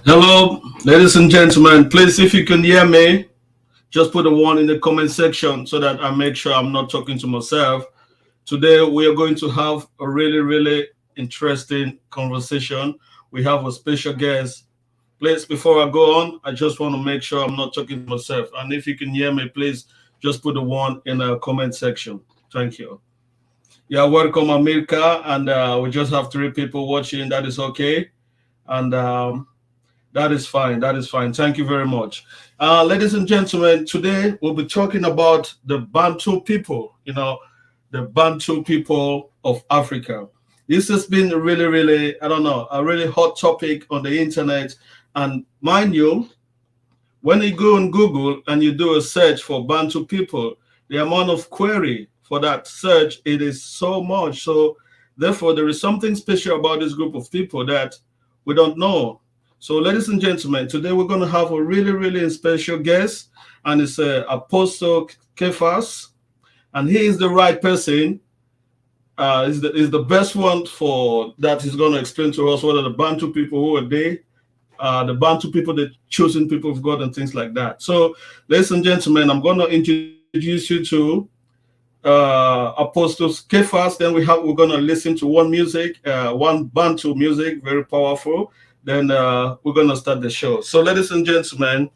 Hello, ladies and gentlemen. Please, if you can hear me, just put a one in the comment section so that I make sure I'm not talking to myself. Today, we are going to have a really, really interesting conversation. We have a special guest. Please, before I go on, I just want to make sure I'm not talking to myself. And if you can hear me, please just put a one in the comment section. Thank you. Yeah, welcome, America. And we just have 3 people watching. That is okay. And that is fine. That is fine. Thank you very much. Ladies and gentlemen, today we'll be talking about the Bantu people, the Bantu people of Africa. This has been really, really, I don't know, a really hot topic on the internet. And mind you, when you go on Google and you do a search for Bantu people, the amount of query for that search, it is so much. So therefore, there is something special about this group of people that we don't know. So, ladies and gentlemen, today we're going to have a really, really special guest, and it's Apostol Kefas, and he is the right person. Is the best one for that. He's going to explain to us what are the Bantu people, who are they, the Bantu people, the chosen people of God, and things like that. So, ladies and gentlemen, I'm going to introduce you to Apostol Kefas. Then we're going to listen to one Bantu music, very powerful. Then we're going to start the show. So, ladies and gentlemen,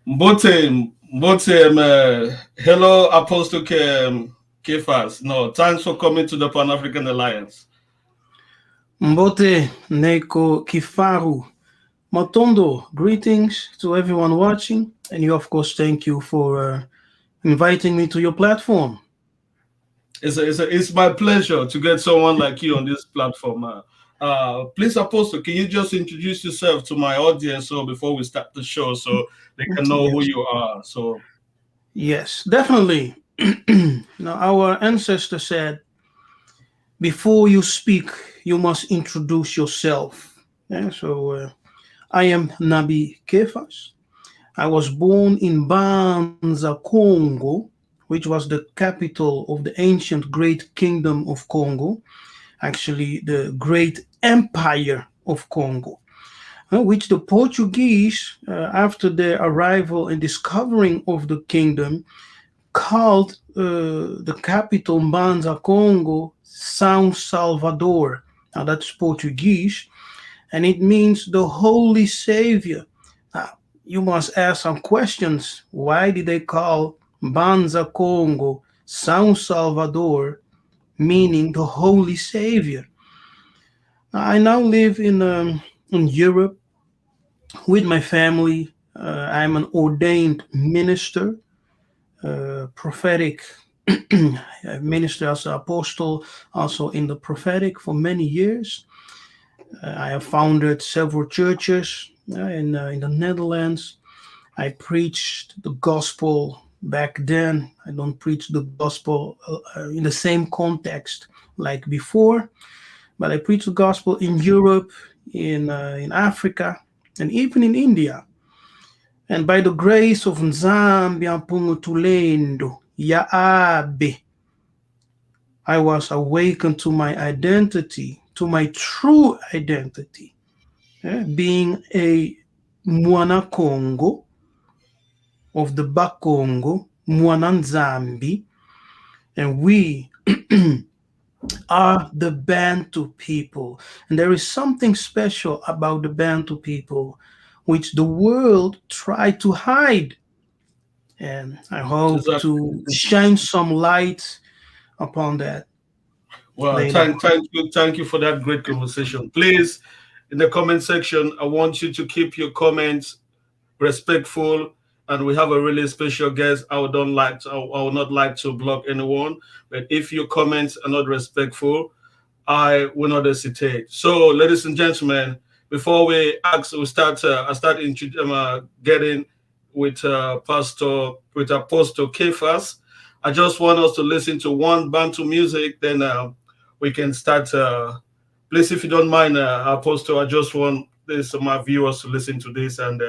Mbote, hello, Apostle Kefas. No, thanks for coming to the Pan-African Alliance. Mbote Neko Kifaru. Matondo, greetings to everyone watching. And you, of course, thank you for inviting me to your platform. It's my pleasure to get someone like you on this platform. Please, Apostle, can you just introduce yourself to my audience before we start the show so they can know who you are? So, yes, definitely. Now, our ancestors said, before you speak, you must introduce yourself. Yeah, so I am Nabi Kefas. I was born in Banza, Congo, which was the capital of the ancient great kingdom of Congo, actually the great empire of Congo, which the Portuguese, after their arrival and discovering of the kingdom, called the capital Banza, Congo, São Salvador. Now that's Portuguese, and it means the Holy Savior. Now, you must ask some questions. Why did they call Banza, Congo, São Salvador, meaning the Holy Savior? I now live in Europe with my family. I'm an ordained minister, prophetic minister as an apostle, also in the prophetic for many years. I have founded several churches in the Netherlands. I preached the gospel back then. I don't preach the gospel in the same context like before, but I preach the gospel in Europe, in Africa, and even in India. And by the grace of Nzambi Tulendo Yaabe, I was awakened to my identity, to my true identity, being a Mwana Congo of the Bakongo, Mwana Nzambi, and we are the Bantu people. And there is something special about the Bantu people which the world tried to hide. And I hope to shine some light upon that. Well, thank you for that great conversation. Please, in the comment section, I want you to keep your comments respectful. And we have a really special guest. I would not like to block anyone, but if your comments are not respectful, I will not hesitate. So, ladies and gentlemen, before we start. I start getting with Apostle Kefas. I just want us to listen to one Bantu music, then we can start. Please, if you don't mind, Apostle, I just want this my viewers to listen to this, and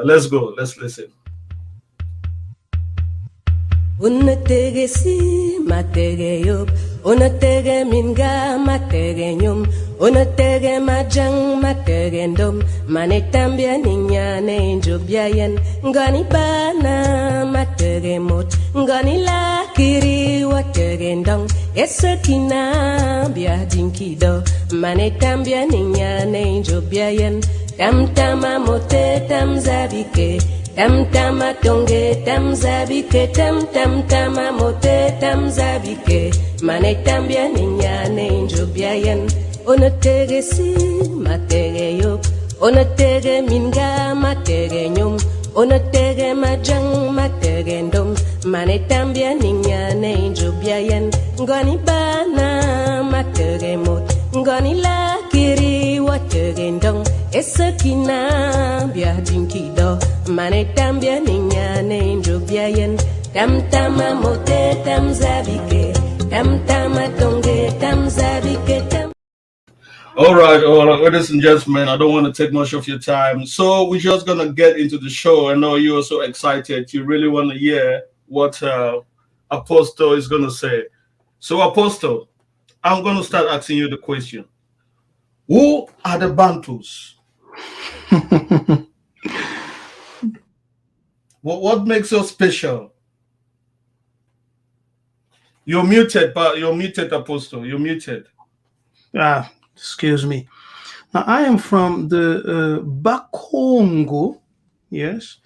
let's go. Let's listen. Unatege si matege yop, unatege minga matege nyum, unatege majang matege ndom, manetambia ninyane injobiayen, ngani bana matege mot, ngani lakiri watege ndong, esakina bia dinkido, manetambia ninyane injobiayen, tamtama mote tamzabike, tam tama tonge tam zabike tam tam tama mote tam zabike mane tambia ninyane njobiayen onotege si matege yo onotege minga matege nyum onotege majang matege ndom mane tambia ninyane njobiayen ngani bana matege mot ngani lakiri watege ndong esakina bia dinkido mane tambia ninyane njobiayen tam tama mote tam zabike tam tama tonge tam zabike tam. All right, ladies and gentlemen, I don't want to take much of your time. So we're just gonna get into the show. I know you are so excited. You really want to hear what Apostle is gonna say. So Apostle, I'm gonna start asking you the question. Who are the Bantus? What makes you special? You're muted, but you're muted, Apostle. You're muted. Excuse me. Now, I am from the Bakongo, yes,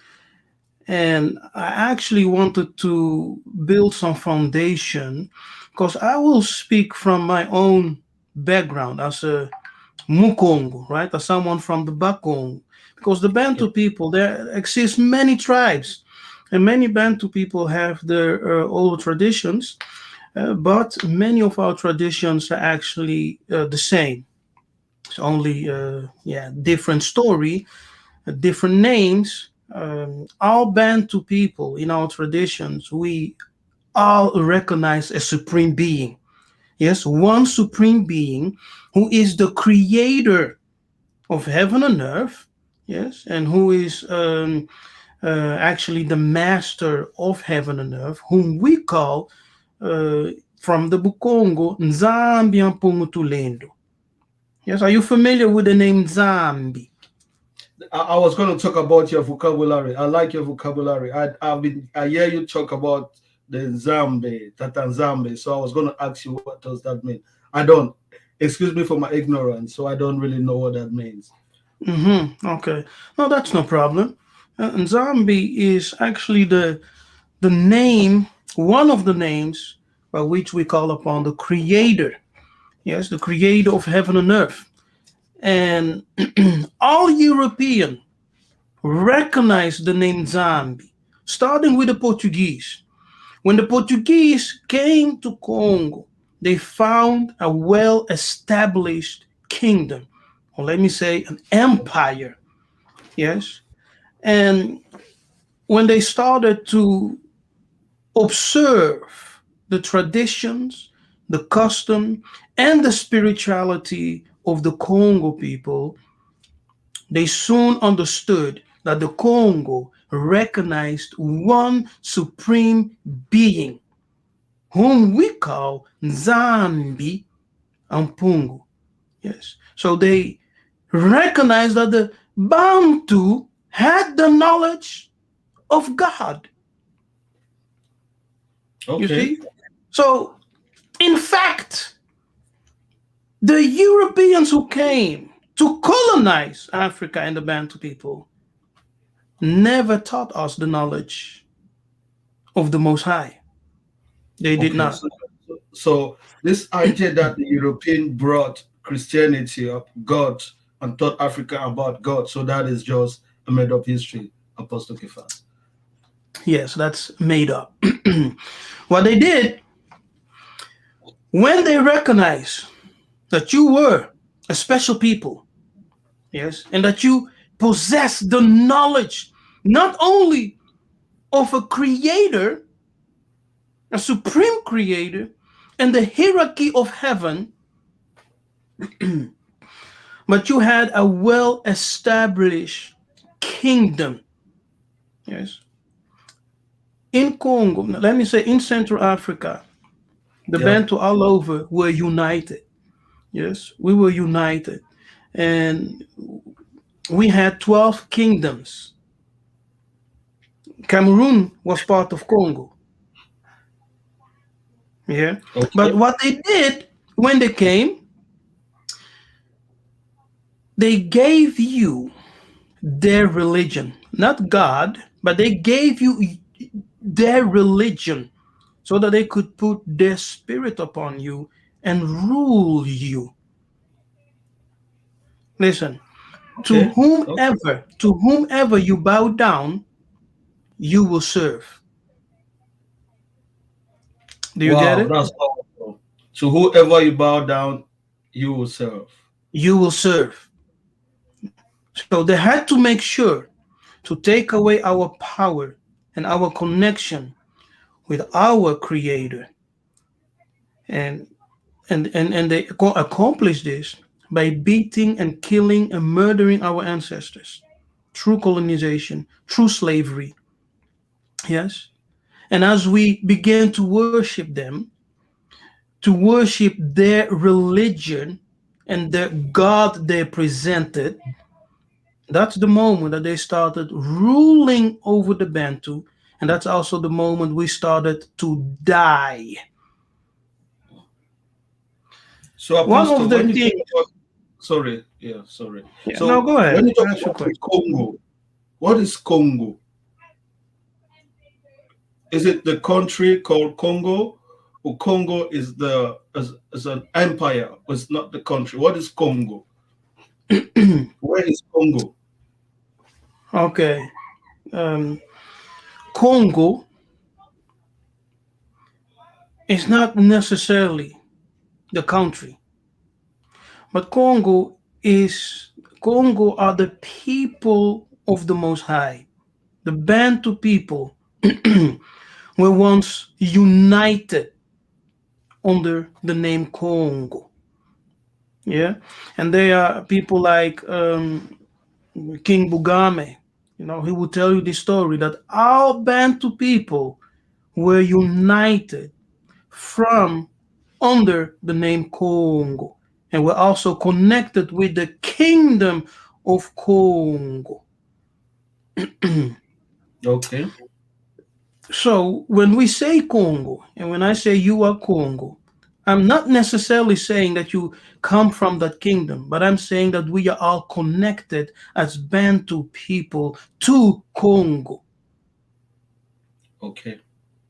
and I actually wanted to build some foundation because I will speak from my own background as a Mukongo, right, as someone from the Bakongo, because the Bantu people, there exist many tribes, and many Bantu people have their old traditions, but many of our traditions are actually the same. It's only different story, different names. All Bantu people in our traditions, we all recognize a supreme being. Yes, one supreme being who is the creator of heaven and earth. Yes, and who is actually the master of heaven and earth, whom we call from the Bukongo Nzambi Mpungutulendo. Yes, are you familiar with the name Zambi? I was going to talk about your vocabulary. I like your vocabulary. I hear you talk about the Zambi, Tatanzambi. So I was going to ask you, what does that mean? I don't. Excuse me for my ignorance. So I don't really know what that means. Okay, no, that's no problem. Nzambi is actually the name, one of the names by which we call upon the Creator. Yes, the Creator of heaven and earth. And all European recognize the name Zambi, starting with the Portuguese. When the Portuguese came to Congo, they found a well established kingdom, or let me say, an empire. Yes. And when they started to observe the traditions, the custom, and the spirituality of the Congo people, they soon understood that the Congo recognized one supreme being, whom we call Nzambi Ampungu. Yes. So they recognized that the Bantu had the knowledge of God. You Okay. see? So, in fact, the Europeans who came to colonize Africa and the Bantu people never taught us the knowledge of the Most High. They did Okay. not. So this idea that the European brought Christianity up, God, and taught Africa about God, so that is just a made up history, Apostle Kefas. Yes, that's made up. What they did, when they recognized that you were a special people, yes, and that you possess the knowledge not only of a creator, a supreme creator, and the hierarchy of heaven, but you had a well-established kingdom. Yes. In Congo, let me say in Central Africa, the Yeah. Bantu all over were united. Yes, we were united. And we had 12 kingdoms. Cameroon was part of Congo. Yeah. But Okay. what they did when they came, they gave you their religion, not God, but they gave you their religion so that they could put their spirit upon you and rule you. Listen, to Okay. Okay. whomever you bow down, you will serve. Do you get Wow, it? that's powerful. So whoever you bow down, you will serve. You will serve. So they had to make sure to take away our power and our connection with our creator. And and they accomplished this by beating and killing and murdering our ancestors through colonization, through slavery. Yes. And as we began to worship them, to worship their religion and the God they presented, that's the moment that they started ruling over the Bantu. And that's also the moment we started to die. So One Apostle, of the when you talk things, about sorry, yeah, sorry. yeah, no, So go when ahead. you talk Ask your about the question. Congo, what is Congo? Is it the country called Congo? Or Congo is an empire, it's not the country. What is Congo? Where is Congo? Okay. Um, Congo is not necessarily the country, but Congo are the people of the Most High. The Bantu people were once united under the name Congo. Yeah, and they are people like King Bugame. You know, he will tell you the story that all Bantu people were united from under the name Congo, and we're also connected with the kingdom of Congo. Okay. So when we say Congo, and when I say you are Congo, I'm not necessarily saying that you come from that kingdom, but I'm saying that we are all connected as Bantu people to Congo. Okay.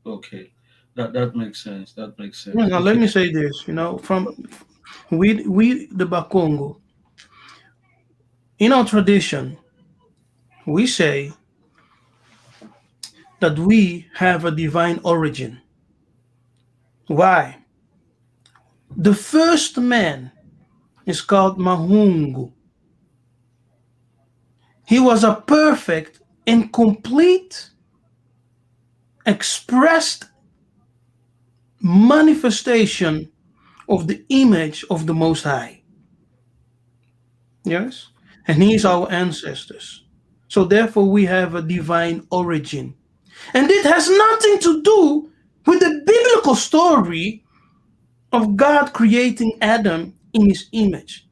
Okay. That makes sense. That makes Yeah, sense. now let Okay. me say this, from we the Bakongo, in our tradition, we say that we have a divine origin. Why? The first man is called Mahungu. He was a perfect and complete expressed manifestation of the image of the Most High. Yes? And he is our ancestors. So therefore we have a divine origin. And it has nothing to do with the biblical story of God creating Adam in his image.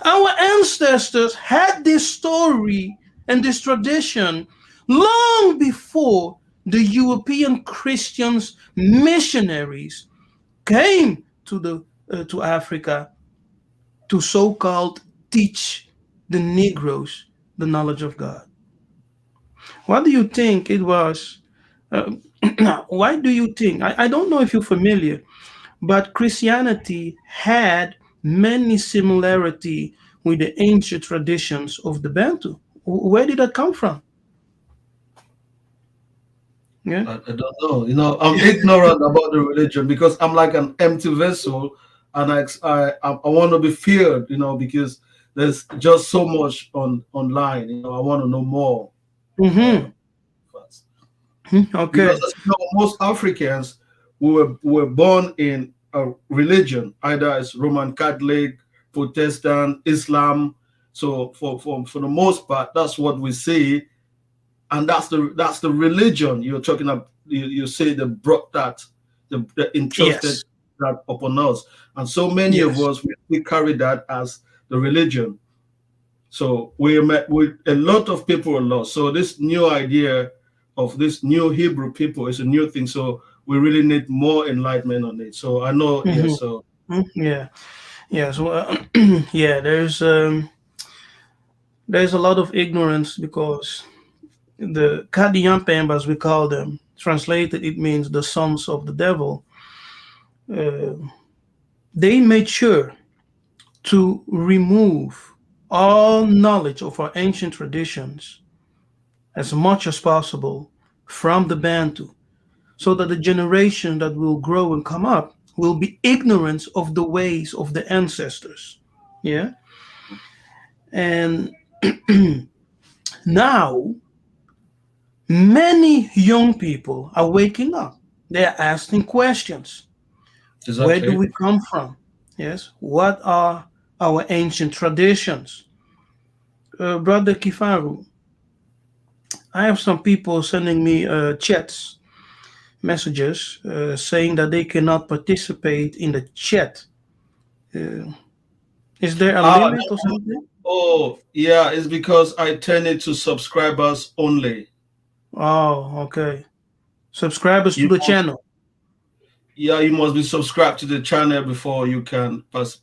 Our ancestors had this story and this tradition long before the European Christians missionaries came to Africa to so-called teach the Negroes the knowledge of God. What do you think it was? Uh, why do you think? I don't know if you're familiar, but Christianity had many similarity with the ancient traditions of the Bantu. Where did that come from? Yeah. I don't know. I'm ignorant about the religion because I'm like an empty vessel, and I want to be filled. Because there's just so much online. I want to know more. Uh, Mm-hmm. facts. Because Okay. as most Africans, we were born in a religion, either as Roman Catholic, Protestant, Islam. So for the most part, that's what we see, and that's the religion you're talking about. You say they brought that, the entrusted Yes. that upon us, and so many of Yes. us we carry that as the religion. So we met with a lot of people are lost. So this new idea of this new Hebrew people is a new thing. So we really need more enlightenment on it. So I know, yeah. Hmm. So Yeah. Yeah. So yeah, there's a lot of ignorance because the Kadiyampemba, as we call them, translated, it means the sons of the devil. Uh, they made sure to remove all knowledge of our ancient traditions as much as possible from the Bantu, so that the generation that will grow and come up will be ignorant of the ways of the ancestors. Yeah. And now many young people are waking up. They're asking questions. Where do exactly. we come from? Yes. What are our ancient traditions? Brother Kifaru, I have some people sending me chats, messages, saying that they cannot participate in the chat. Uh, is there a Ah, limit or something? oh yeah, it's because I turn it to subscribers only. Oh, okay. Subscribers to You the must, channel. yeah, you must be subscribed to the channel before you can pass.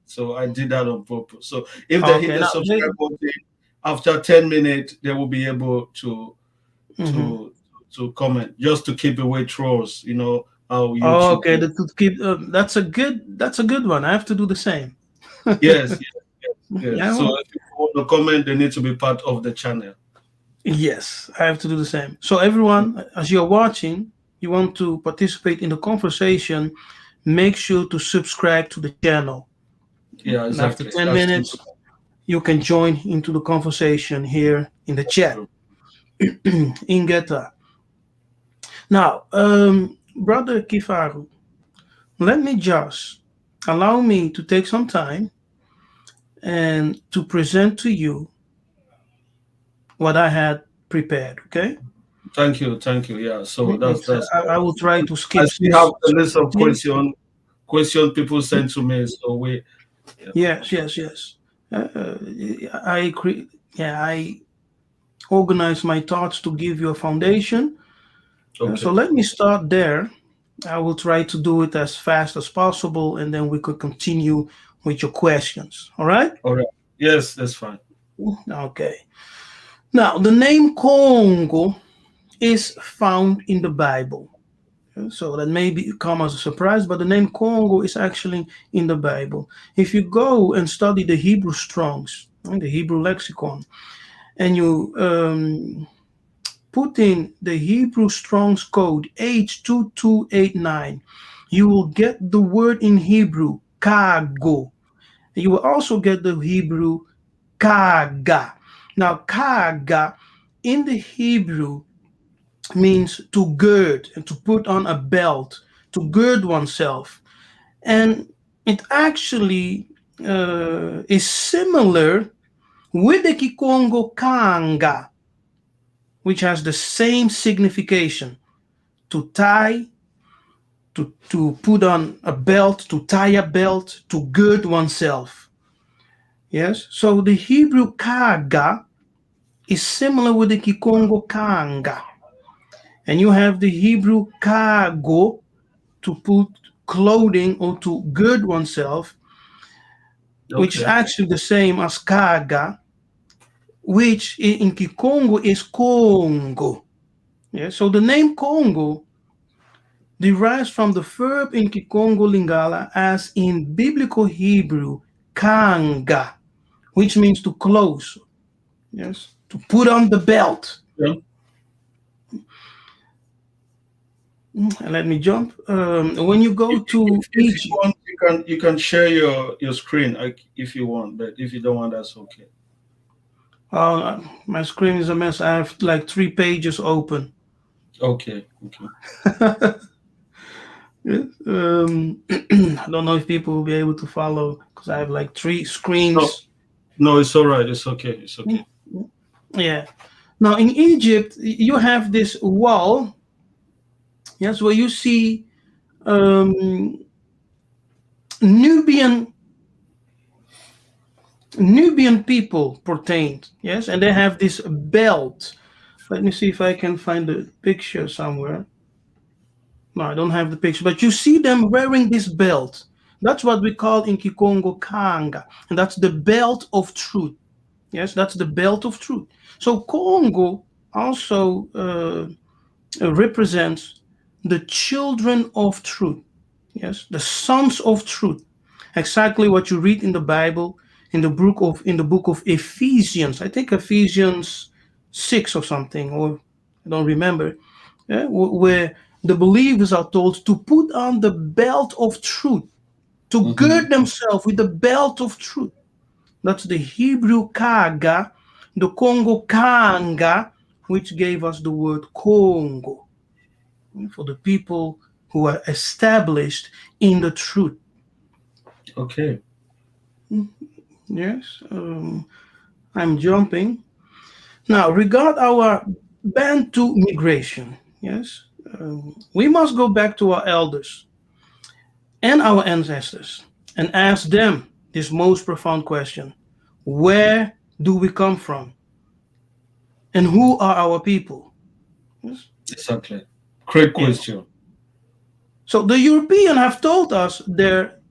So I did that on purpose. So if they hit Okay. the Now, subscribe button after 10 minutes, they will be able mhm. to to comment, just to keep away trolls. You know how YouTube Okay. is. To keep that's a good one. I have to do the same. Yes, yes, yes, yes. Yeah. So Well, if people want to comment, they need to be part of the channel. yes, I have to do the same. So everyone, as you're watching, you want to participate in the conversation, make sure to subscribe to the channel. Yeah, And after exactly. 10 That's simple. minutes, you can join into the conversation here in the That's chat. true. Ingeta. Now, Brother Kifaru, let me just allow me to take some time and to present to you what I had prepared. Okay. Thank you, thank you. Yeah. So It's, that's. I will try to I skip still have a list of skip. question people sent to me. So we. Yeah. Yes, yes, yes. I agree. Yeah, I organize my thoughts to give you a foundation. So Okay. let me start there. I will try to do it as fast as possible, and then we could continue with your questions. All right? All right. Yes, that's fine. Okay. Now, the name Congo is found in the Bible. So that may come as a surprise, but the name Congo is actually in the Bible. If you go and study the Hebrew Strongs, the Hebrew lexicon, and you put in the Hebrew Strong's code H2289, you will get the word in Hebrew, kago. You will also get the Hebrew, kaga. Now, kaga in the Hebrew means to gird and to put on a belt, to gird oneself. And it actually is similar with the Kikongo kanga, which has the same signification, to tie, to put on a belt, to tie a belt, to gird oneself. Yes, so the Hebrew kaga is similar with the Kikongo kanga. And you have the Hebrew kago, to put clothing or to gird oneself, which is Okay. actually the same as kaga, which in Kikongo is Congo. Yeah, so the name Congo derives from the verb in Kikongo Lingala as in biblical Hebrew, kanga, which means to close, yes, to put on the belt. Yeah. And let me jump. When you go to If you Egypt, want, you can share your screen, like, if you want, but if you don't want, that's okay. my screen is a mess. I have like 3 pages open. Okay. Okay. Yeah. I don't know if people will be able to follow because I have like three No, screens. no, it's all right. It's okay. It's Mm, okay. yeah. Now in Egypt, you have this wall, yes, where you see um, Nubian Nubian people pertained, yes, and they have this belt. Let me see if I can find the picture somewhere. No, I don't have the picture, but you see them wearing this belt. That's what we call in Kikongo Kanga, and that's the belt of truth. Yes, that's the belt of truth. So Congo also represents the children of truth. Yes, the sons of truth. Exactly what you read in the Bible in the book of Ephesians. I think Ephesians 6 or something, or I don't remember, yeah, where the believers are told to put on the belt of truth, to Hmm. gird themselves with the belt of truth. That's the Hebrew kaga, the Congo kanga, which gave us the word Congo for the people who are established in the truth. Okay. Yes, I'm jumping. Now, regard our Bantu migration, yes, we must go back to our elders and our ancestors and ask them this most profound question: where do we come from? And who are our people? Yes. Exactly. Great Yeah. question. So the European have told us their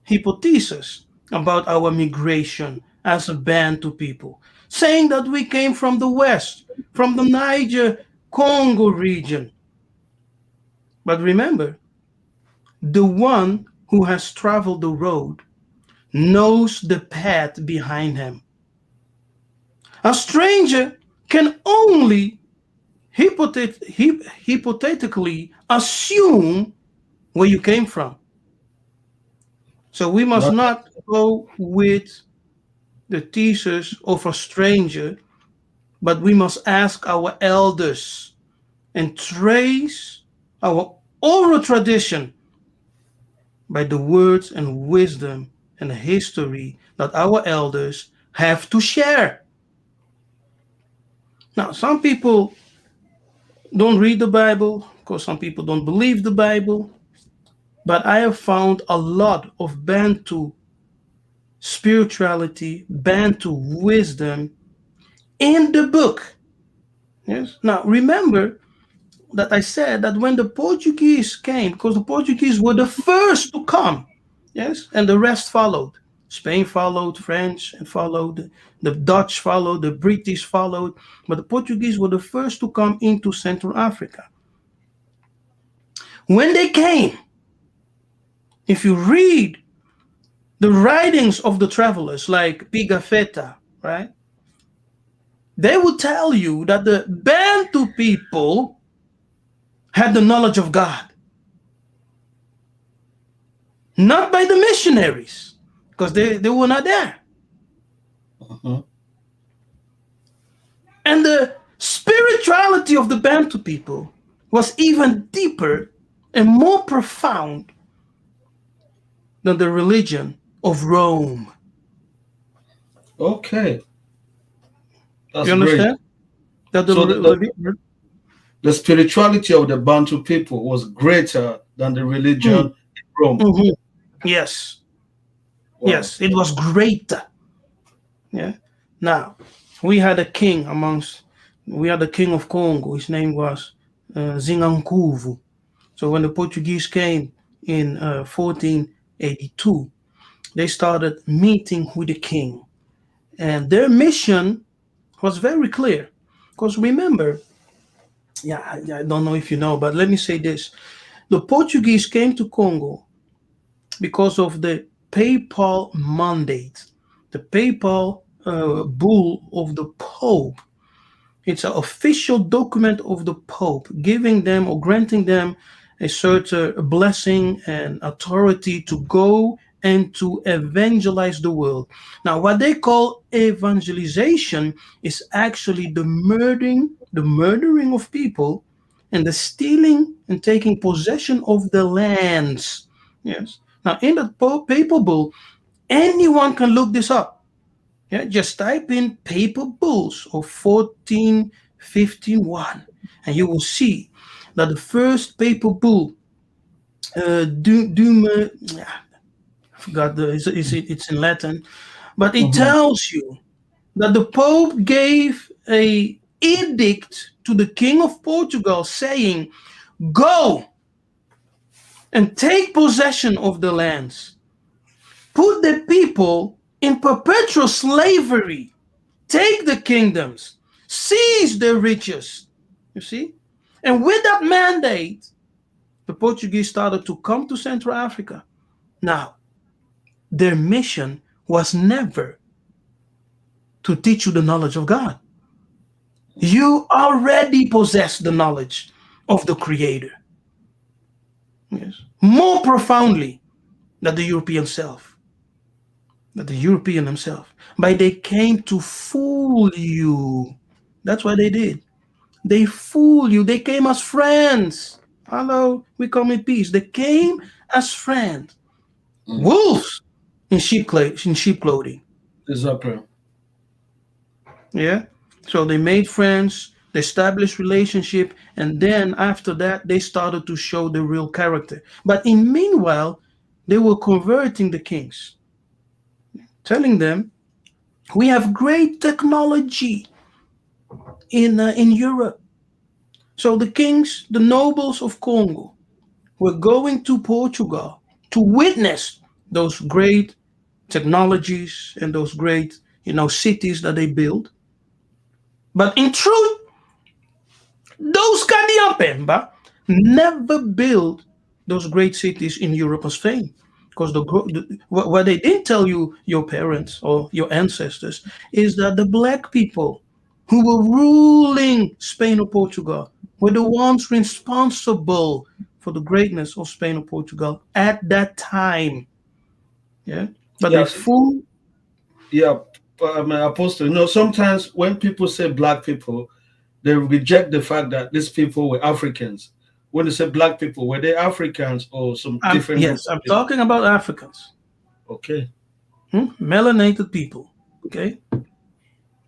hypothesis about our migration as a Bantu people, saying that we came from the west, from the Niger Congo region. But remember, the one who has traveled the road knows the path behind him. A stranger can only hypothetically assume where you came from. So we must That, not go with the thesis of a stranger, but we must ask our elders and trace our oral tradition by the words and wisdom and history that our elders have to share. Now, some people don't read the Bible, because some people don't believe the Bible, but I have found a lot of Bantu spirituality, Bantu wisdom in the book. Yes. Now, remember that I said that when the Portuguese came, because the Portuguese were the first to come, yes, and the rest followed. Spain followed, French followed, the Dutch followed, the British followed, but the Portuguese were the first to come into Central Africa. When they came, if you read the writings of the travelers like Pigafetta, right, they would tell you that the Bantu people had the knowledge of God, not by the missionaries, because they were not there. mhm. And the spirituality of the Bantu people was even deeper and more profound than the religion of Rome. Okay. You That's great. understand? That So the spirituality of the Bantu people was greater than the religion Mm, in Rome. mhm. Yes, Wow. yes, it was greater. Yeah. Now, we had a king amongst, we had a king of Congo. His name was Zingankuvu. So when the Portuguese came in 1482, they started meeting with the king. And their mission was very clear. Because remember, yeah, I don't know if you know, but let me say this. The Portuguese came to Congo because of the papal mandate, the papal bull of the Pope. It's an official document of the Pope giving them or granting them a certain blessing and authority to go and to evangelize the world. Now, what they call evangelization is actually the murdering of people and the stealing and taking possession of the lands. Yes. Now, in the papal bull, anyone can look this up. Yeah, just type in papal bulls of 1451, and you will see that the first papal bull, I forgot it's in Latin, but it tells you that the Pope gave a edict to the King of Portugal saying, "Go and take possession of the lands, put the people in perpetual slavery, take the kingdoms, seize their riches." You see? And with that mandate, the Portuguese started to come to Central Africa. Now, their mission was never to teach you the knowledge of God. You already possess the knowledge of the Creator. Yes. More profoundly than the European self. That the European himself. But they came to fool you. That's what they did. They fool you. They came as friends. Hello, we come in peace. They came as friends. Wolves in sheep clothing. Exactly. Yeah. So they made friends, they established relationship, and then after that they started to show the real character. But in meanwhile, they were converting the kings, telling them, "We have great technology in Europe." So the kings, the nobles of Congo, were going to Portugal to witness those great technologies and those great, cities that they built. But in truth, those Kadiampemba never built those great cities in Europe and Spain. Because what they didn't tell you, your parents or your ancestors, is that the black people who were ruling Spain or Portugal were the ones responsible for the greatness of Spain or Portugal at that time. Yeah. But they Yeah. fool. Yeah. Apostle, sometimes when people say black people, they reject the fact that these people were Africans. When they say black people, were they Africans or some different group Yes, of I'm people? talking about Africans. Okay. Melanated people. Okay.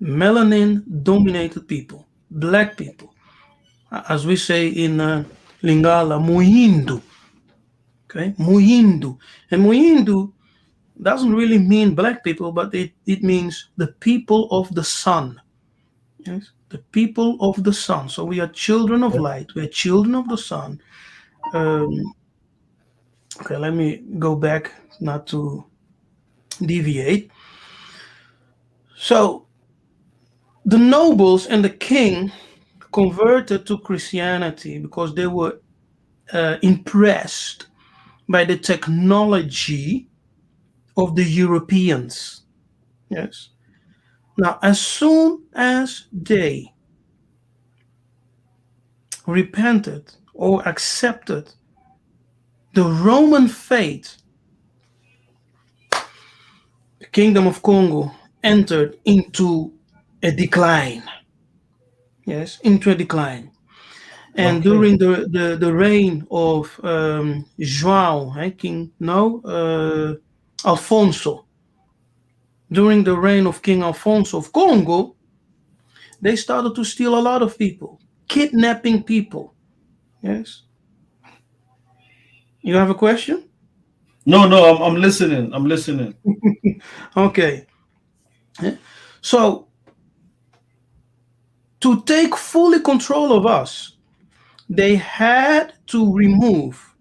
Melanin dominated people, black people, as we say in Lingala, Muindu. Okay, Muindu. And Muindu doesn't really mean black people, but it means the people of the sun. Yes, the people of the sun. So we are children of light, we are children of the sun. Okay, let me go back not to deviate. So the nobles and the king converted to Christianity because they were impressed by the technology of the Europeans. Yes. Now, as soon as they repented or accepted the Roman faith, the kingdom of Congo entered into a decline. Yes, into a decline. And during the reign of João, King, no, Alfonso, during the reign of King Alfonso of Congo, they started to steal a lot of people, kidnapping people. Yes. You have a question? No, I'm listening. I'm listening. Okay. So, to take fully control of us, they had to remove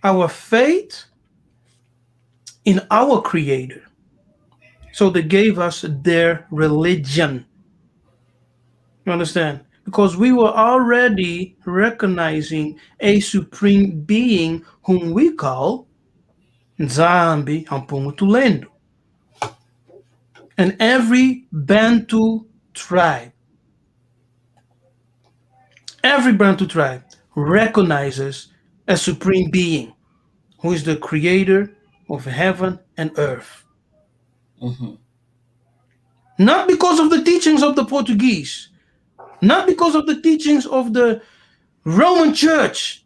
our faith in our Creator. So they gave us their religion. You understand? Because we were already recognizing a supreme being whom we call Nzambi Ampungutulendo. And every Bantu tribe recognizes a supreme being who is the creator of heaven and earth. Not because of the teachings of the Portuguese, not because of the teachings of the Roman Church,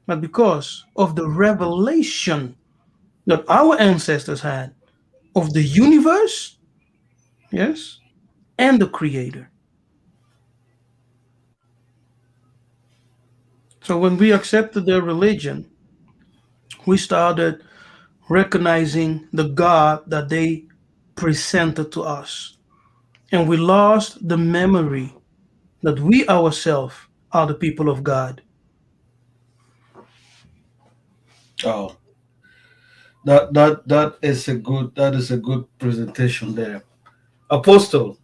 but because of the revelation that our ancestors had of the universe, yes, and the Creator. So when we accepted their religion, we started recognizing the God that they presented to us. And we lost the memory that we ourselves are the people of God. Oh, that is a good presentation there. Apostle,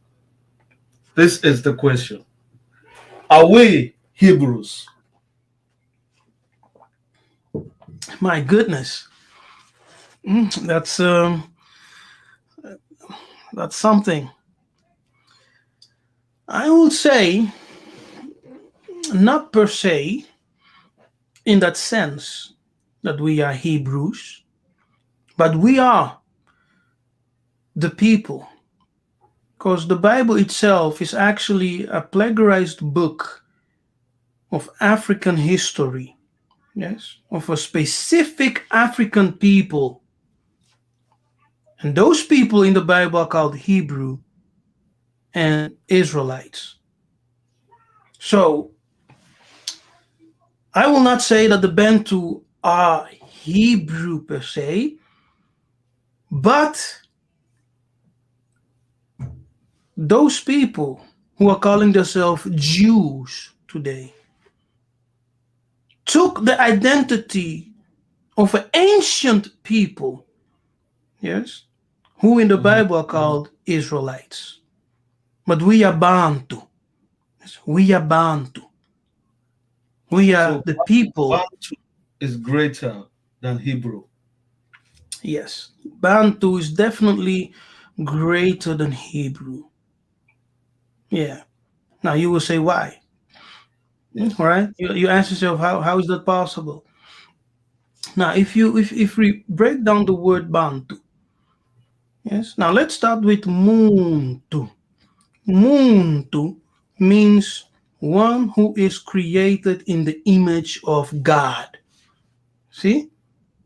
this is the question. Are we Hebrews? My goodness, that's something. I would say not per se in that sense that we are Hebrews, but we are the people. Because the Bible itself is actually a plagiarized book of African history, yes, of a specific African people. And those people in the Bible are called Hebrew and Israelites. So I will not say that the Bantu are Hebrew per se, but those people who are calling themselves Jews today took the identity of an ancient people, yes, who in the Mhm. Bible are called Israelites. But we are Bantu. Yes, we are Bantu. We are So the people. Bantu is greater than Hebrew. Yes, Bantu is definitely greater than Hebrew. Yeah. Now you will say why? Yes. All right. You ask yourself how is that possible? Now if we break down the word Bantu, yes. Now let's start with Muntu. Muntu means one who is created in the image of God. See?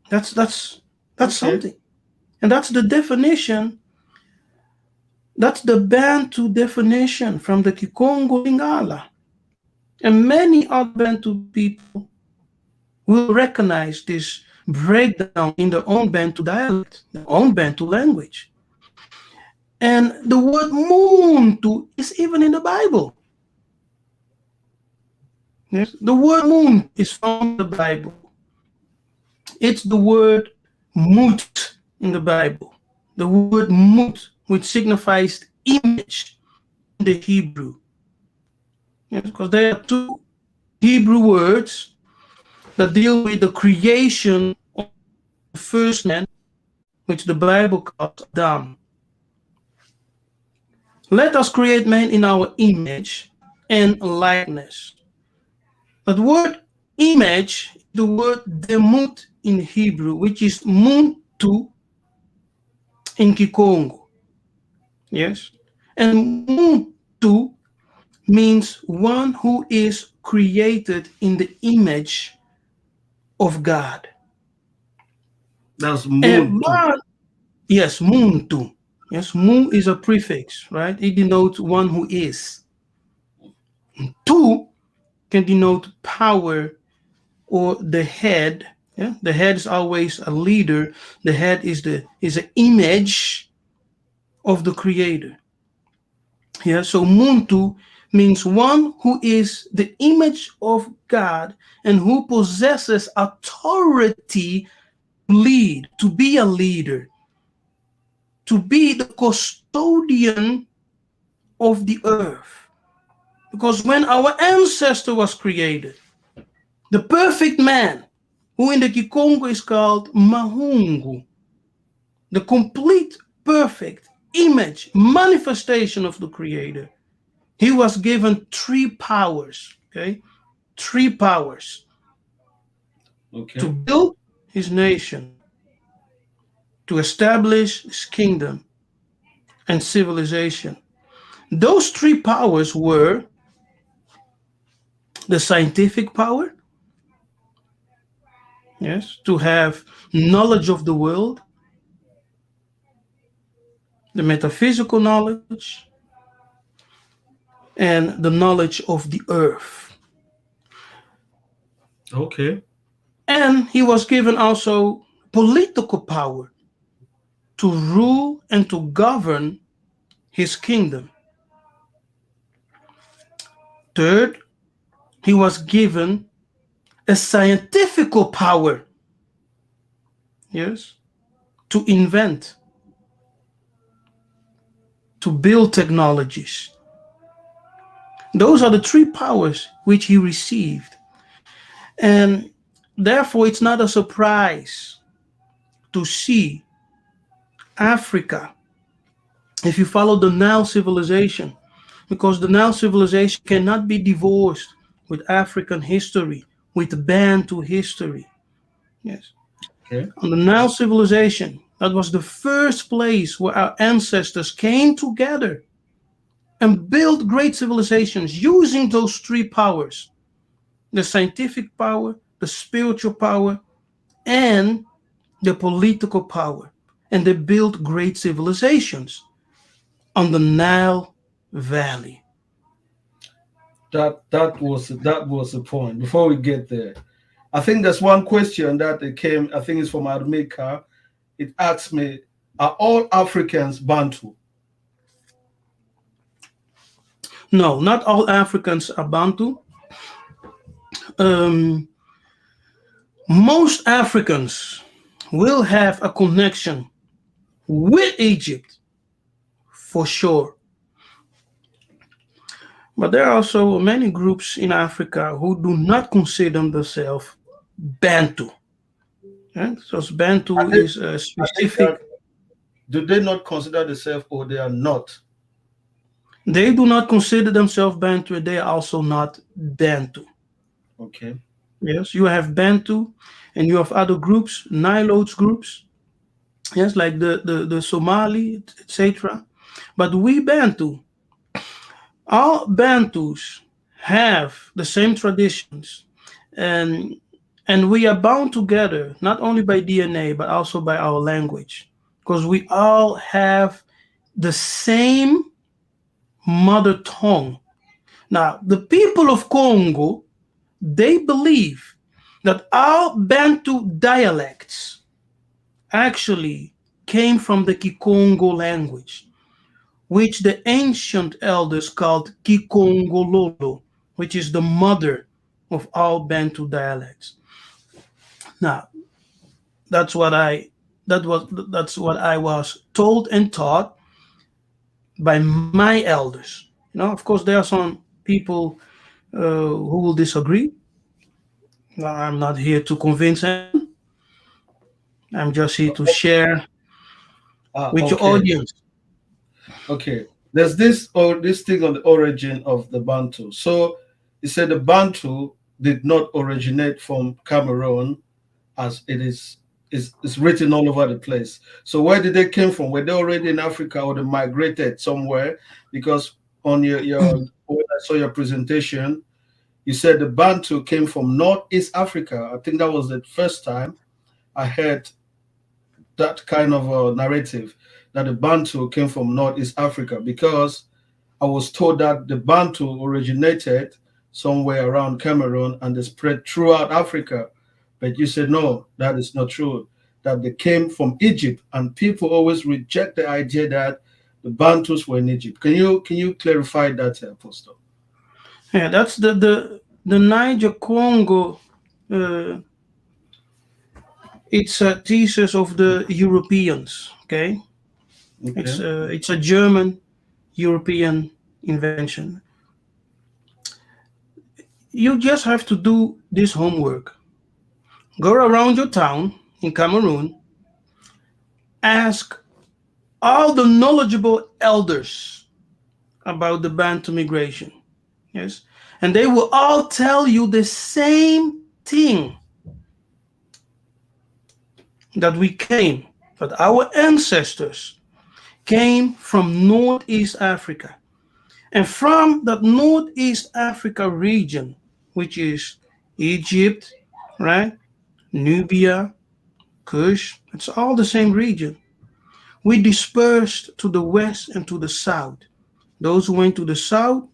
That's Okay. something. And that's the definition. That's the Bantu definition from the Kikongo Lingala. And many other Bantu people will recognize this breakdown in their own Bantu dialect, their own Bantu language. And the word Muntu is even in the Bible. Yes, the word moon is found in the Bible. It's the word mut in the Bible. The word mut, which signifies image in the Hebrew. Yes, because there are two Hebrew words that deal with the creation of the first man, which the Bible calls Adam. Let us create man in our image and likeness. But the word image, the word demut in Hebrew, which is muntu in Kikongo. Yes. And muntu means one who is created in the image of God. That's And moon too. one, yes, muntu. Yes, mu is a prefix, right? It denotes one who is. Tu can denote power or the head. Yeah, the head is always a leader. The head is an image of the creator. Yeah, so muntu means one who is the image of God and who possesses authority to lead, to be a leader, to be the custodian of the earth. Because when our ancestor was created, the perfect man, who in the Kikongo is called Mahungu, the complete, perfect image, manifestation of the Creator, he was given three powers, okay? Three powers to Okay. build his nation, to establish his kingdom and civilization. Those three powers were the scientific power, yes, to have knowledge of the world, the metaphysical knowledge, and the knowledge of the earth. Okay. And he was given also political power to rule and to govern his kingdom. Third, he was given a scientific power, yes, to invent, to build technologies. Those are the three powers which he received. And therefore, it's not a surprise to see Africa, if you follow the Nile civilization, because the Nile civilization cannot be divorced with African history, with Bantu history. Yes. Okay. On the Nile civilization, that was the first place where our ancestors came together and built great civilizations using those three powers: the scientific power, the spiritual power, and the political power. And they built great civilizations on the Nile Valley. That was the point. Before we get there, I think there's one question that it came. I think it's from Armika. It asks me, "Are all Africans Bantu?" No, not all Africans are Bantu. Um, most Africans will have a connection with Egypt for sure. But there are also many groups in Africa who do not consider themselves Bantu. So Bantu I think, is a I think that specific. do they not consider themselves or they are not? They do not consider themselves Bantu. They are also not Bantu. Okay. Yes, you have Bantu, and you have other groups, Nilotes groups. Yes, like the Somali, etc. But we Bantu, all Bantus have the same traditions, and we are bound together not only by DNA but also by our language, because we all have the same mother tongue. Now, the people of Congo, they believe that all Bantu dialects actually came from the Kikongo language, which the ancient elders called Kikongololo, which is the mother of all Bantu dialects. Now, that's what I that's what I was told and taught by my elders. Of course, there are some people who will disagree. I'm not here to convince anyone. I'm just here to share with your Okay. audience. Okay. There's this thing on the origin of the Bantu. So he said the Bantu did not originate from Cameroon, as it is written all over the place. So where did they came from? Were they already in Africa or they migrated somewhere? Because on your when I saw your presentation, you said the Bantu came from Northeast Africa. I think that was the first time I heard that kind of a narrative that the Bantu came from Northeast Africa, because I was told that the Bantu originated somewhere around Cameroon and they spread throughout Africa. But you said no, that is not true. That they came from Egypt, and people always reject the idea that the Bantus were in Egypt. Can you clarify that, Apostle? Yeah, that's the Niger Congo. Uh, it's a thesis of the Europeans. Okay, Okay. it's a German European invention. You just have to do this homework. Go around your town in Cameroon, ask all the knowledgeable elders about the Bantu migration. Yes, and they will all tell you the same thing, that that our ancestors came from Northeast Africa. And from that Northeast Africa region, which is Egypt, right? Nubia, Kush, it's all the same region. We dispersed to the west and to the south. Those who went to the south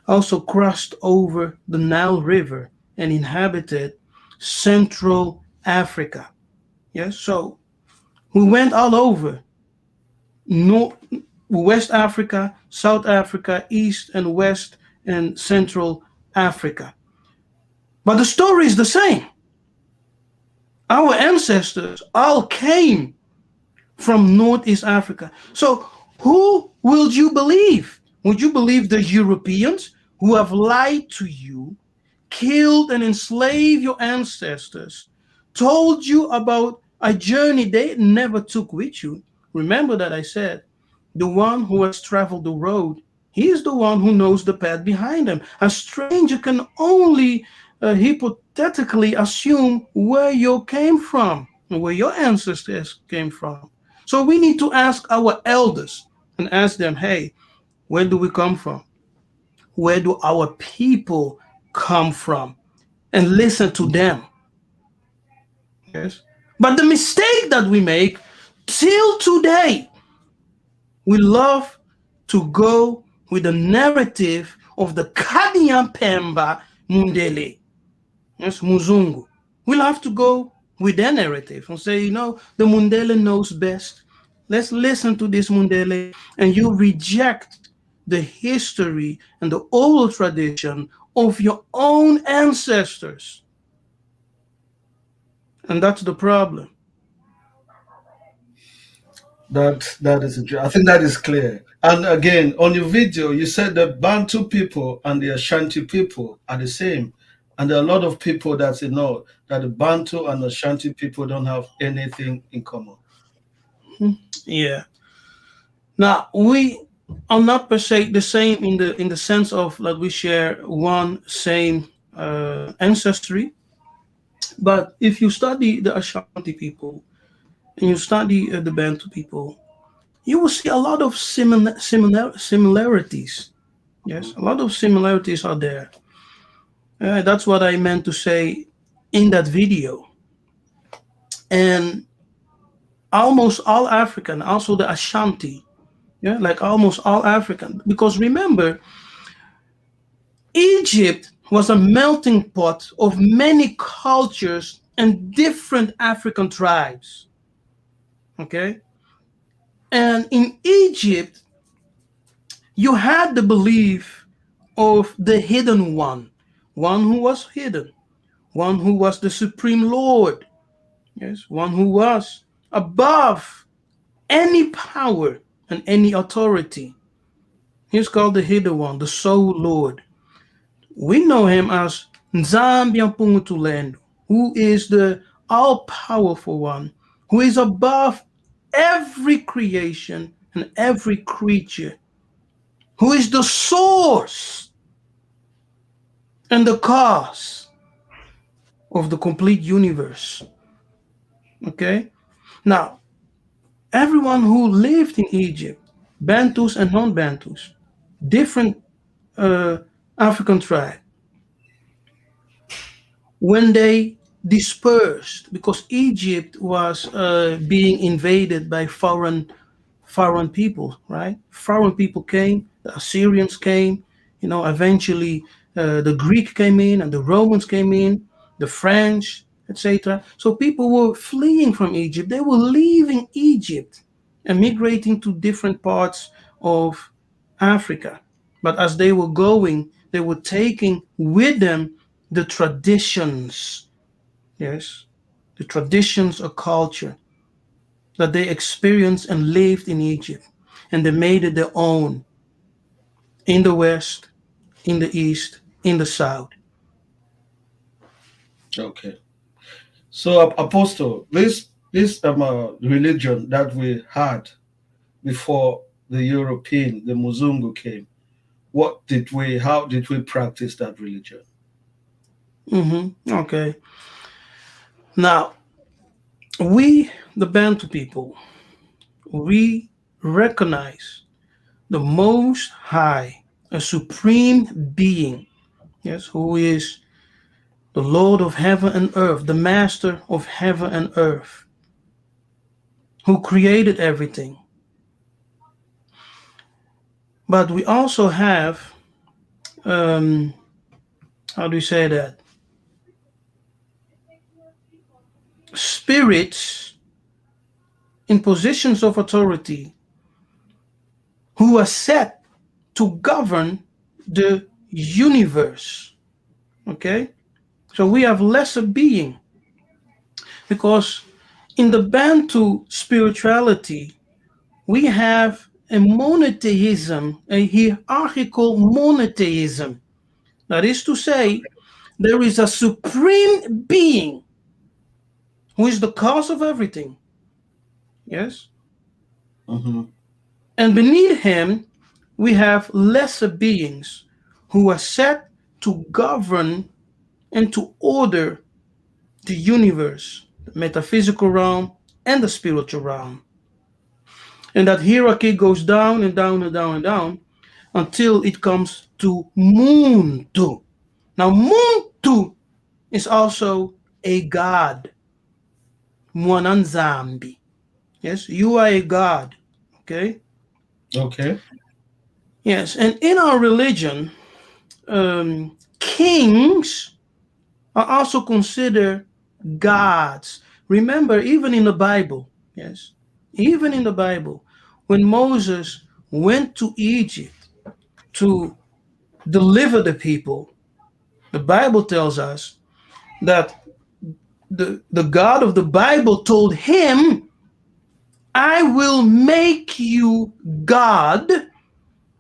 also crossed over the Nile River and inhabited Central Africa. Yes, so we went all over North, West Africa, South Africa, East and West and Central Africa. But the story is the same. Our ancestors all came from Northeast Africa. So who will you believe? Would you believe the Europeans who have lied to you, killed and enslaved your ancestors, told you about a journey they never took with you? Remember that I said, the one who has traveled the road, he is the one who knows the path behind them. A stranger can only hypothetically assume where you came from, where your ancestors came from. So we need to ask our elders and ask them, hey, where do we come from? Where do our people come from? And listen to them. Yes. But the mistake that we make till today, we love to go with the narrative of the Kadian Pemba Mundele. Yes, Muzungu. We'll have to go with their narrative and say, the Mundele knows best. Let's listen to this Mundele, and you reject the history and the oral tradition of your own ancestors. And that's the problem. That is interesting. I think that is clear. And again, on your video, you said the Bantu people and the Ashanti people are the same. And there are a lot of people that know that the Bantu and Ashanti people don't have anything in common. Yeah. Now we are not per se the same in the sense of like we share one same ancestry. But if you study the Ashanti people and you study the Bantu people, you will see a lot of similarities. Yes, a lot of similarities are there. That's what I meant to say in that video. And almost all African, also the Ashanti, yeah, like almost all African. Because remember, Egypt was a melting pot of many cultures and different African tribes. Okay? And in Egypt, you had the belief of the hidden one who was hidden, one who was the supreme Lord, yes, one who was above any power and any authority. He's called the hidden one, the soul Lord. We know him as Nzambi Mpungutulendo, who is the all-powerful one, who is above every creation and every creature, who is the source and the cause of the complete universe. Okay? Now, everyone who lived in Egypt, Bantus and non-Bantus, different African tribe, when they dispersed, because Egypt was being invaded by foreign people, right? Foreign people came, the Assyrians came, eventually the Greek came in and the Romans came in, the French, etc. So people were fleeing from Egypt. They were leaving Egypt and migrating to different parts of Africa. But as they were going, they were taking with them the traditions, yes, the traditions of culture that they experienced and lived in Egypt, and they made it their own in the West, in the East, in the South. Okay. So, Apostle, this religion that we had before the European, the Muzungu came, how did we practice that religion? Okay. Now, we, the Bantu people, we recognize the Most High, a supreme being, yes, who is the Lord of heaven and earth, the master of heaven and earth, who created everything. But we also have, how do you say that? Spirits in positions of authority who are set to govern the universe. Okay? So we have lesser being, because in the Bantu spirituality, we have a monotheism, a hierarchical monotheism. That is to say, there is a supreme being who is the cause of everything. Yes? Mm-hmm. And beneath him, we have lesser beings who are set to govern and to order the universe, the metaphysical realm and the spiritual realm. And that hierarchy goes down and down and down and down until it comes to Muntu. Now, Muntu is also a god. Mwananzambi. Yes, you are a god. Okay? Okay. Yes, and in our religion, kings are also considered gods. Remember, even in the Bible, yes, even in the Bible, when Moses went to Egypt to deliver the people, the Bible tells us that the God of the Bible told him, I will make you God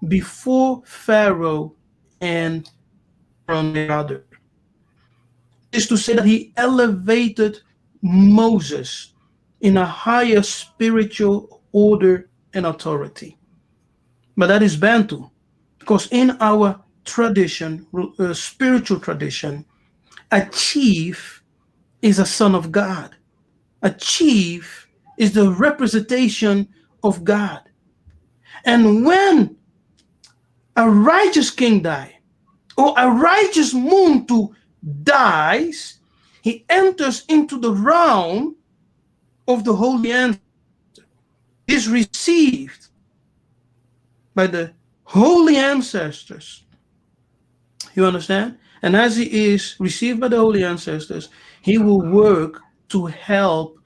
before Pharaoh and from the other. Is to say that he elevated Moses in a higher spiritual order and authority. But that is Bantu, because in our tradition, spiritual tradition, a chief is a son of God. A chief is the representation of God. And when a righteous king dies, or a righteous Muntu dies, he enters into the realm of the holy ancestor, is received by the holy ancestors. You understand? And as he is received by the holy ancestors, he will work to help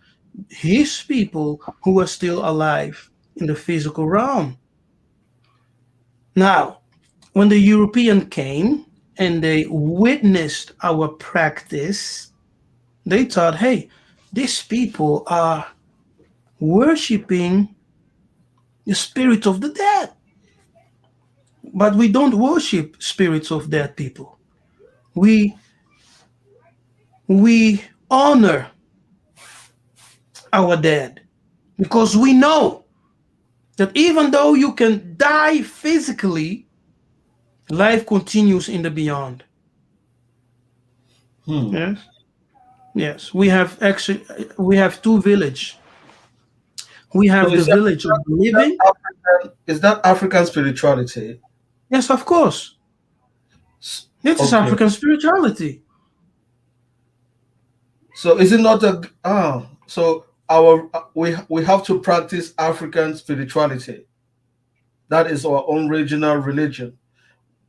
his people who are still alive in the physical realm. Now, when the European came and they witnessed our practice, they thought, hey, these people are worshiping the spirit of the dead. But we don't worship spirits of dead people. We honor our dead, because we know that even though you can die physically, life continues in the beyond. Yes. Yes. We have two villages. We have So the village of the living. is that African spirituality? Yes, of course. This is Okay. African spirituality. So is it not so our we have to practice African spirituality? That is our own regional religion.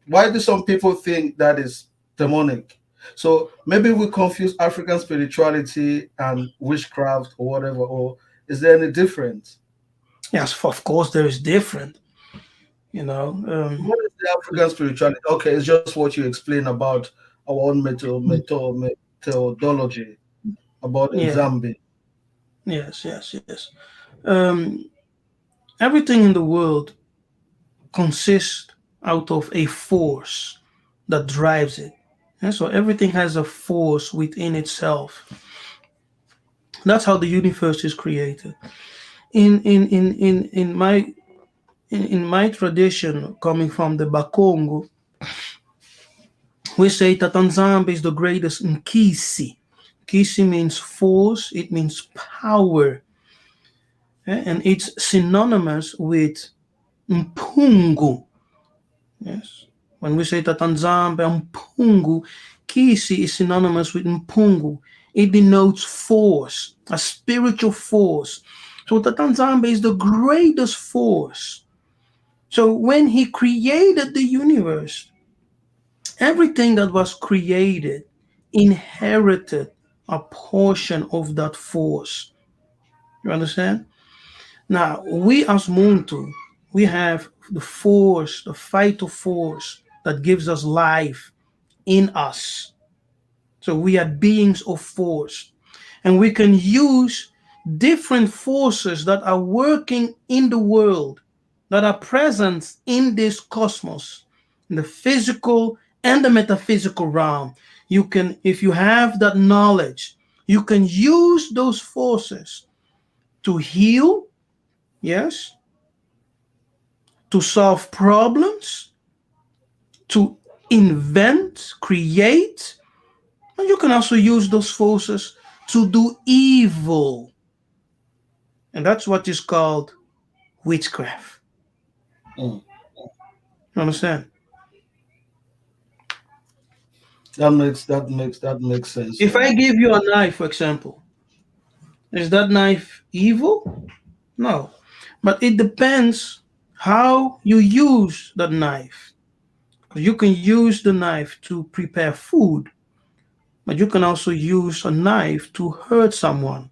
Why do some people think that is demonic? So maybe we confuse African spirituality and witchcraft or whatever, or is there any difference? Yes, of course there is different. You know, What is the African spirituality? Okay, it's just what you explain about our own methodology about in yeah, Zambia. yes. Um, Everything in the world consists out of a force that drives it. And so everything has a force within itself. That's how the universe is created. In my tradition, coming from the Bakongo, we say that Nzambe is the greatest Nkisi. Nkisi means force, it means power, and it's synonymous with Mpungu. Yes. When we say that Nzambe Mpungu Kisi is synonymous with Mpungu. It denotes force, a spiritual force. So Tatanzambe is the greatest force. So when he created the universe, everything that was created inherited a portion of that force. You understand? Now, we as Muntu, we have the force, the vital force that gives us life in us. So we are beings of force. And we can use different forces that are working in the world, that are present in this cosmos, in the physical and the metaphysical realm. You can, if you have that knowledge, you can use those forces to heal, yes, to solve problems, to invent, create, and you can also use those forces to do evil. And that's what is called witchcraft. Mm. You understand? That makes sense. If I give you a knife, for example, is that knife evil? No. But it depends how you use that knife. You can use the knife to prepare food, but you can also use a knife to hurt someone.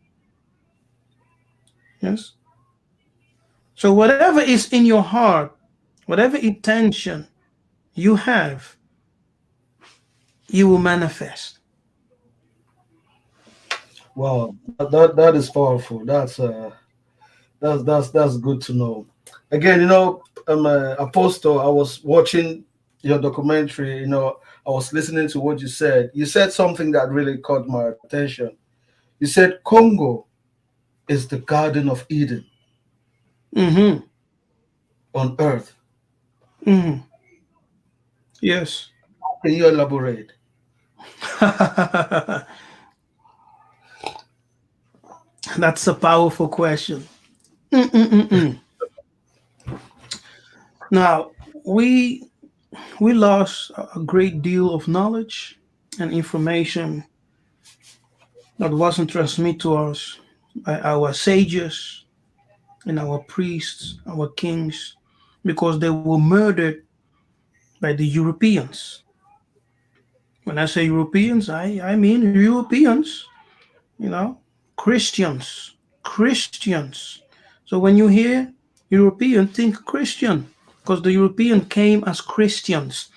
Yes? So whatever is in your heart, whatever intention you have, you will manifest. Wow, that is powerful. That's good to know. Again, Apostle, I was watching your documentary. I was listening to what you said. You said something that really caught my attention. You said Congo is the Garden of Eden Mm-hmm. on earth. Mm-hmm. Yes. Can you elaborate? That's a powerful question. Mm-mm-mm-mm. Now, we lost a great deal of knowledge and information that wasn't transmitted to us by our sages and our priests, our kings, because they were murdered by the Europeans. When I say Europeans, I mean Europeans, you know, Christians, Christians. So when you hear European, think Christian, because the European came as Christians.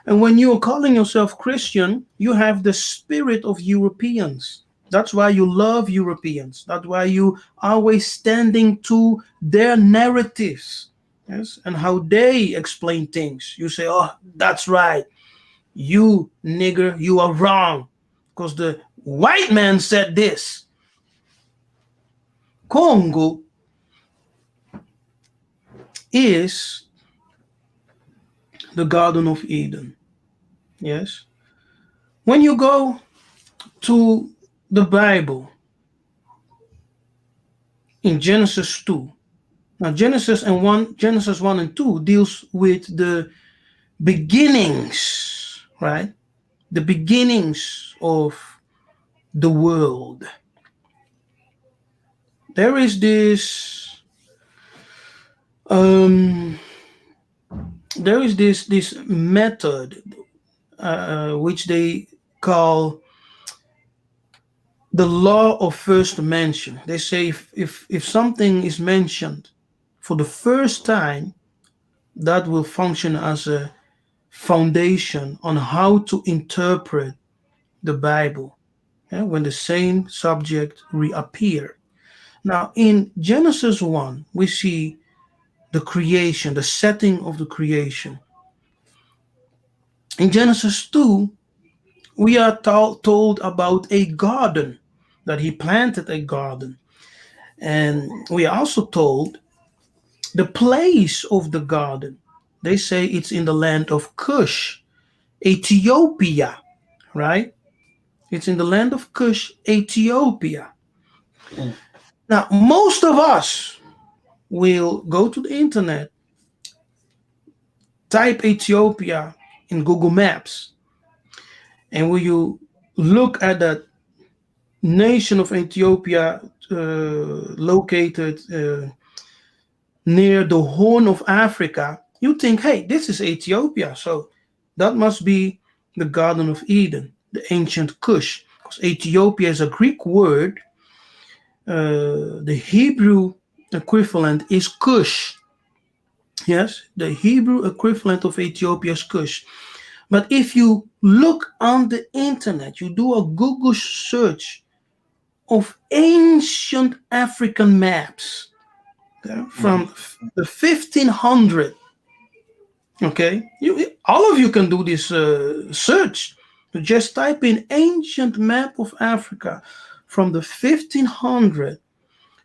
And when you are calling yourself Christian, you have the spirit of Europeans. That's why you love Europeans. That's why you always standing to their narratives. Yes, and how they explain things. You say, "Oh, that's right. You nigger, you are wrong, because the white man said this." Congo is the Garden of Eden. Yes. When you go to the Bible in Genesis 2, now Genesis 1 and 2 deals with the beginnings, right? The beginnings of the world. There is this um this method which they call the law of first mention. They say if something is mentioned for the first time, that will function as a foundation on how to interpret the Bible, when the same subject reappear. Now in Genesis 1, we see the creation, the setting of the creation. In Genesis 2, we are told about a garden, that he planted a garden. And we are also told the place of the garden. They say it's in the land of Cush, Ethiopia, right? It's in the land of Cush, Ethiopia. Mm. Now, most of us will go to the internet, type Ethiopia in Google Maps, And when you look at that nation of Ethiopia located near the Horn of Africa, you think, hey, this is Ethiopia. So that must be the Garden of Eden, the ancient Kush. Because Ethiopia is a Greek word. The Hebrew equivalent is Kush. Yes, the Hebrew equivalent of Ethiopia is Kush. But if you look on the internet, you do a Google search of ancient African maps, okay, from the 1500. Okay, all of you can do this search. You just type in ancient map of Africa from the 1500.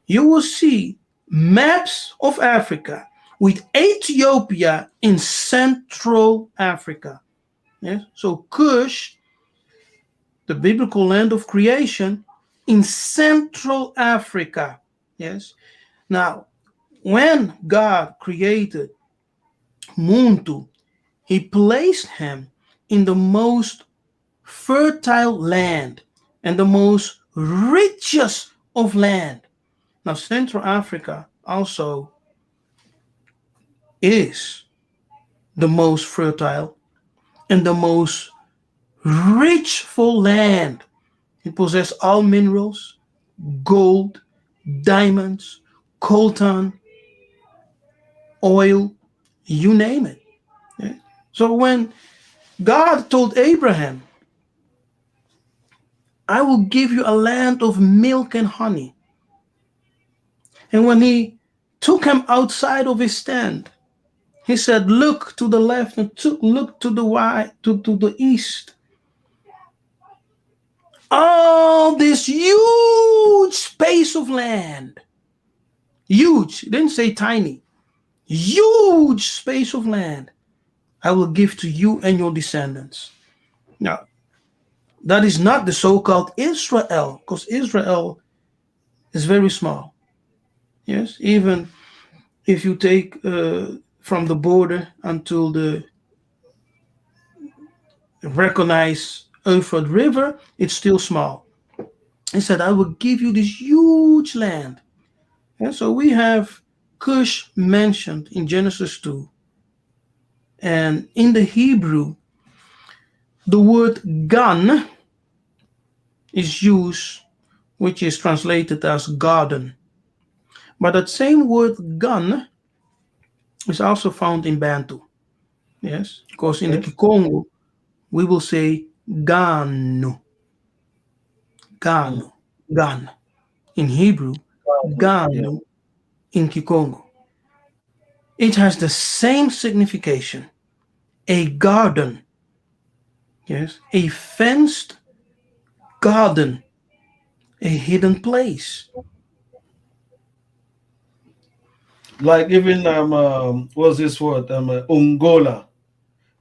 You will see maps of Africa with Ethiopia in Central Africa. Yes, so Kush, the biblical land of creation, in Central Africa. Yes. Now, when God created Muntu, he placed him in the most fertile land and the most richest of land. Now, Central Africa also is the most fertile and the most richful land. It possesses all minerals, gold, diamonds, coltan, oil, you name it. Yeah. So when God told Abraham, I will give you a land of milk and honey. And when he took him outside of his tent, he said, look to the left and look to the right, to the east. All this huge space of land. Huge. He didn't say tiny. Huge space of land I will give to you and your descendants. Now, that is not the so-called Israel, because Israel is very small. Yes, even if you take from the border until the recognized Euphrates River, it's still small. He said, I will give you this huge land. And so we have Cush mentioned in Genesis 2. And in the Hebrew, the word Gan is used, which is translated as garden. But that same word Gan is also found in Bantu. Yes, because in the Congo, we will say Ganu. Ganu. Gan. In Hebrew, Ganu in Kikongo. It has the same signification. A garden. Yes, a fenced garden. A hidden place. Like even what's this word? Ungola.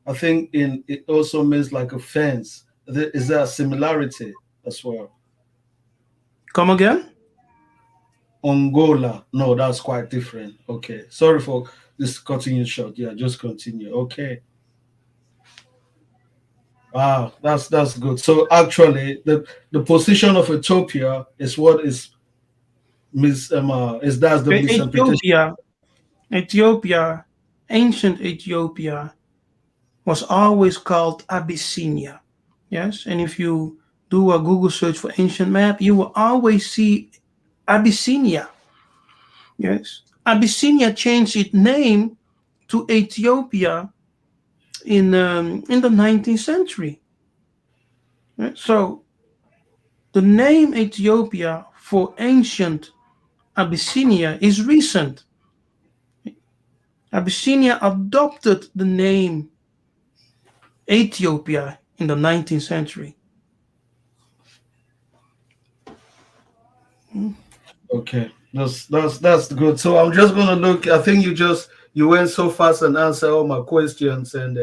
I think in it also means like a fence. Is there a similarity as well? Come again? Angola. No, that's quite different. Okay. Sorry for this cutting you short. Yeah, just continue. Okay. Wow, that's good. So actually the position of Ethiopia is what is is that's the misinterpretation. Ethiopia, ancient Ethiopia was always called Abyssinia. Yes, and if you do a Google search for ancient map, you will always see Abyssinia. Yes, Abyssinia changed its name to Ethiopia in the 19th century. Right? So the name Ethiopia for ancient Abyssinia is recent. Abyssinia adopted the name Ethiopia in the 19th century. Okay. That's good. So I'm just gonna look. I think you went so fast and answer all my questions, and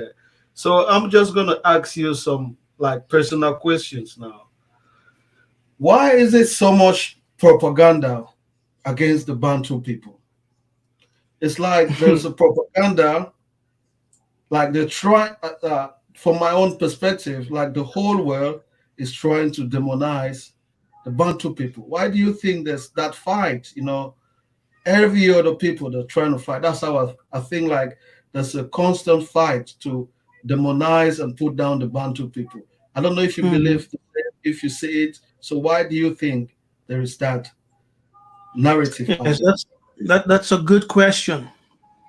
so I'm just gonna ask you some like personal questions now. Why is it so much propaganda against the Bantu people? It's like there's a propaganda, like they try from my own perspective, like the whole world is trying to demonize the Bantu people. Why do you think there's that fight? Every other people they're trying to fight. That's how I think like there's a constant fight to demonize and put down the Bantu people. I don't know if you Mhm. believe, if you see it. So why do you think there is that narrative Yes, out there? that's a good question.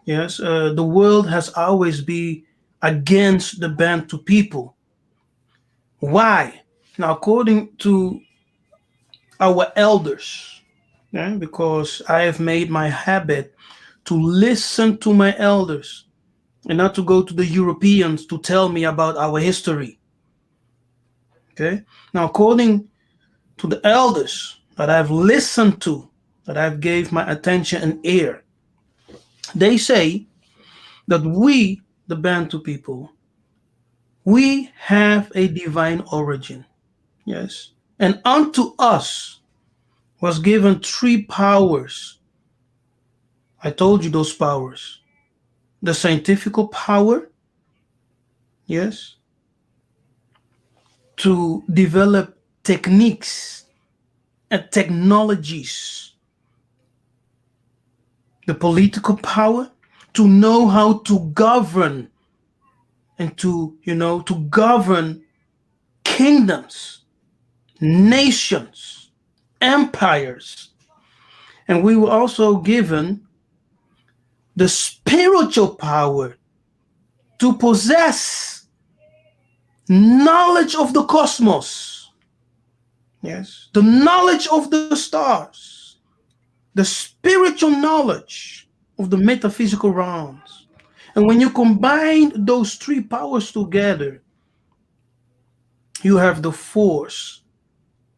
Yes, the world has always been against the Bantu people. Why? Now, according to our elders, yeah, because I have made my habit to listen to my elders and not to go to the Europeans to tell me about our history. Okay. Now, according to the elders that I've listened to, that I've gave my attention and ear, they say that we, the Bantu people, we have a divine origin. Yes. And unto us was given three powers. I told you those powers. The scientific power, yes, to develop techniques and technologies. The political power to know how to govern and to govern kingdoms, nations, empires. And we were also given the spiritual power to possess knowledge of the cosmos. Yes, the knowledge of the stars, the spiritual knowledge of the metaphysical realms. And when you combine those three powers together, you have the force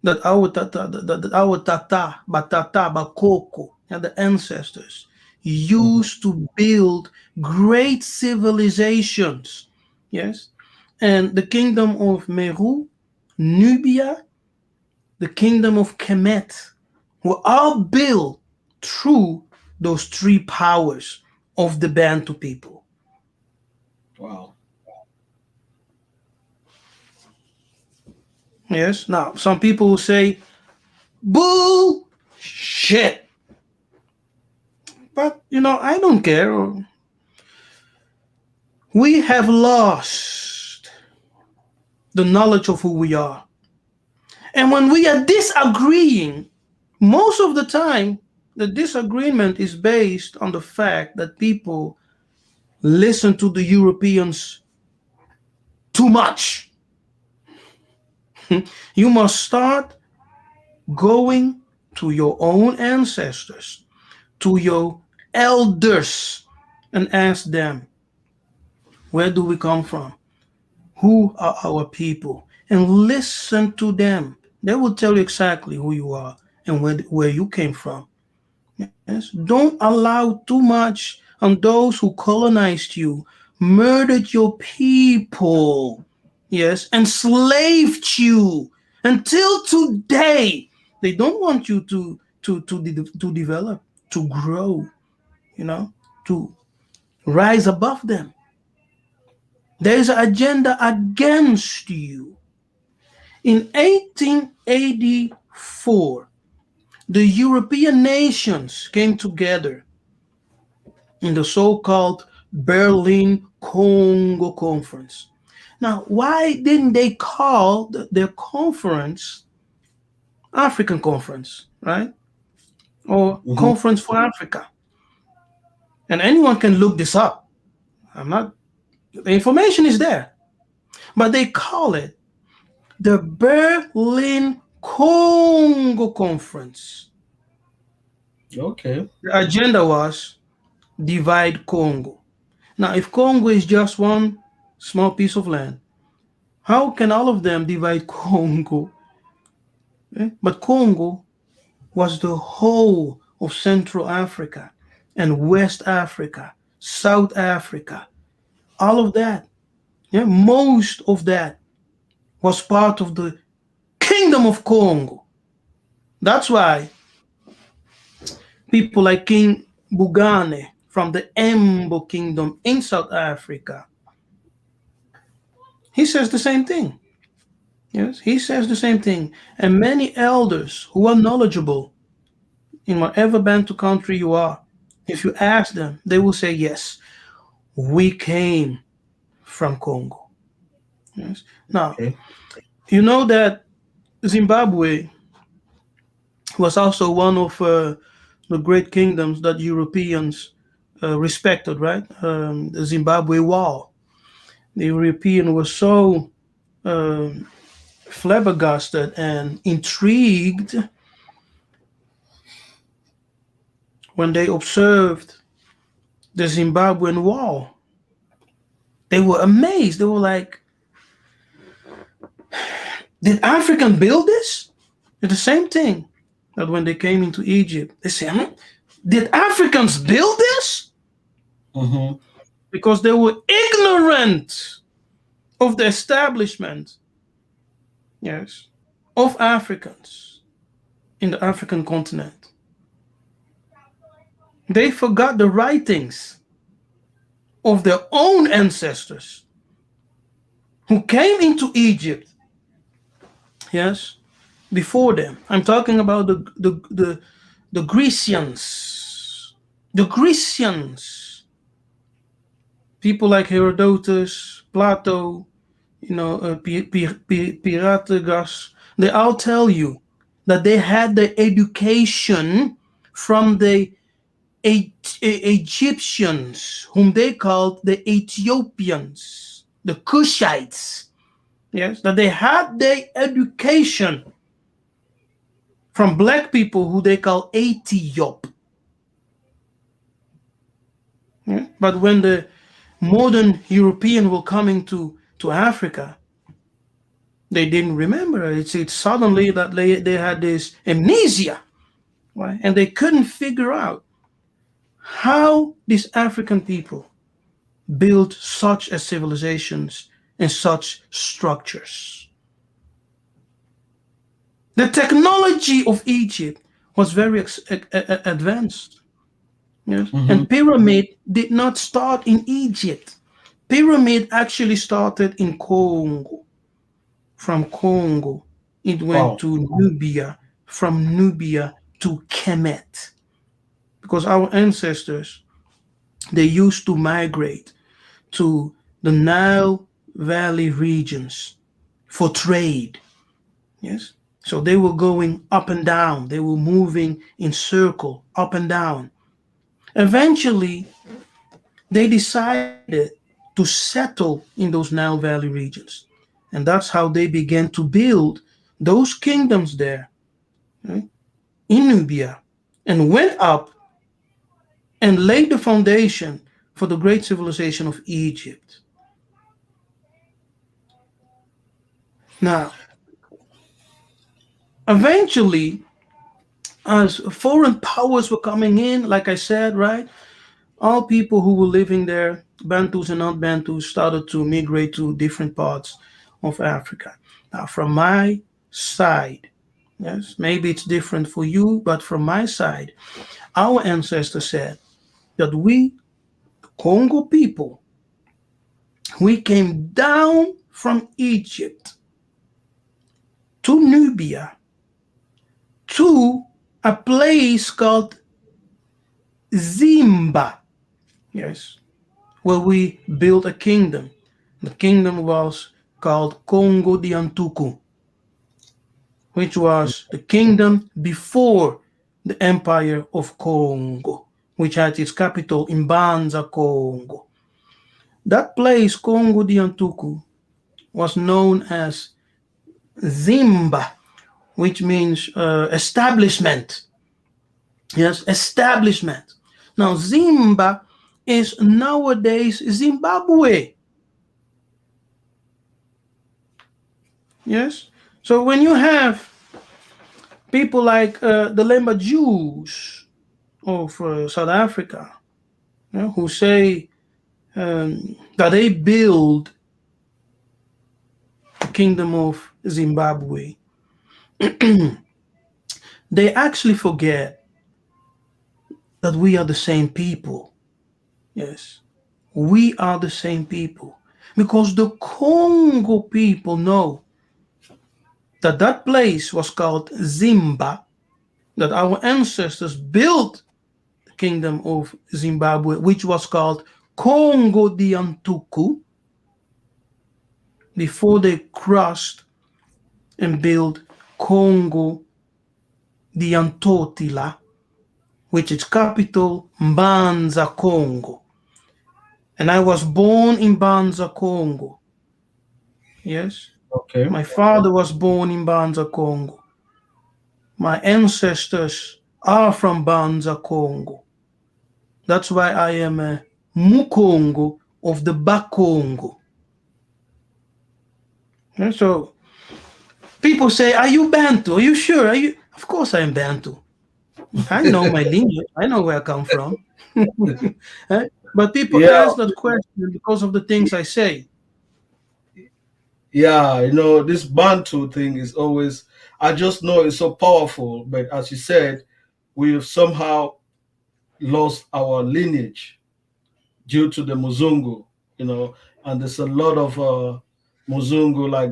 that our tata, batata, bakoko, and the ancestors Mhm. used to build great civilizations. Yes. And the kingdom of Meru, Nubia, the kingdom of Kemet were all built through those three powers of the Bantu people. Wow. Yes. Now, some people will say, bull shit. But, I don't care. We have lost the knowledge of who we are. And when we are disagreeing, most of the time, the disagreement is based on the fact that people listen to the Europeans too much. You must start going to your own ancestors, to your elders, and ask them, where do we come from? Who are our people? And listen to them. They will tell you exactly who you are and where you came from. Yes. Don't allow too much on those who colonized you, murdered your people, yes, enslaved you until today. They don't want you to develop, to grow, to rise above them. There is an agenda against you. In 1884, the European nations came together in the so-called Berlin Congo Conference. Now, why didn't they call their conference African Conference, right? Or Mhm. Conference for Africa? And anyone can look this up. I'm not, the information is there. But they call it the Berlin Congo Conference. Okay. The agenda was divide Congo. Now, if Congo is just one small piece of land, how can all of them divide Congo? But Congo was the whole of Central Africa and West Africa, South Africa, all of that. Yeah, most of that was part of the Kingdom of Congo. That's why people like King Bugane from the Embo Kingdom in South Africa He says the same thing. Yes, he says the same thing. And many elders who are knowledgeable in whatever Bantu country you are, if you ask them, they will say, yes, we came from Congo. Yes. Now, Okay. you know that Zimbabwe was also one of the great kingdoms that Europeans respected, right? The Zimbabwe Wall. The European was so um flabbergasted and intrigued when they observed the Zimbabwean wall. They were amazed. They were like, did African build this? It's the same thing that when they came into Egypt, they said, did Africans build this? Mm-hmm. Because they were ignorant of the establishment, yes, of Africans in the African continent. They forgot the writings of their own ancestors who came into Egypt, yes, before them. I'm talking about the Grecians. The Grecians. People like Herodotus, Plato, Pythagoras, they all tell you that they had the education from the Egyptians, whom they called the Ethiopians, the Cushites. Yes, that they had their education from black people who they call Ethiop. Yeah? But when the modern European were coming to Africa, they didn't remember. It's suddenly that they had this amnesia, right? And they couldn't figure out how these African people built such a civilizations and such structures. The technology of Egypt was very advanced. Yes? Mm-hmm. And pyramid did not start in Egypt. Pyramid actually started in Congo. From Congo, it went Wow. to Nubia. From Nubia to Kemet. Because our ancestors, they used to migrate to the Nile Valley regions for trade. Yes. So they were going up and down. They were moving in circle, up and down. Eventually, they decided to settle in those Nile Valley regions. And that's how they began to build those kingdoms there, right, in Nubia, and went up and laid the foundation for the great civilization of Egypt. Now, eventually, as foreign powers were coming in, like I said, right, all people who were living there, Bantus and not Bantus, started to migrate to different parts of Africa. Now, from my side, yes, maybe it's different for you, but from my side, our ancestors said that we, the Congo people, we came down from Egypt to Nubia to a place called Zimba, yes, where we built a kingdom. The kingdom was called Congo Diantuku, which was the kingdom before the Empire of Congo, which had its capital in Banza, Congo. That place, Congo Diantuku, was known as Zimba, which means establishment. Yes, establishment. Now, Zimba is nowadays Zimbabwe. Yes. So when you have people like the Lemba Jews of South Africa, you know, who say that they build the kingdom of Zimbabwe, they actually forget that we are the same people. Yes, we are the same people. because the Congo people know that that place was called Zimba, that our ancestors built the kingdom of Zimbabwe, which was called Congo Diantuku, before they crossed and built Congo Diantotila, which is capital Mbanza, Congo. And I was born in Mbanza, Congo. Yes. Okay. My father was born in Mbanza, Congo. My ancestors are from Mbanza, Congo. That's why I am a Mukongo of the Bakongo. And so people say, are you Bantu? Are you sure? Are you? Of course I am Bantu. I know my lineage. I know where I come from. But people Yeah, ask that question because of the things I say. yeah, this Bantu thing is always, I just know it's so powerful, but as you said, we've somehow lost our lineage due to the Muzungu, and there's a lot of Muzungu, like,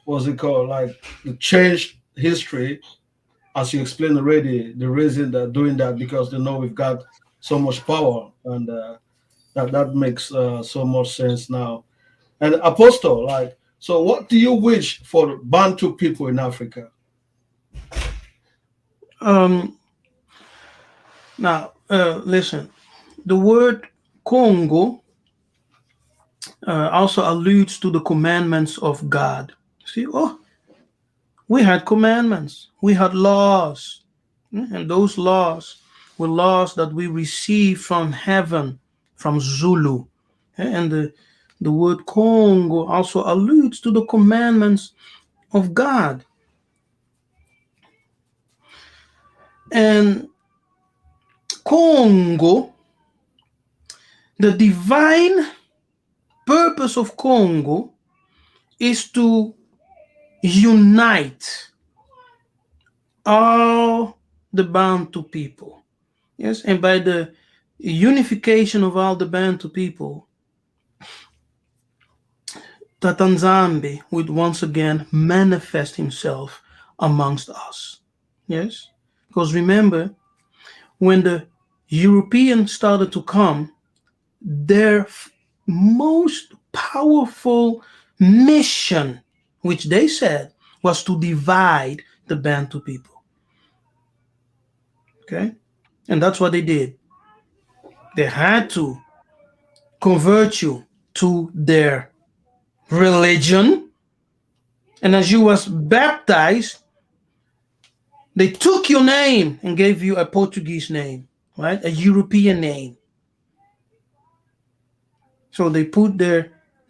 what's it called, like the changed history, as you explained already, the reason they're doing that, because they know we've got so much power, and that makes so much sense now. And Apostol, like, so what do you wish for Bantu people in Africa? Now, listen, the word Congo also alludes to the commandments of God. See, we had commandments, we had laws, and those laws were laws that we received from heaven, from Zulu. And the word Congo also alludes to the commandments of God. And Congo, the divine purpose of Congo is to unite all the Bantu people. Yes, and by the unification of all the Bantu people, Tatanzambe would once again manifest himself amongst us. Yes, because remember, when the Europeans started to come, their most powerful mission, which they said, was to divide the Bantu people. Okay? And that's what they did. They had to convert you to their religion. And as you was baptized, they took your name and gave you a Portuguese name, right? A European name. So they put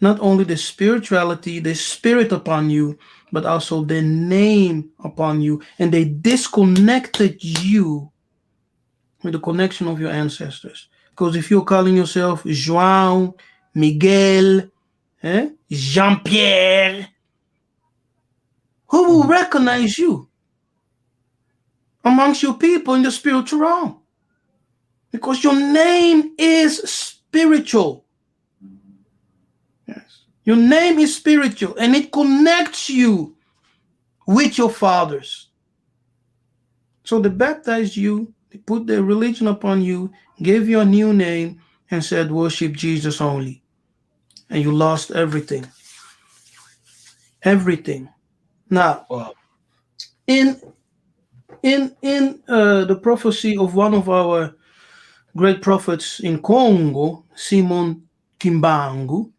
not only the spirituality, the spirit upon you, but also the name upon you. And they disconnected you with the connection of your ancestors. Because if you're calling yourself João, Miguel, Jean-Pierre, who will recognize you amongst your people in the spiritual realm? Because your name is spiritual. Yes. Your name is spiritual, and it connects you with your fathers. So they baptized you, they put their religion upon you, gave you a new name, and said, worship Jesus only. And you lost everything. Everything. Now, Wow. in the prophecy of one of our great prophets in Congo, Simon Kimbangu,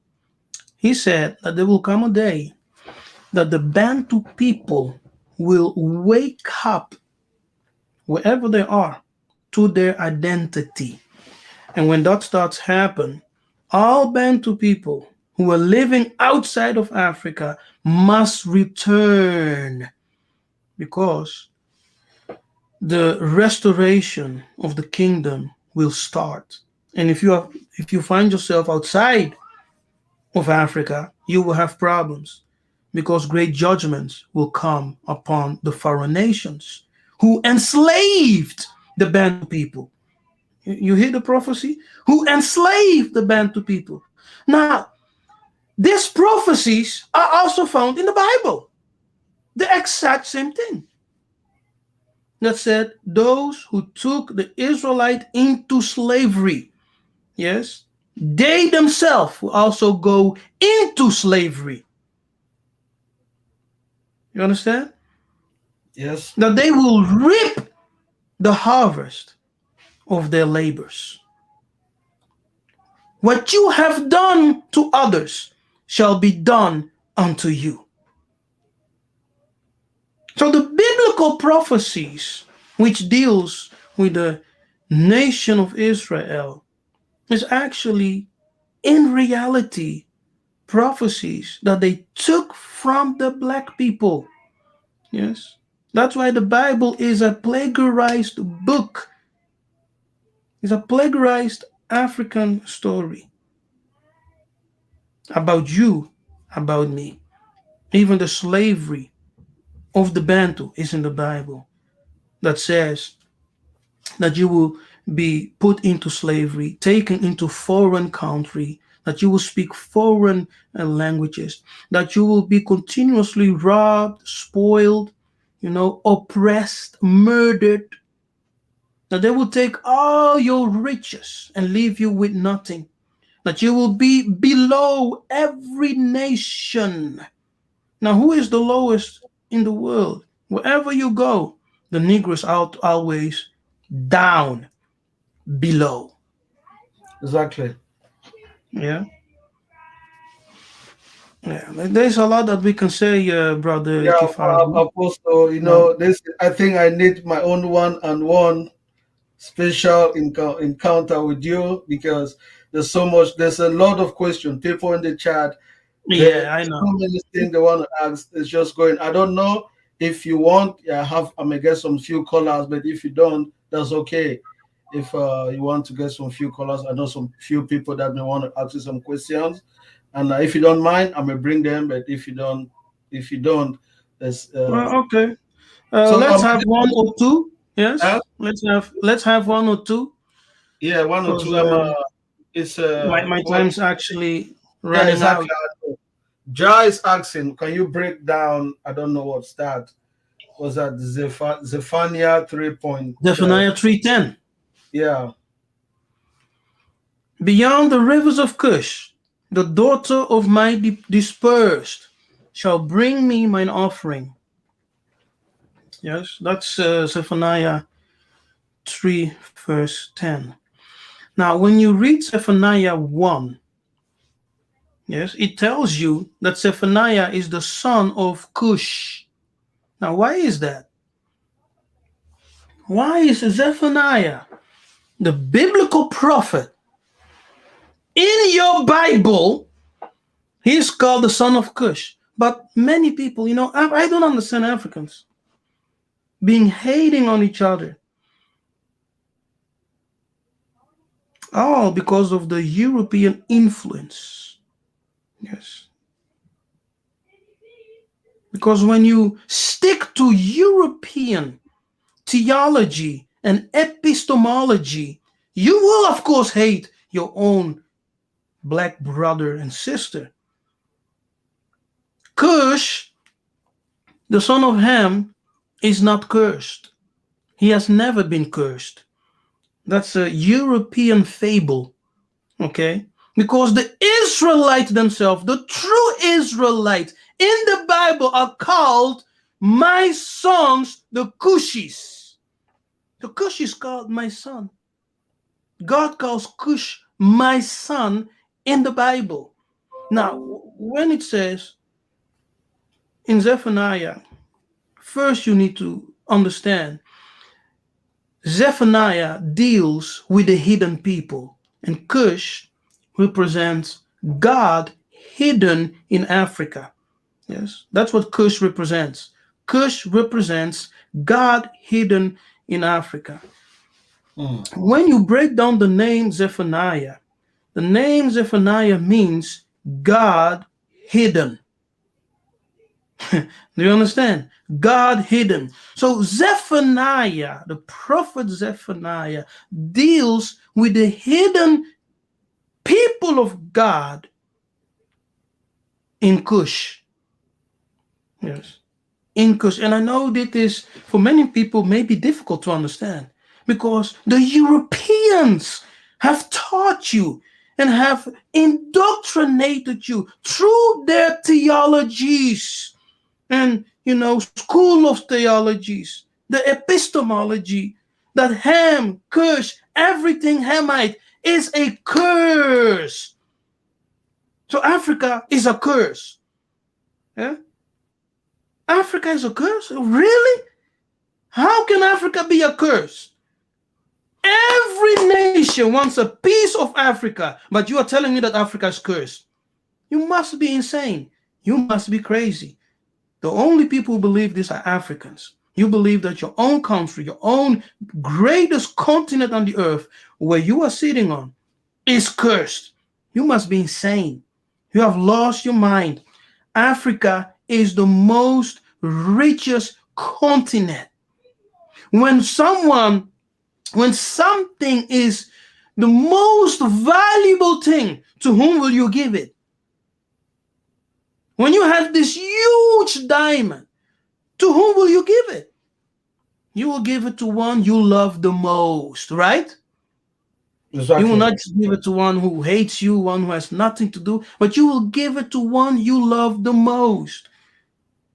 he said that there will come a day that the Bantu people will wake up wherever they are to their identity. And when that starts happen, all Bantu people who are living outside of Africa must return, because the restoration of the kingdom will start. And if you find yourself outside of Africa, you will have problems, because great judgments will come upon the foreign nations who enslaved the Bantu people. You hear the prophecy? Who enslaved the Bantu people. Now, these prophecies are also found in the Bible. The exact same thing. That said, those who took the Israelite into slavery, yes, they themselves will also go into slavery. You understand? Yes. That they will reap the harvest of their labors. What you have done to others shall be done unto you. So the biblical prophecies which deals with the nation of Israel is actually in reality prophecies that they took from the black people. Yes. That's why the Bible is a plagiarized book. It's a plagiarized African story about you, about me. Even the slavery of the Bantu is in the Bible that says that you will be put into slavery, taken into foreign country, that you will speak foreign languages, that you will be continuously robbed, spoiled, oppressed, murdered, that they will take all your riches and leave you with nothing, that you will be below every nation. Now, who is the lowest in the world? Wherever you go, the Negroes out always down, below. Exactly. Yeah. Yeah. There's a lot that we can say, brother Yeah, Kefas. Apostle, No. this, I think I need my own one-on-one special encounter with you, because there's a lot of questions. People in the chat, there's Yeah, I so know. many things they want to ask. It's just going. I don't know if you want. I may get some few callers, but if you don't, that's okay. If you want to get some few callers, I know some few people that may want to ask you some questions, and if you don't mind, I may bring them. But if you don't, there's Well, okay. so Let's have one or two. Yes. Let's have one or two. yeah, one or Because two. It's my well, time's actually yeah, running out. exactly. Jai is asking, can you break down? I don't know what's that. Was that Zephaniah 3 point? Zephaniah 3:10. Yeah. Beyond the rivers of Cush, the daughter of my dispersed shall bring me mine offering. Yes, that's Zephaniah 3, verse 10. Now, when you read Zephaniah 1, yes, it tells you that Zephaniah is the son of Cush. Now, why is that? Why is Zephaniah, the biblical prophet, in your Bible, he's called the son of Cush? But many people, I don't understand Africans being hating on each other. All because of the European influence. Yes. Because when you stick to European theology and epistemology, you will, of course, hate your own black brother and sister. Cush, the son of Ham, is not cursed. He has never been cursed. That's a European fable, okay? Because the Israelites themselves, the true Israelites in the Bible, are called my sons, the Cushis. The Cush is called my son. God calls Cush my son in the Bible. Now, when it says in Zephaniah, first you need to understand Zephaniah deals with the hidden people, and Cush represents God hidden in Africa. Yes, that's what Cush represents. Cush represents God hidden in Africa. When you break down the name Zephaniah, the name Zephaniah means God hidden. Do you understand? God hidden. So Zephaniah, the prophet Zephaniah, deals with the hidden people of God in Kush. Yes. In Kush. And I know that this, for many people, may be difficult to understand because the Europeans have taught you and have indoctrinated you through their theologies and, school of theologies, the epistemology, that Ham, Cush, everything Hamite is a curse. So Africa is a curse. Yeah? Africa is a curse? Really? How can Africa be a curse? Every nation wants a piece of Africa, but you are telling me that Africa is cursed. You must be insane. You must be crazy. The only people who believe this are Africans. You believe that your own country, your own greatest continent on the earth, where you are sitting on, is cursed. You must be insane. You have lost your mind. Africa is the most richest continent. When something is the most valuable thing, to whom will you give it? When you have this huge diamond, to whom will you give it? You will give it to one you love the most, right? Exactly. You will not give it to one who hates you, one who has nothing to do, but you will give it to one you love the most.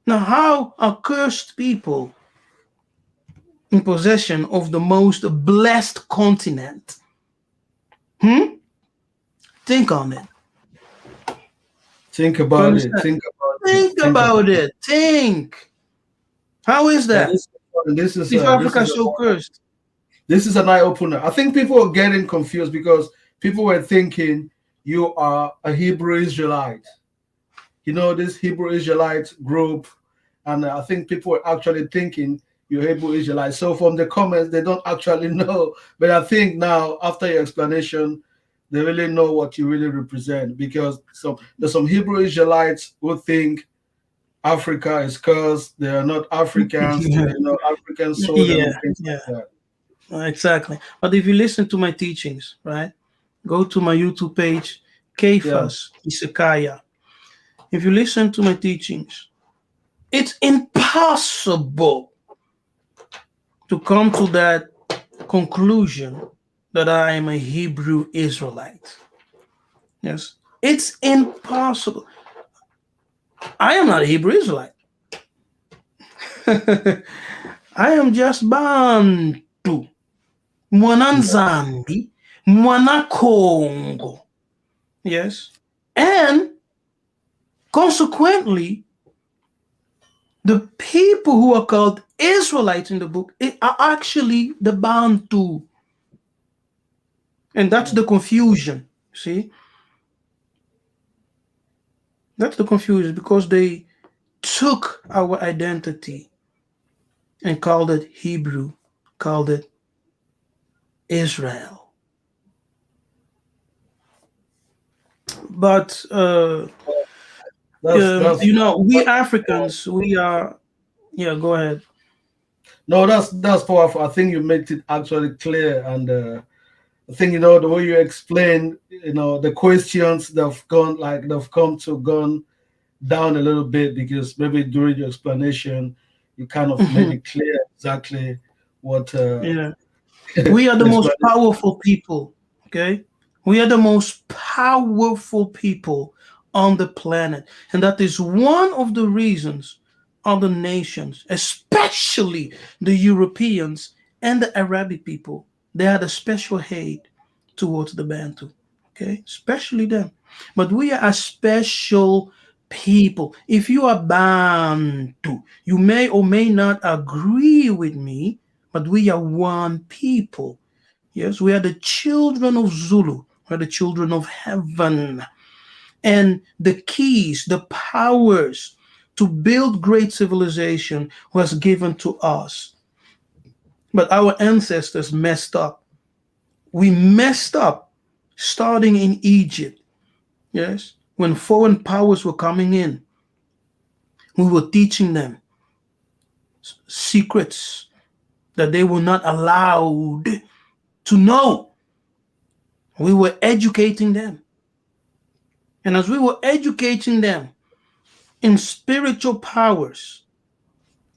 Now, how are cursed people in possession of the most blessed continent? Think on it. Think about it. Think about it. Think. How is that? This is If Africa is so cursed. This is an eye opener. I think people are getting confused because people were thinking you are a Hebrew Israelite. This Hebrew Israelite group, and I think people were actually thinking you're Hebrew Israelite. So from the comments, they don't actually know. But I think now, after your explanation, they really know what you really represent, because there's some Hebrew Israelites who think Africa is cursed. They are not Africans. Africans sold them and things like that. Exactly. But if you listen to my teachings, right? Go to my YouTube page, Kefas, Yisekayah. If you listen to my teachings, it's impossible to come to that conclusion that I am a Hebrew Israelite. Yes. It's impossible. I am not a Hebrew Israelite. I am just Bantu. Mwana Nzambi, Mwana Congo. Yes. And consequently, the people who are called Israelites in the book are actually the Bantu. And that's the confusion. See? That's the confusion, because they took our identity and called it Hebrew, called it Israel. But we Africans, we are. Yeah, go ahead. No, that's powerful. I think you made it actually clear, and I think the way you explain, the questions they've gone down a little bit, because maybe during your explanation you kind of made it clear exactly what. We are the most powerful people. Okay, we are the most powerful people on the planet, and that is one of the reasons other nations, especially the Europeans and the Arabic people, they had a special hate towards the Bantu. Okay, especially them. But we are a special people. If you are Bantu, you may or may not agree with me, but we are one people. Yes, we are the children of Zulu. We are the children of heaven. And the keys, the powers to build great civilization was given to us. But our ancestors messed up. We messed up starting in Egypt. Yes, when foreign powers were coming in, we were teaching them secrets that they were not allowed to know. We were educating them. And as we were educating them in spiritual powers,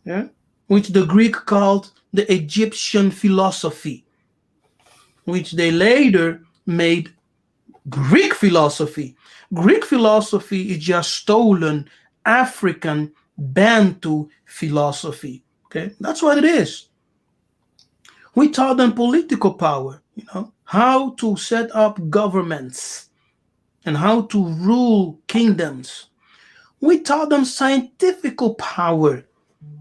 yeah, which the Greek called the Egyptian philosophy, which they later made Greek philosophy. Greek philosophy is just stolen African Bantu philosophy. Okay, that's what it is. We taught them political power, how to set up governments and how to rule kingdoms. We taught them scientific power,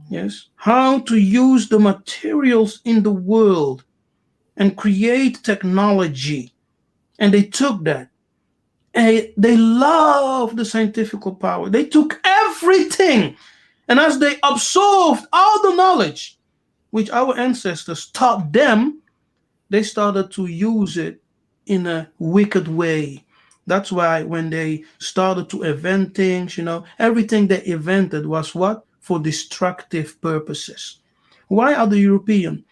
yes, how to use the materials in the world and create technology. And they took that. And they loved the scientific power. They took everything. And as they absorbed all the knowledge which our ancestors taught them, they started to use it in a wicked way. That's why when they started to invent things, everything they invented was what? For destructive purposes. Why are the European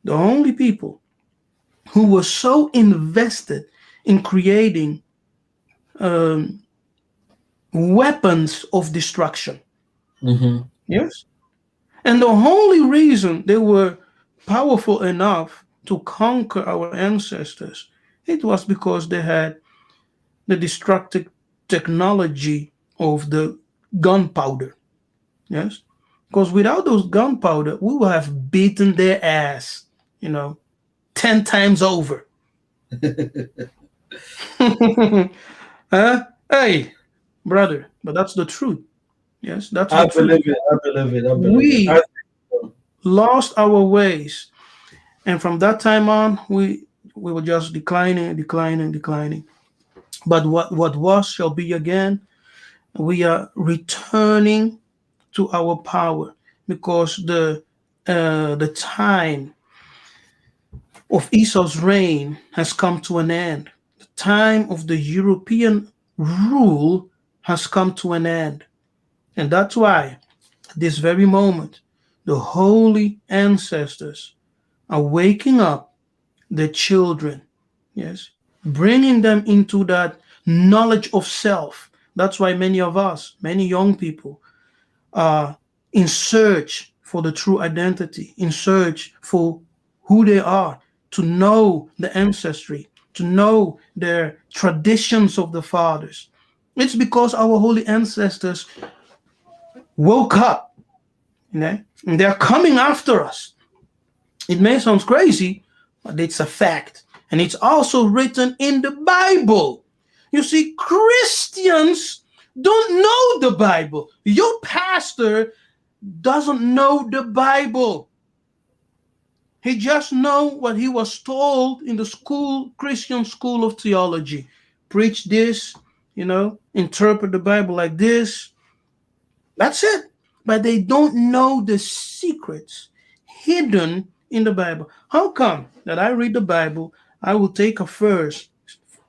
the only people who were so invested in creating weapons of destruction? Mm-hmm. Yes. And the only reason they were powerful enough to conquer our ancestors, it was because they had the destructive technology of the gunpowder. Yes. Because without those gunpowder, we would have beaten their ass, 10 times over. Hey, brother, but that's the truth. Yes, that's the I truth. believe it. I believe it. I believe it. We lost our ways. And from that time on, we were just declining, declining, declining. But what was shall be again. We are returning to our power because the time of Esau's reign has come to an end. The time of the European rule has come to an end. And that's why at this very moment, the holy ancestors are waking up the children, yes, bringing them into that knowledge of self. That's why many of us, many young people, are in search for the true identity, in search for who they are, to know the ancestry, to know their traditions of the fathers. It's because our holy ancestors woke up, and they're coming after us. It may sound crazy, but it's a fact. And it's also written in the Bible. You see, Christians don't know the Bible. Your pastor doesn't know the Bible. He just know what he was told in the school, Christian school of theology. Preach this, interpret the Bible like this. That's it. But they don't know the secrets hidden in the Bible. How come that I read the Bible, I will take a verse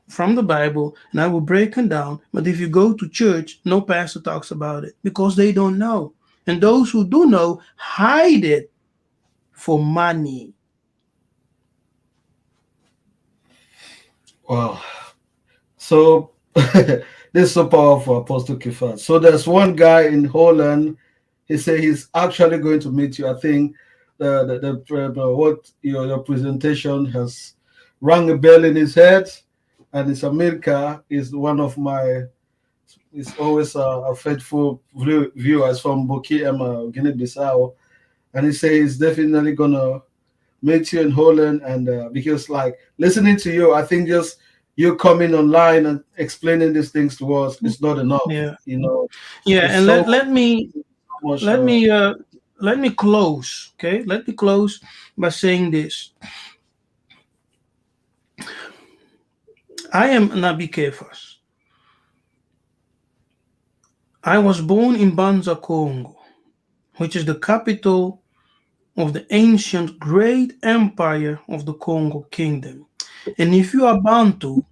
from the Bible and I will break it down, but if you go to church, no pastor talks about it because they don't know. And those who do know hide it for money. Wow. So this is so powerful, Apostle Kefas. So there's one guy in Holland. He said he's actually going to meet you. I think what your presentation has rang a bell in his head, and it's America is one of my. It's always a faithful viewer. It's from Boki, Guinea-Bissau, and he says he's definitely gonna meet you in Holland. And because like listening to you, I think just you coming online and explaining these things to us is not enough. Yeah. It's And so let me much. let me close. Okay, let me close by saying this. I am Nabi Kefas. I was born in Banza, Congo, which is the capital of the ancient great empire of the Congo kingdom. And if you are Bantu,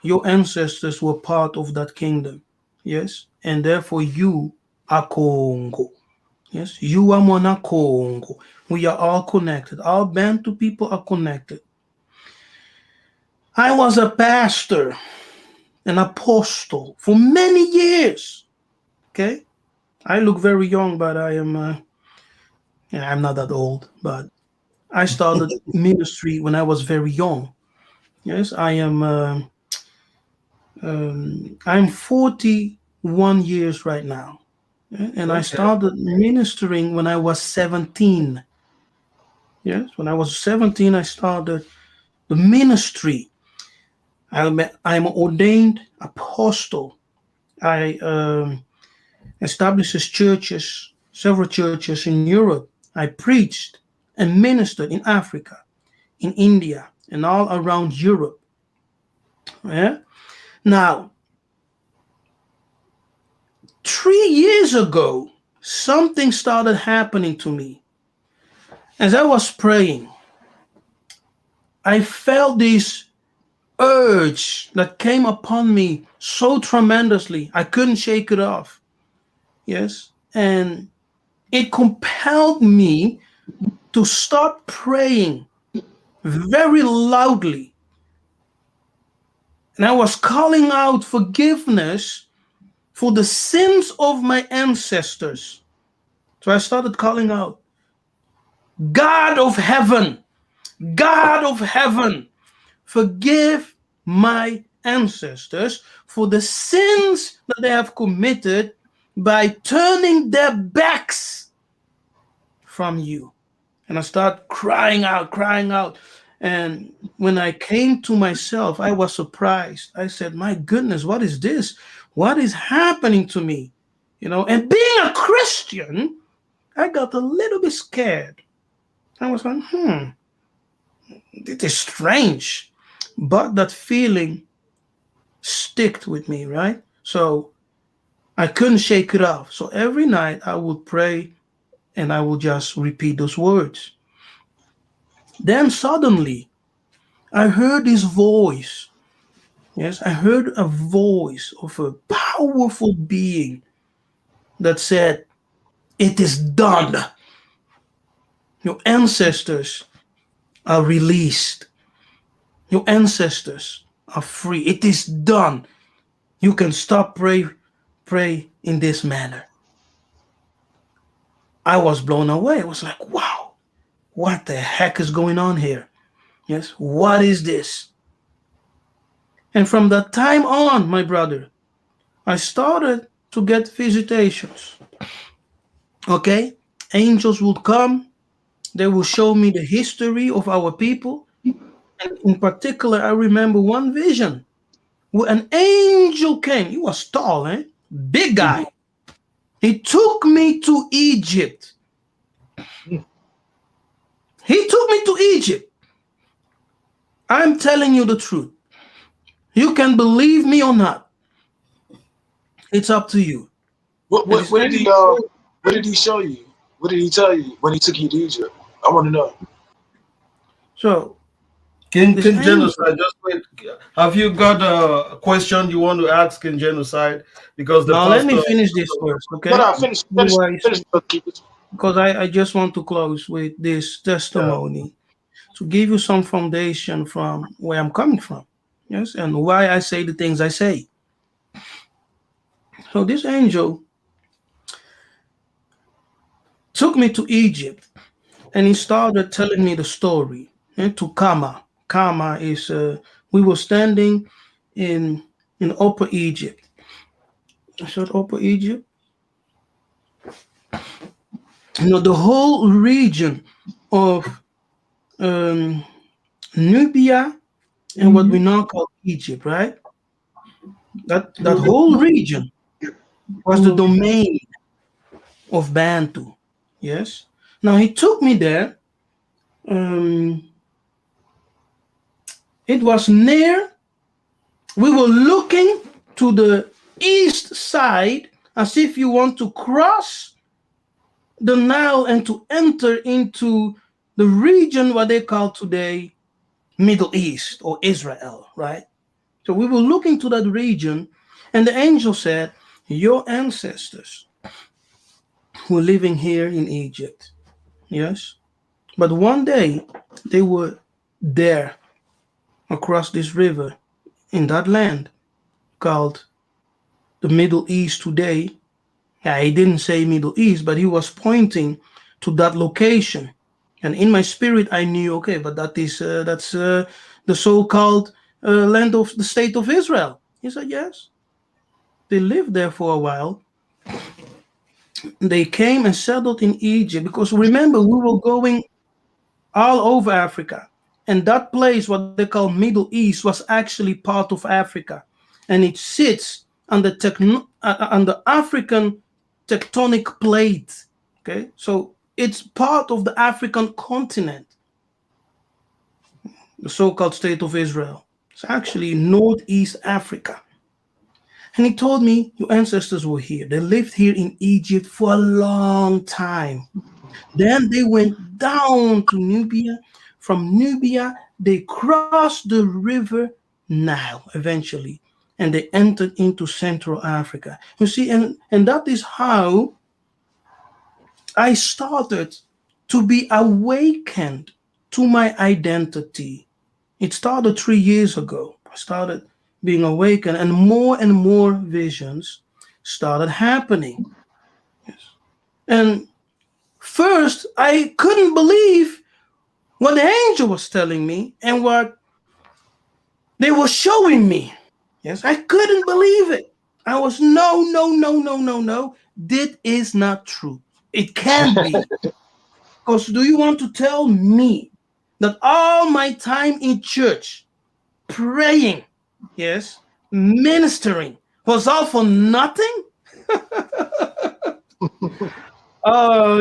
your ancestors were part of that kingdom. Yes. And therefore you are Congo. Yes. You are Mona Congo. We are all connected. All Bantu people are connected. I was a pastor, an apostle for many years. Okay, I look very young, but I am. I'm not that old, but I started ministry when I was very young. Yes, I am. I'm 41 years right now, and I Okay. started ministering when I was 17. Yes, when I was 17, I started the ministry. I'm an ordained apostle. I established churches, several churches in Europe. I preached and ministered in Africa, in India, and all around Europe. Yeah. Now, 3 years ago, something started happening to me. As I was praying, I felt this urge that came upon me so tremendously. I couldn't shake it off. Yes. And it compelled me to start praying very loudly. And I was calling out forgiveness for the sins of my ancestors. So I started calling out, God of heaven, God of heaven, forgive my ancestors for the sins that they have committed by turning their backs from you. And I started crying out, crying out. And when I came to myself, I was surprised. I said, my goodness, what is this? What is happening to me? And being a Christian, I got a little bit scared. I was like, it is strange. But that feeling sticked with me, right? So I couldn't shake it off. So every night I would pray and I would just repeat those words. Then suddenly I heard this voice. Yes, I heard a voice of a powerful being that said, it is done. Your ancestors are released. Your ancestors are free. It is done. You can stop pray in this manner. I was blown away. I was like, wow, what the heck is going on here? Yes, what is this? And from that time on, my brother, I started to get visitations. Okay? Angels would come, they will show me the history of our people. And in particular, I remember one vision where an angel came. He was tall, big guy. He took me to Egypt. He took me to Egypt. I'm telling you the truth. You can believe me or not. It's up to you. What did he show you? What did he tell you when he took you to Egypt? I want to know. So, King this angel, Genocide, just wait. Have you got a question you want to ask King Genocide? Because the now let me pastor. finish this first, No, okay? no, finish. Otherwise, Keep it. because I just want to close with this testimony to give you some foundation from where I'm coming from. Yes, and why I say the things I say. So this angel took me to Egypt and he started telling me the story. And to Kama. Kama is we were standing in Upper Egypt. I said Upper Egypt. The whole region of Nubia and what we now call Egypt, right? That whole region was the domain of Bantu. Yes. Now he took me there. It was near. We were looking to the east side as if you want to cross the Nile and to enter into the region what they call today Middle East or Israel, right? So we were looking to that region, and the angel said, your ancestors were living here in Egypt. Yes. But one day they were there. across this river in that land called the Middle East today. Yeah, he didn't say Middle East, but he was pointing to that location. And in my spirit, I knew, okay, but that's the so-called land of the state of Israel. He said, yes. They lived there for a while. They came and settled in Egypt because remember, we were going all over Africa. And that place, what they call Middle East, was actually part of Africa. And it sits on the African tectonic plate. Okay, so it's part of the African continent, the so-called state of Israel. It's actually Northeast Africa. And he told me, your ancestors were here. They lived here in Egypt for a long time. Then they went down to Nubia. From Nubia, they crossed the river Nile eventually, and they entered into Central Africa. You see, and that is how I started to be awakened to my identity. It started 3 years ago. I started being awakened, and more visions started happening. Yes. And first, I couldn't believe what the angel was telling me and what they were showing me. Yes, I couldn't believe it. I was, no. This is not true. It can't be. Because do you want to tell me that all my time in church, praying, yes, ministering, was all for nothing? Oh,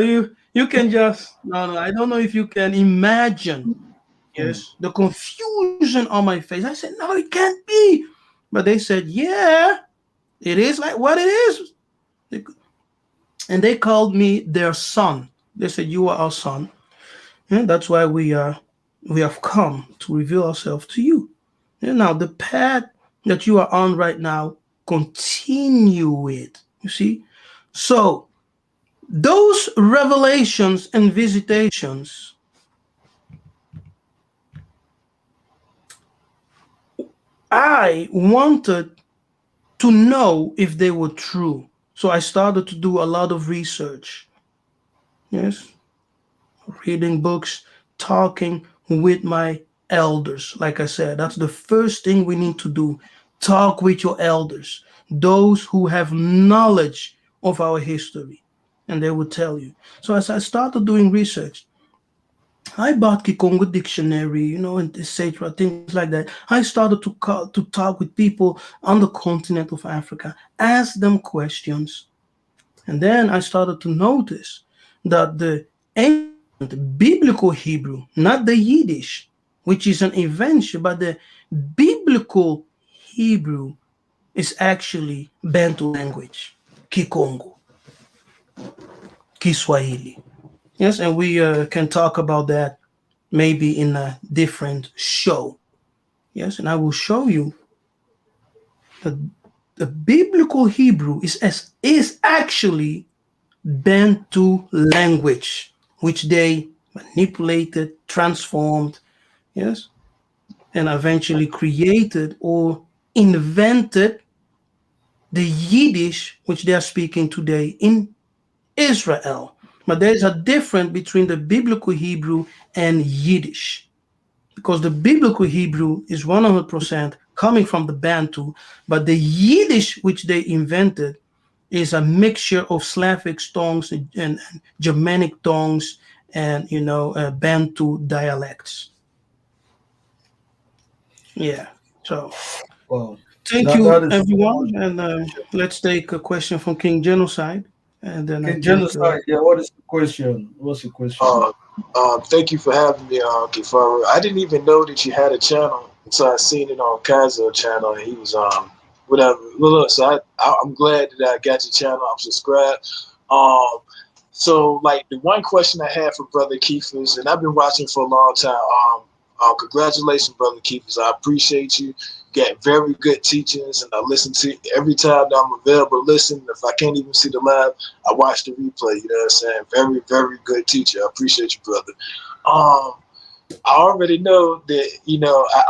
you can just no. I don't know if you can imagine, yes, the confusion on my face. I said, no, it can't be. But they said, yeah, it is like what it is. And they called me their son. They said, you are our son. And that's why we have come to reveal ourselves to you. And now the path that you are on right now, continue it. You see? So those revelations and visitations, I wanted to know if they were true. So I started to do a lot of research. Yes. Reading books, talking with my elders. Like I said, that's the first thing we need to do. Talk with your elders, those who have knowledge of our history, and they will tell you. So as I started doing research, I bought Congo dictionary, and etc. Things like that. I started to talk with people on the continent of Africa, ask them questions, and then I started to notice that the ancient biblical Hebrew, not the Yiddish, which is an invention, but the biblical Hebrew is actually Bantu language, Kikongo, Kiswahili. Yes, and we can talk about that maybe in a different show. Yes, and I will show you that the biblical Hebrew is actually Bantu language, which they manipulated, transformed, yes, and eventually created or invented the Yiddish, which they are speaking today in Israel. But there's a difference between the biblical Hebrew and Yiddish, because the biblical Hebrew is 100% coming from the Bantu, but the Yiddish, which they invented, is a mixture of Slavic tongues and Germanic tongues and Bantu dialects. Yeah. So Wow. thank That you, that is everyone, and let's take a question from King Genocide, and then I okay. take. Genocide. Yeah. What is the question? What's the question? Thank you for having me, Kefas. I didn't even know that you had a channel until I seen it on Kazo's channel, and he was whatever. Look, so I'm glad that I got your channel. I'm subscribed. So like the one question I had for Brother Kefas, and I've been watching for a long time. Congratulations, Brother Kefas. I appreciate you. Get very good teachings, and I listen to every time that I'm available. Listen, if I can't even see the live, I watch the replay. You know what I'm saying? Very, very good teacher. I appreciate you, brother. I already know that,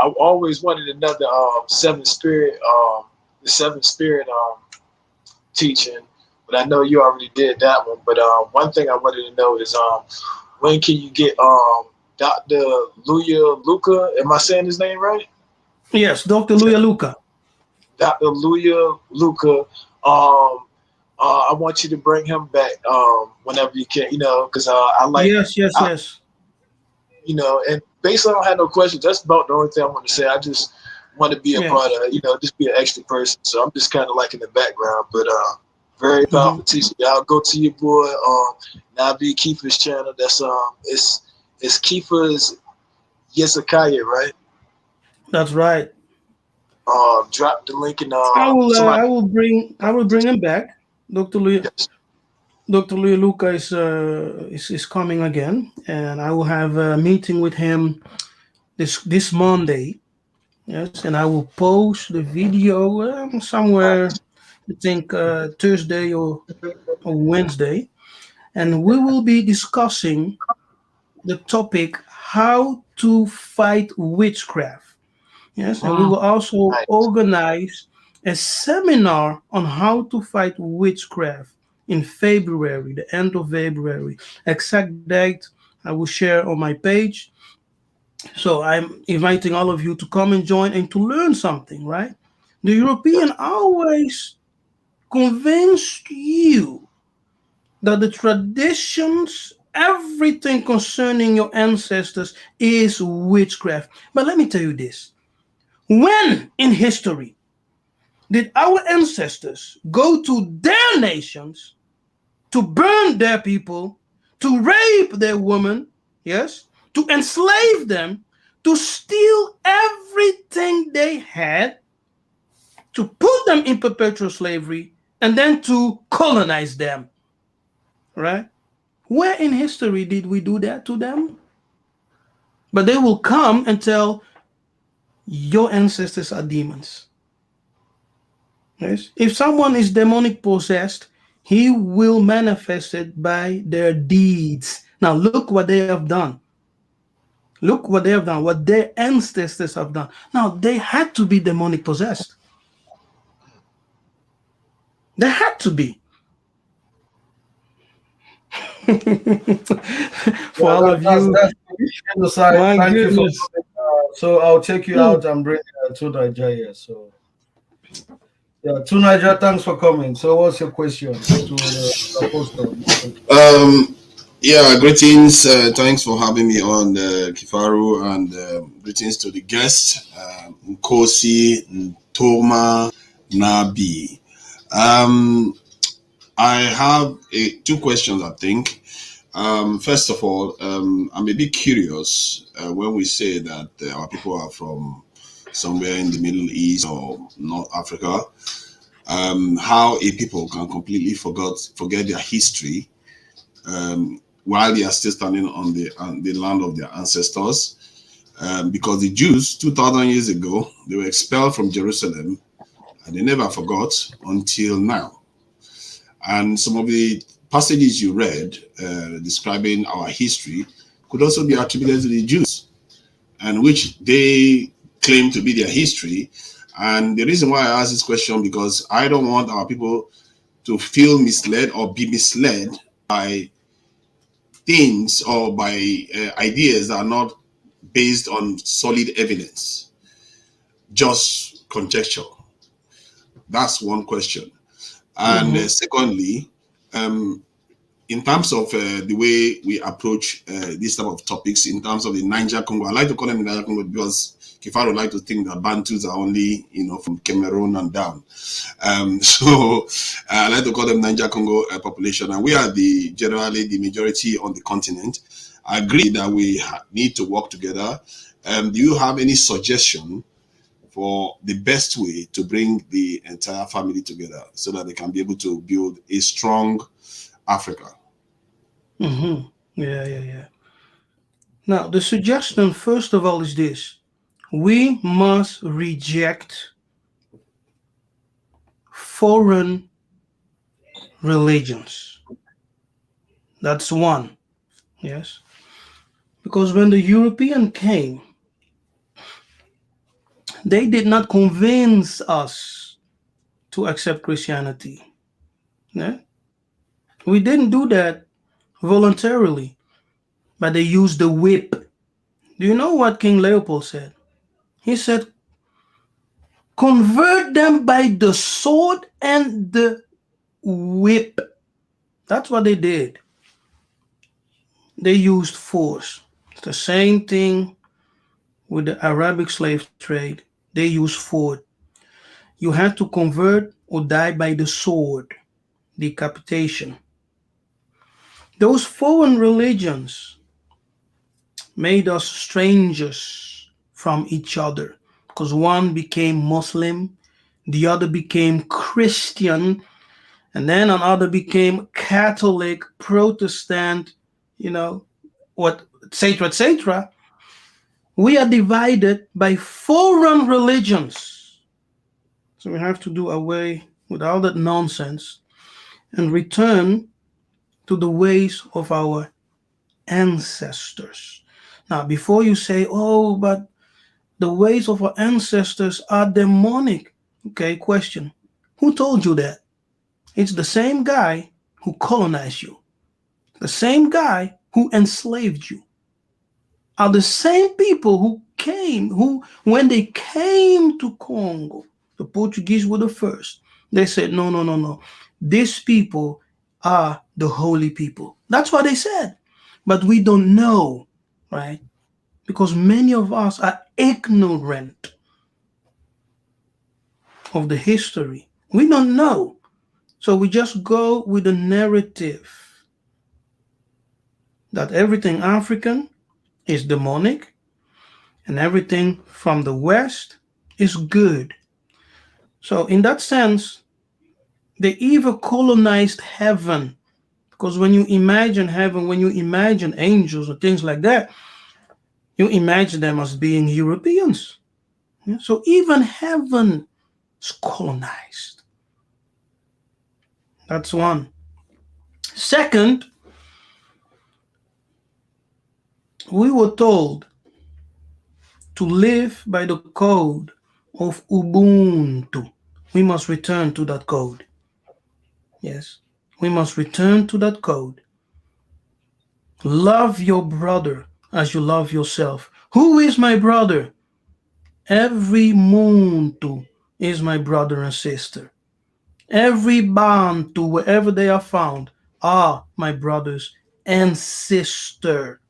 I always wanted another seven spirit the seven spirit teaching, but I know you already did that one. But one thing I wanted to know is when can you get Dr. Luya Luca? Am I saying his name right? Yes, Dr. Luya Luca. Dr. Luya Luca. I want you to bring him back whenever you can, because I like, Yes, yes, yes. and basically I don't have no questions. That's about the only thing I want to say. I just want to be a Yes. part of, just be an extra person. So I'm just kind of like in the background, but very Mhm. powerful teacher. Y'all go to your boy, Nabi Kefas channel. That's it's Kefas Yisekayah, right? That's right. Drop the link in I somebody. will bring him back. Dr. Luya Yes. Dr. Luya Luca is coming again, and I will have a meeting with him this Monday. Yes, and I will post the video somewhere. I think Thursday or Wednesday, and we will be discussing the topic how to fight witchcraft. Yes, and we will also Nice. organize a seminar on how to fight witchcraft in February, the end of February. Exact date I will share on my page. So I'm inviting all of you to come and join and to learn something, right? The European always convinced you that the traditions, everything concerning your ancestors is witchcraft. But let me tell you this. When in history did our ancestors go to their nations to burn their people, to rape their women, yes, to enslave them, to steal everything they had, to put them in perpetual slavery, and then to colonize them, right? Where in history did we do that to them? But they will come and tell your ancestors are demons. Yes. If someone is demonic possessed, he will manifest it by their deeds. Now, look what they have done. Look what they have done, what their ancestors have done. Now, they had to be demonic possessed. They had to be. For Yeah, all of that's you, that's on the side. my Thank you for goodness. coming. So I'll take you Mm. out and bring to Nigeria. So yeah, to Nigeria. Thanks for coming. So what's your question to the apostle? Um, yeah, greetings. Thanks for having me on, Kifaru, and greetings to the guests, Nkosi, Ntoma, Nabi. Um, I have two questions, I think. First of all, I'm a bit curious when we say that our people are from somewhere in the Middle East or North Africa, how a people can completely forget their history while they are still standing on the land of their ancestors. Because the Jews, 2,000 years ago, they were expelled from Jerusalem and they never forgot until now. And some of the passages you read describing our history could also be attributed to the Jews, and which they claim to be their history. And the reason why I ask this question, because I don't want our people to feel misled or be misled by things or by ideas that are not based on solid evidence, just conjecture. That's one question. And Mhm. secondly, um, in terms of the way we approach this type of topics, in terms of the Niger Congo, I like to call them the Niger Congo because Kefar would like to think that Bantus are only, from Cameroon and down. So I like to call them Niger Congo population, and we are generally the majority on the continent. I agree that we need to work together. Do you have any suggestion for the best way to bring the entire family together so that they can be able to build a strong Africa? Mhm. Yeah, yeah, yeah. Now, the suggestion, first of all, is this: we must reject foreign religions. That's one. Yes. Because when the European came, they did not convince us to accept Christianity. Yeah? We didn't do that voluntarily, but they used the whip. Do you know what King Leopold said? He said, convert them by the sword and the whip. That's what they did. They used force. It's the same thing with the Arabic slave trade. They used force. You had to convert or die by the sword, decapitation. Those foreign religions made us strangers from each other because one became Muslim, the other became Christian, and then another became Catholic, Protestant, you know, what, etc., etc. We are divided by foreign religions. So we have to do away with all that nonsense and return to the ways of our ancestors. Now, before you say, oh, but the ways of our ancestors are demonic. Okay, question. Who told you that? It's the same guy who colonized you, the same guy who enslaved you, are the same people who came, who, when they came to Congo, the Portuguese were the first. They said, no, no, no, no. These people are the holy people. That's what they said. But we don't know, right? Because many of us are ignorant of the history. We don't know. So we just go with the narrative that everything African is demonic and everything from the West is good. So, in that sense, they even colonized heaven. Because when you imagine heaven, when you imagine angels or things like that, you imagine them as being Europeans. Yeah? So, even heaven is colonized. That's one. Second, we were told to live by the code of Ubuntu. We must return to that code. Yes, we must return to that code. Love your brother as you love yourself. Who is my brother? Every Muntu is my brother and sister. Every Bantu, wherever they are found, are my brothers and sister.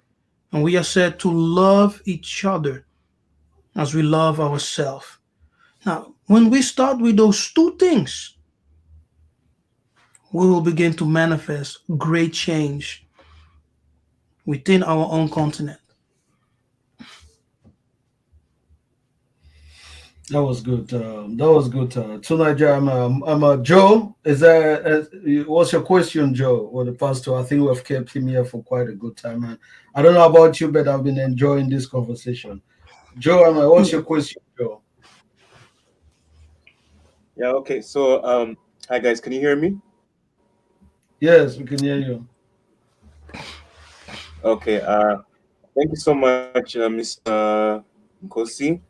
And we are said to love each other as we love ourselves. Now, when we start with those two things, we will begin to manifest great change within our own continent. That was good. That was good. Tonight, Joe. Is that what's your question, Joe, or the pastor? I think we've kept him here for quite a good time, man. I don't know about you, but I've been enjoying this conversation. Joe, what's your question, Joe? Yeah, okay. So, hi guys, can you hear me? Yes, we can hear you. Okay. Thank you so much, Mr. Nkosi.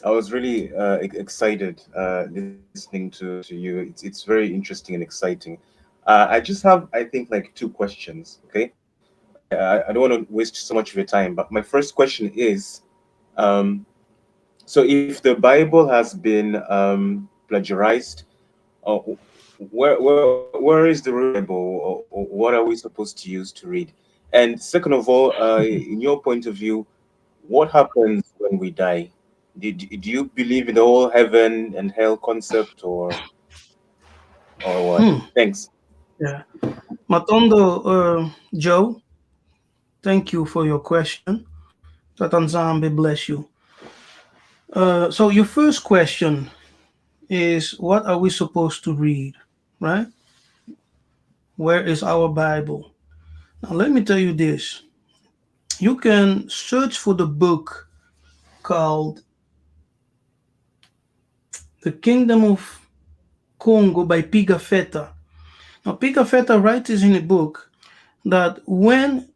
I was really excited listening to you. It's very interesting and exciting. I just have, I think, like two questions. Okay. I don't want to waste so much of your time, but my first question is, um, so if the Bible has been plagiarized, uh, where is the real Bible, or what are we supposed to use to read? And second of all, in your point of view, what happens when we die? Do you believe in the whole heaven and hell concept, or what? Hmm. Thanks. Yeah. Matondo, Joe, thank you for your question. Tatanzambe bless you. So your first question is, what are we supposed to read, right? Where is our Bible? Now let me tell you this. You can search for the book called The Kingdom of Congo by Pigafetta. Now Pigafetta writes in a book that when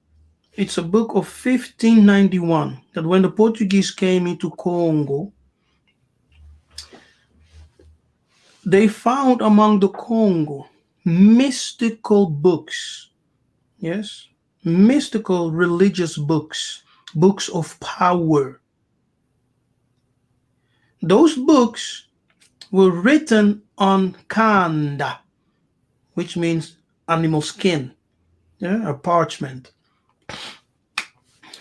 It's a book of 1591 that when the Portuguese came into Congo, they found among the Congo mystical books. Yes, mystical religious books, books of power. Those books were written on kanda, which means animal skin, yeah, or parchment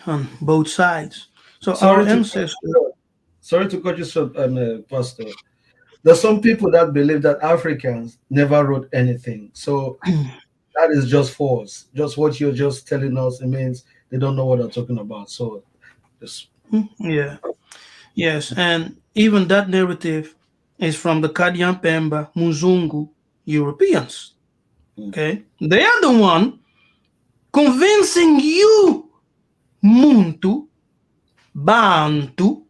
on both sides. So our Sorry to cut ancestors, you short. Sorry to cut you short, Pastor. There's some people that believe that Africans never wrote anything. So that is just false. Just what you're just telling us, it means they don't know what they're talking about. So just yeah, yes, and even that narrative is from the Kadiampemba Muzungu Europeans. mm, Okay, they are the one convincing you, Muntu, Bantu,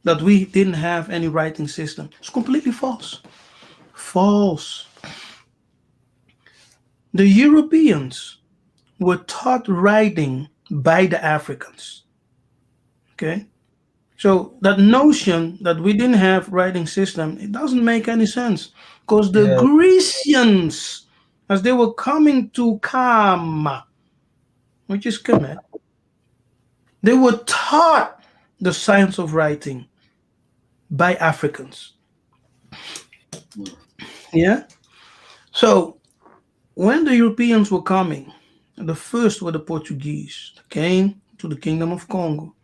that we didn't have any writing system. It's completely false. False. The Europeans were taught writing by the Africans. Okay? So that notion that we didn't have writing system, it doesn't make any sense. Because the yeah, Grecians, as they were coming to Kama, which is Kemet, they were taught the science of writing by Africans. mm, Yeah? So when the Europeans were coming, the first were the Portuguese, came to the Kingdom of Congo.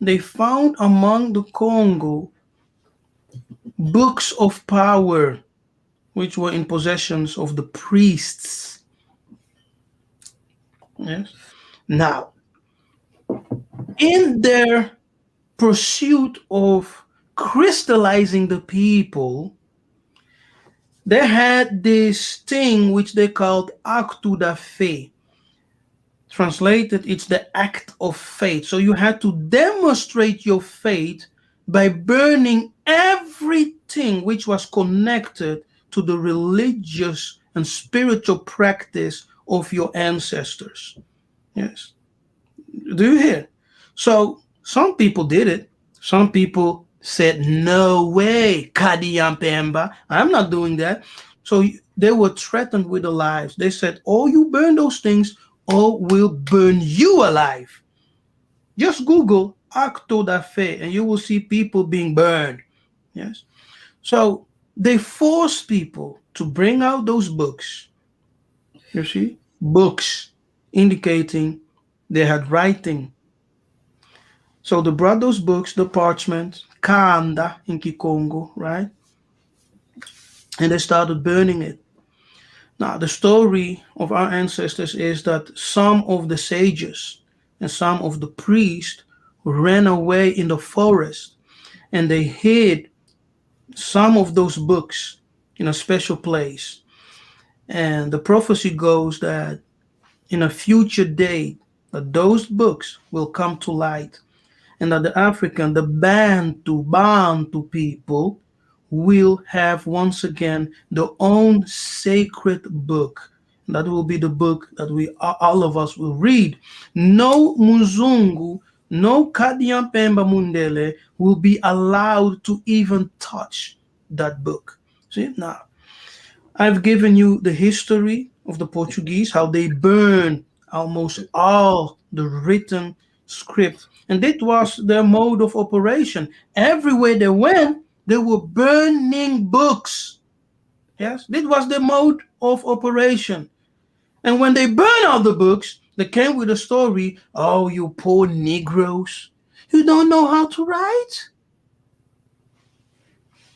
They found among the Congo books of power which were in possessions of the priests. Yes. Now, in their pursuit of crystallizing the people, they had this thing which they called actu da fe. Translated, it's the act of faith. So you had to demonstrate your faith by burning everything which was connected to the religious and spiritual practice of your ancestors. Yes. Do you hear? So some people did it. Some people said, no way, Kadiampemba, I'm not doing that. So they were threatened with their lives. They said, oh, you burn those things, or we'll burn you alive. Just Google Acto da Fe and you will see people being burned. Yes. So they forced people to bring out those books. You see? Books indicating they had writing. So they brought those books, the parchment, Kanda in Kikongo, right? And they started burning it. Now, the story of our ancestors is that some of the sages and some of the priests ran away in the forest and they hid some of those books in a special place. And the prophecy goes that in a future day, that those books will come to light and that the African, the Bantu people will have once again their own sacred book. And that will be the book that we all of us will read. No Muzungu, no Kadiampemba Mundele will be allowed to even touch that book. See now, I've given you the history of the Portuguese, how they burned almost all the written script. And that was their mode of operation. Everywhere they went, they were burning books. Yes, this was the mode of operation. And when they burn all the books, they came with a story. Oh, you poor Negroes, you don't know how to write?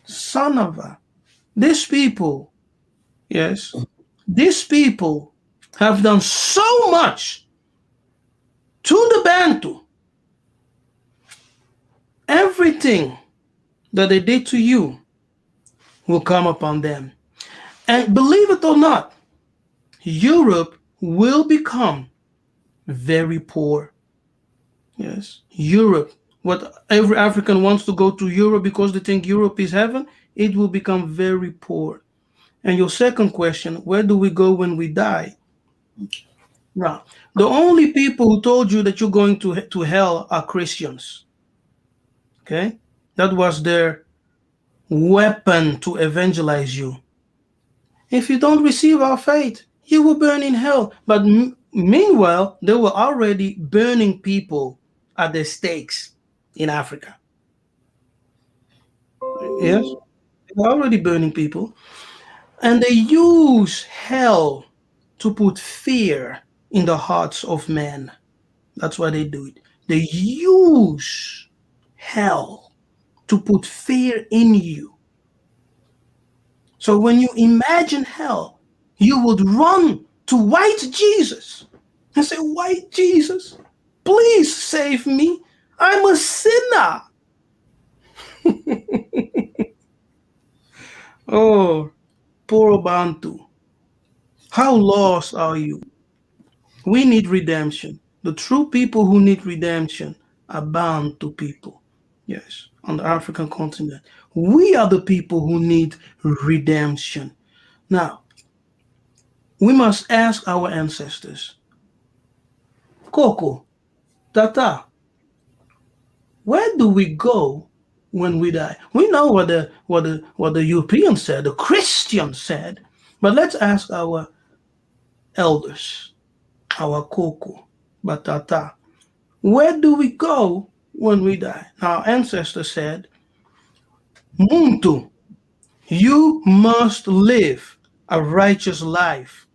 Son of a. These people, yes, these people have done so much to the Bantu. Everything that they did to you will come upon them. And believe it or not, Europe will become very poor. Yes, Europe. What every African wants to go to Europe because they think Europe is heaven, it will become very poor. And your second question, where do we go when we die? Now, the only people who told you that you're going to hell are Christians. Okay? That was their weapon to evangelize you. If you don't receive our faith, you will burn in hell. But meanwhile, they were already burning people at the stakes in Africa. Yes, they were already burning people. And they use hell to put fear in the hearts of men. That's why they do it. They use hell to put fear in you. So when you imagine hell, you would run to white Jesus and say, White Jesus, please save me. I'm a sinner. Oh, poor Bantu. How lost are you? We need redemption. The true people who need redemption are Bantu people. Yes, on the African continent. We are the people who need redemption. Now, we must ask our ancestors, Coco, Tata, where do we go when we die? We know what the Europeans said, the Christians said, but let's ask our elders, our Coco, Batata, where do we go when we die? Our ancestors said, Muntu, you must live a righteous life.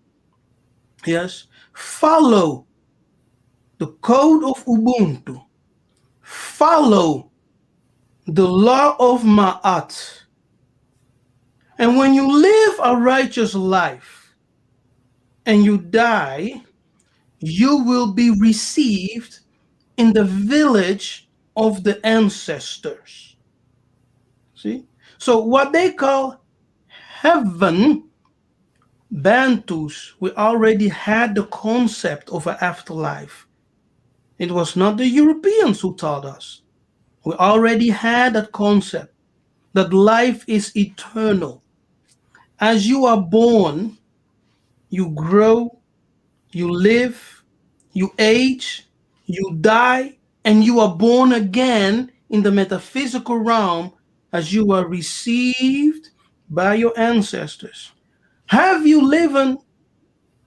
Yes, follow the code of Ubuntu. Follow the law of Ma'at. And when you live a righteous life and you die, you will be received in the village of the ancestors. See? So what they call heaven, Bantus, we already had the concept of an afterlife. It was not the Europeans who taught us. We already had that concept that life is eternal. As you are born, you grow, you live, you age, you die, and you are born again in the metaphysical realm as you are received by your ancestors. Have you lived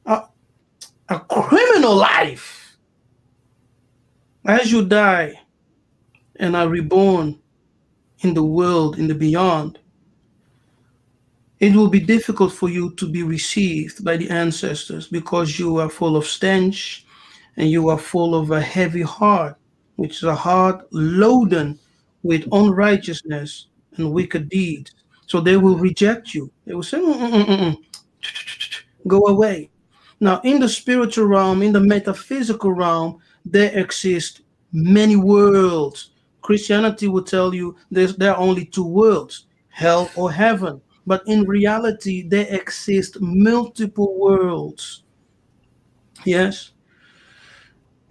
a criminal life? As you die and are reborn in the world, in the beyond, it will be difficult for you to be received by the ancestors because you are full of stench and you are full of a heavy heart, which is a heart loaded with unrighteousness and wicked deeds. So they will reject you. They will say, go away. Now, in the spiritual realm, in the metaphysical realm, there exist many worlds. Christianity will tell you there are only two worlds, hell or heaven. But in reality, there exist multiple worlds. Yes.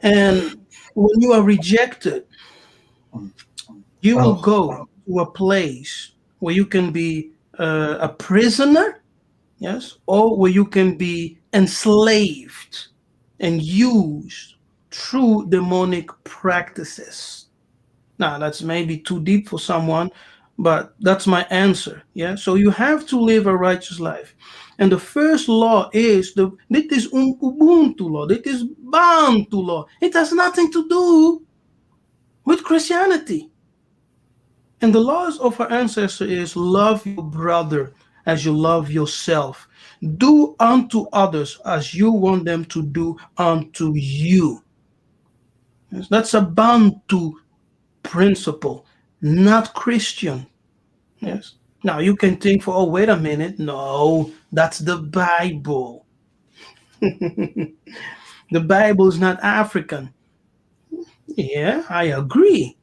And when you are rejected, you will go to a place where you can be a prisoner, yes, or where you can be enslaved and used through demonic practices. Now, that's maybe too deep for someone, but that's my answer. Yeah. So you have to live a righteous life. And the first law is this is Ubuntu law, this is Bantu law. It has nothing to do with Christianity. And the laws of our ancestors is love your brother as you love yourself. Do unto others as you want them to do unto you. Yes, that's a Bantu principle, not Christian. Yes. Now you can think for, oh, wait a minute. No, that's the Bible. The Bible is not African. Yeah, I agree.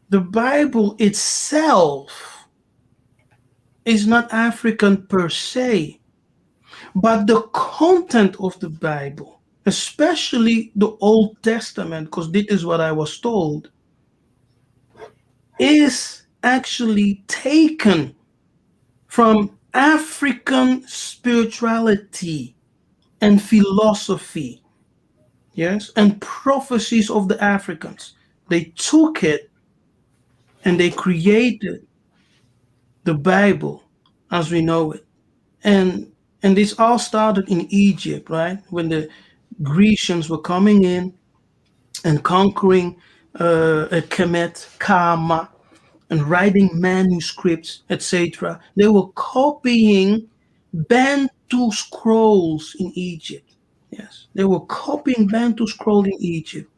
The Bible itself is not African per se, but the content of the Bible, especially the Old Testament, because this is what I was told, is actually taken from African spirituality. and philosophy, yes, and prophecies of the Africans. They took it and they created the Bible as we know it. And this all started in Egypt, right? When the Grecians were coming in and conquering Kemet, Kama, and writing manuscripts, etc. They were copying Bantu scrolls in Egypt. Yes, they were copying Bantu scroll in Egypt.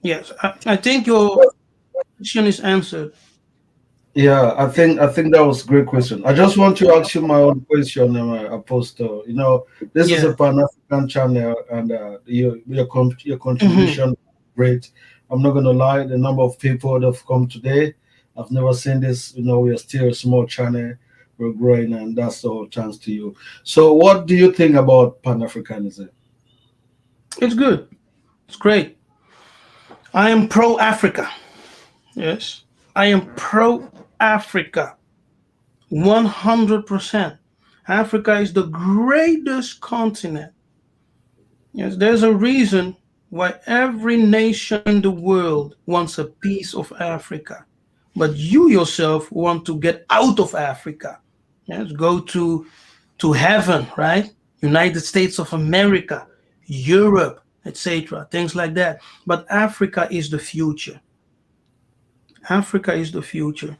Yes, I think your question is answered. Yeah, I think that was a great question. I just want to ask you my own question, Apostle. This is a Yeah. Pan African channel, and your Hmm. contribution great. I'm not gonna lie, the number of people that have come today, I've never seen this. We are still a small channel, we're growing, and that's the whole chance to you. So, what do you think about Pan Africanism? It's good. It's great. I am pro Africa. Yes, I am pro Africa. 100%. Africa is the greatest continent. Yes, there's a reason why every nation in the world wants a piece of Africa. But you yourself want to get out of Africa. Yes, go to heaven, right? United States of America, Europe, etc. Things like that. But Africa is the future. Africa is the future.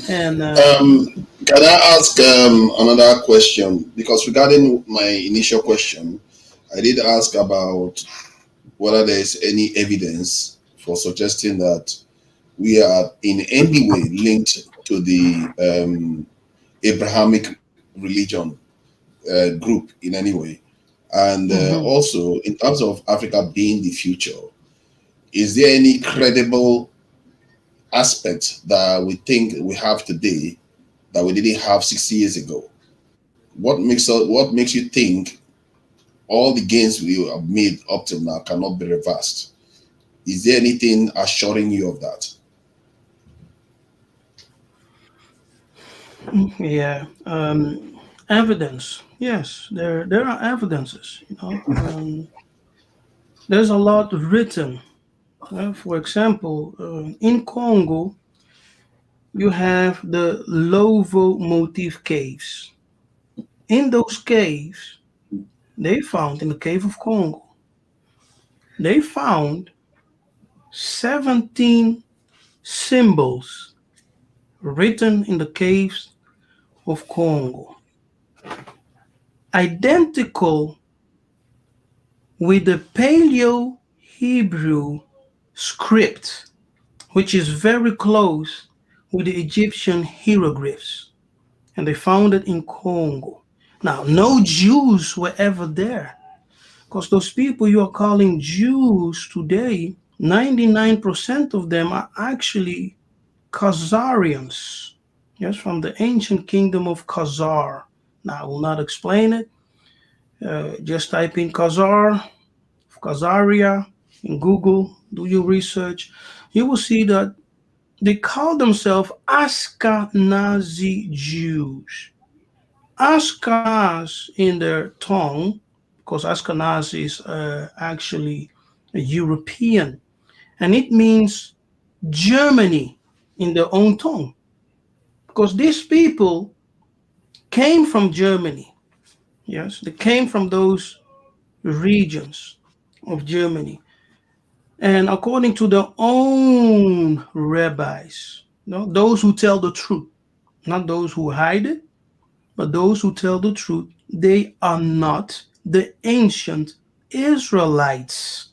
And Can I ask another question? Because regarding my initial question, I did ask about whether there is any evidence for suggesting that we are in any way linked to the Abrahamic religion group in any way. And mhm. also, in terms of Africa being the future, is there any credible aspect that we think we have today that we didn't have 60 years ago? What makes you think all the gains we have made up till now cannot be reversed? Is there anything assuring you of that? Yeah, evidence. Yes, there are evidences. There's a lot written. For example, in Congo, you have the Lovo motif caves. In those caves, they found in the cave of Congo, they found 17 symbols written in the caves of Congo, identical with the Paleo Hebrew script, which is very close with the Egyptian hieroglyphs. And they found it in Congo. Now, no Jews were ever there because those people you are calling Jews today, 99% of them are actually Khazarians, yes, from the ancient kingdom of Khazar. Now, I will not explain it. Just type in Khazar, Khazaria in Google, do your research. You will see that they call themselves Ashkenazi Jews. Ashkenaz in their tongue, because Ashkenaz is actually a European, and it means Germany in their own tongue, because these people came from Germany. Yes, they came from those regions of Germany. And according to their own rabbis, those who tell the truth, not those who hide it, but those who tell the truth, they are not the ancient Israelites.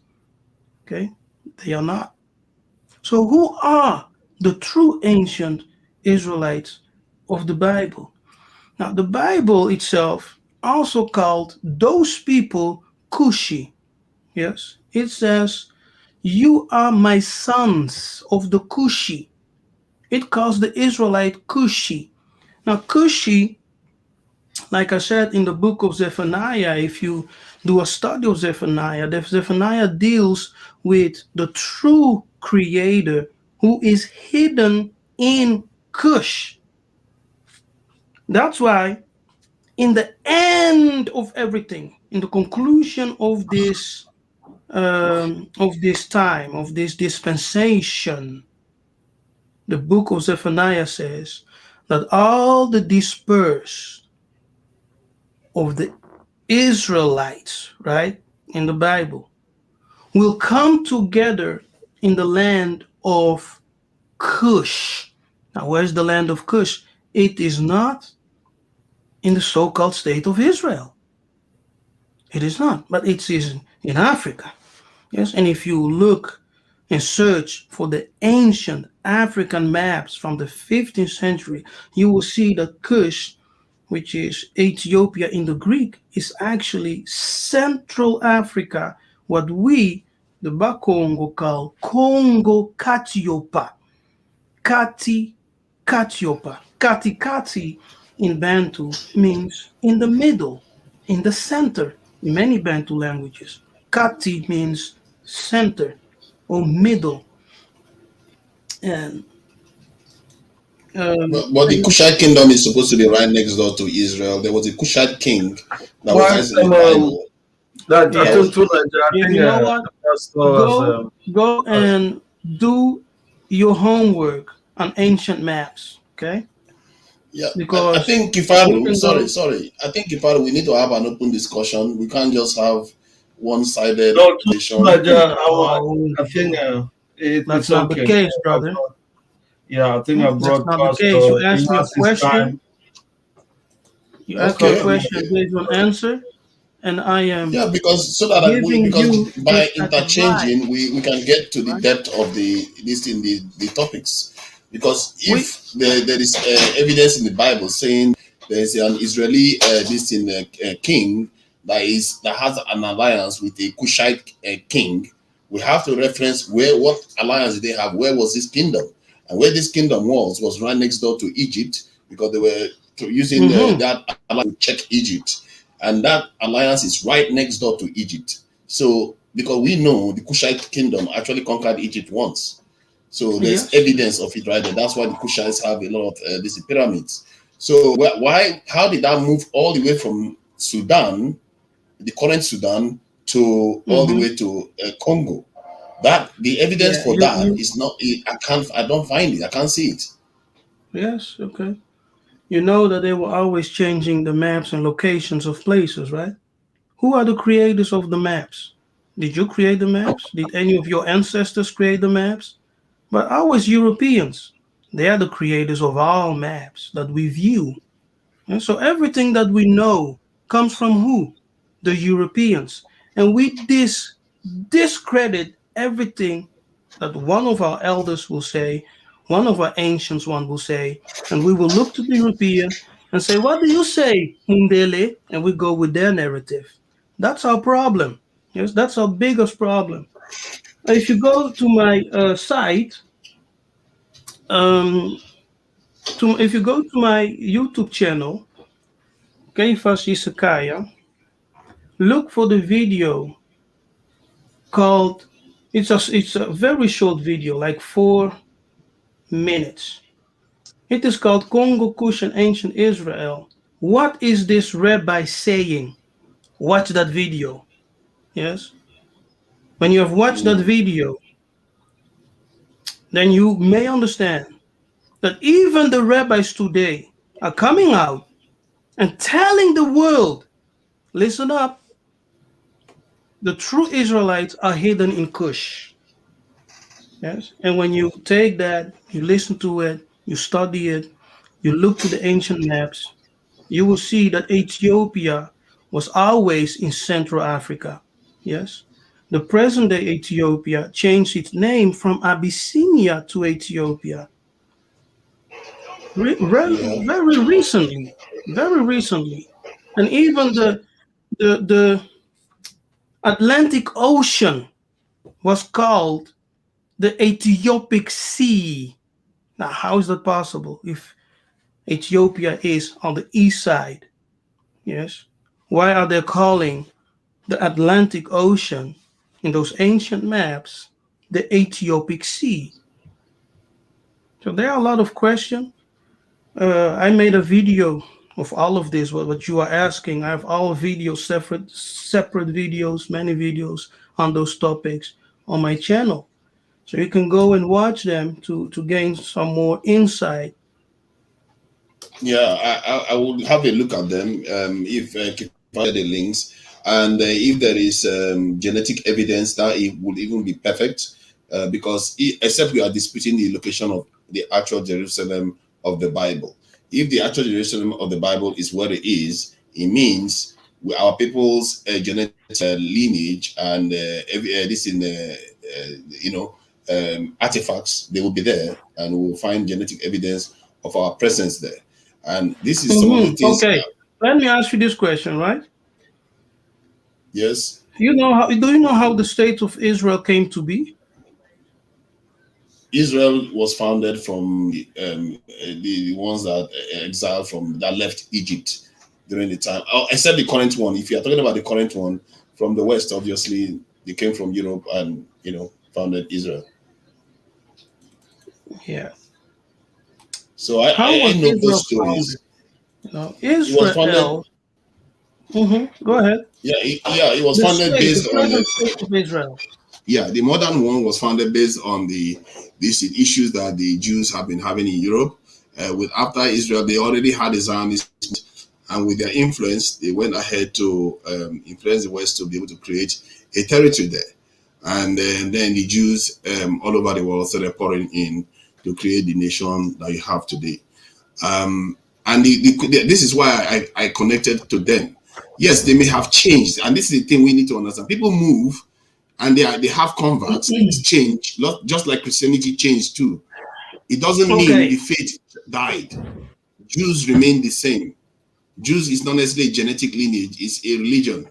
Okay? They are not. So, who are the true ancient Israelites of the Bible? Now, the Bible itself also called those people Cushi. Yes, it says, "You are my sons of the Cushi." It calls the Israelite Cushi. Now, Cushi, like I said in the book of Zephaniah, if you do a study of Zephaniah, Zephaniah deals with the true creator who is hidden in Cush. That's why in the end of everything, in the conclusion of this time, of this dispensation, the book of Zephaniah says that all the dispersed of the Israelites, right, in the Bible, will come together in the land of Cush. Now, where's the land of Cush? It is not in the so-called state of Israel. It is not, but it is in Africa. Yes, and if you look and search for the ancient African maps from the 15th century, you will see that Cush, which is Ethiopia in the Greek, is actually Central Africa, what we, the Bakongo, call Congo Katiopa. Kati Katiopa. Kati Kati in Bantu means in the middle, in the center, in many Bantu languages. Kati means center or middle. And But the Kushite kingdom is supposed to be right next door to Israel. There was a Kushite king that was What raised in the Bible. that I That yes, think was too, like, I think you know what? Apostol was, Go and do your homework on ancient maps, okay? yeah. I Because think you Kifaru. can go. Sorry. I think Kifaru. We need to have an open discussion. We can't just have one-sided no, too, nation. like, No, I think that's it's not the okay. case, brother. Yeah, I think I That's brought not the case. Pastor. You He asked me a has his question. time. You asked me a Okay. question, gave you an answer, and I am Yeah, because so that giving because you by this advice, interchanging we can get to the right? depth of the topics. Because We, if there is evidence in the Bible saying there is an Israeli king that has an alliance with a Cushite king, we have to reference what alliance did they have, where was this kingdom, and where this kingdom was right next door to Egypt, because they were using mm-hmm. that alliance to check Egypt, and that alliance is right next door to Egypt. So, because we know the Kushite kingdom actually conquered Egypt once, so there's Yes. evidence of it right there. That's why the Kushites have a lot of these pyramids. So, why? How did that move all the way from Sudan, the current Sudan, to all the Mm-hmm. way to Congo? That the evidence Yeah. for that is not. I can't. I don't find it. I can't see it. Yes. Okay. You know that they were always changing the maps and locations of places, right? Who are the creators of the maps? Did you create the maps? Did any of your ancestors create the maps? But always Europeans. They are the creators of all maps that we view. And so everything that we know comes from who? The Europeans. And we discredit everything that one of our elders will say, one of our ancients one will say, and we will look to the European and say, what do you say, Mundele? And we go with their narrative. That's our problem. Yes, that's our biggest problem. If you go to my site, um, if you go to my YouTube channel, Kefas Yisekayah, look for the video called. It's a very short video, like 4 minutes. It is called Congo, Kush, and Ancient Israel. What is this rabbi saying? Watch that video. Yes. When you have watched that video, then you may understand that even the rabbis today are coming out and telling the world, listen up, the true Israelites are hidden in Cush. Yes. And when you take that, you listen to it, you study it, you look to the ancient maps, you will see that Ethiopia was always in Central Africa. Yes. The present day Ethiopia changed its name from Abyssinia to Ethiopia. Yeah. Very recently. Very recently. And even the Atlantic Ocean was called the Ethiopic Sea. Now, how is that possible if Ethiopia is on the east side? Yes. Why are they calling the Atlantic Ocean in those ancient maps the Ethiopic Sea? So there are a lot of questions. I made a video of all of this, what you are asking. I have all videos, separate videos, many videos on those topics on my channel. So you can go and watch them to gain some more insight. Yeah, I will have a look at them if find the links, and if there is genetic evidence that it would even be perfect, because except we are disputing the location of the actual Jerusalem of the Bible. If the actual Jerusalem of the Bible is where it is, it means our people's genetic lineage and this in artifacts, they will be there, and we will find genetic evidence of our presence there. And this is some of the things. Okay, let me ask you this question, right? Yes. Do you know how the state of Israel came to be? Israel was founded from the ones that exiled from that left Egypt during the time, except the current one. If you are talking about the current one from the West, obviously they came from Europe and founded Israel. Yeah. So How I was know Israel those stories. founded? It was founded. Israel. Go ahead. Yeah, it was founded The based on present state of Israel. the modern one was founded based on these issues that the Jews have been having in Europe. With after Israel, they already had a Zionist, and with their influence, they went ahead to influence the West to be able to create a territory there. And then the Jews all over the world started pouring in to create the nation that you have today. And this is why I connected to them. Yes, they may have changed, and this is the thing we need to understand. People move, and they have converts. Things change, just like Christianity changed too. It doesn't mean the faith died. Jews remain the same. Jews is not necessarily a genetic lineage; it's a religion.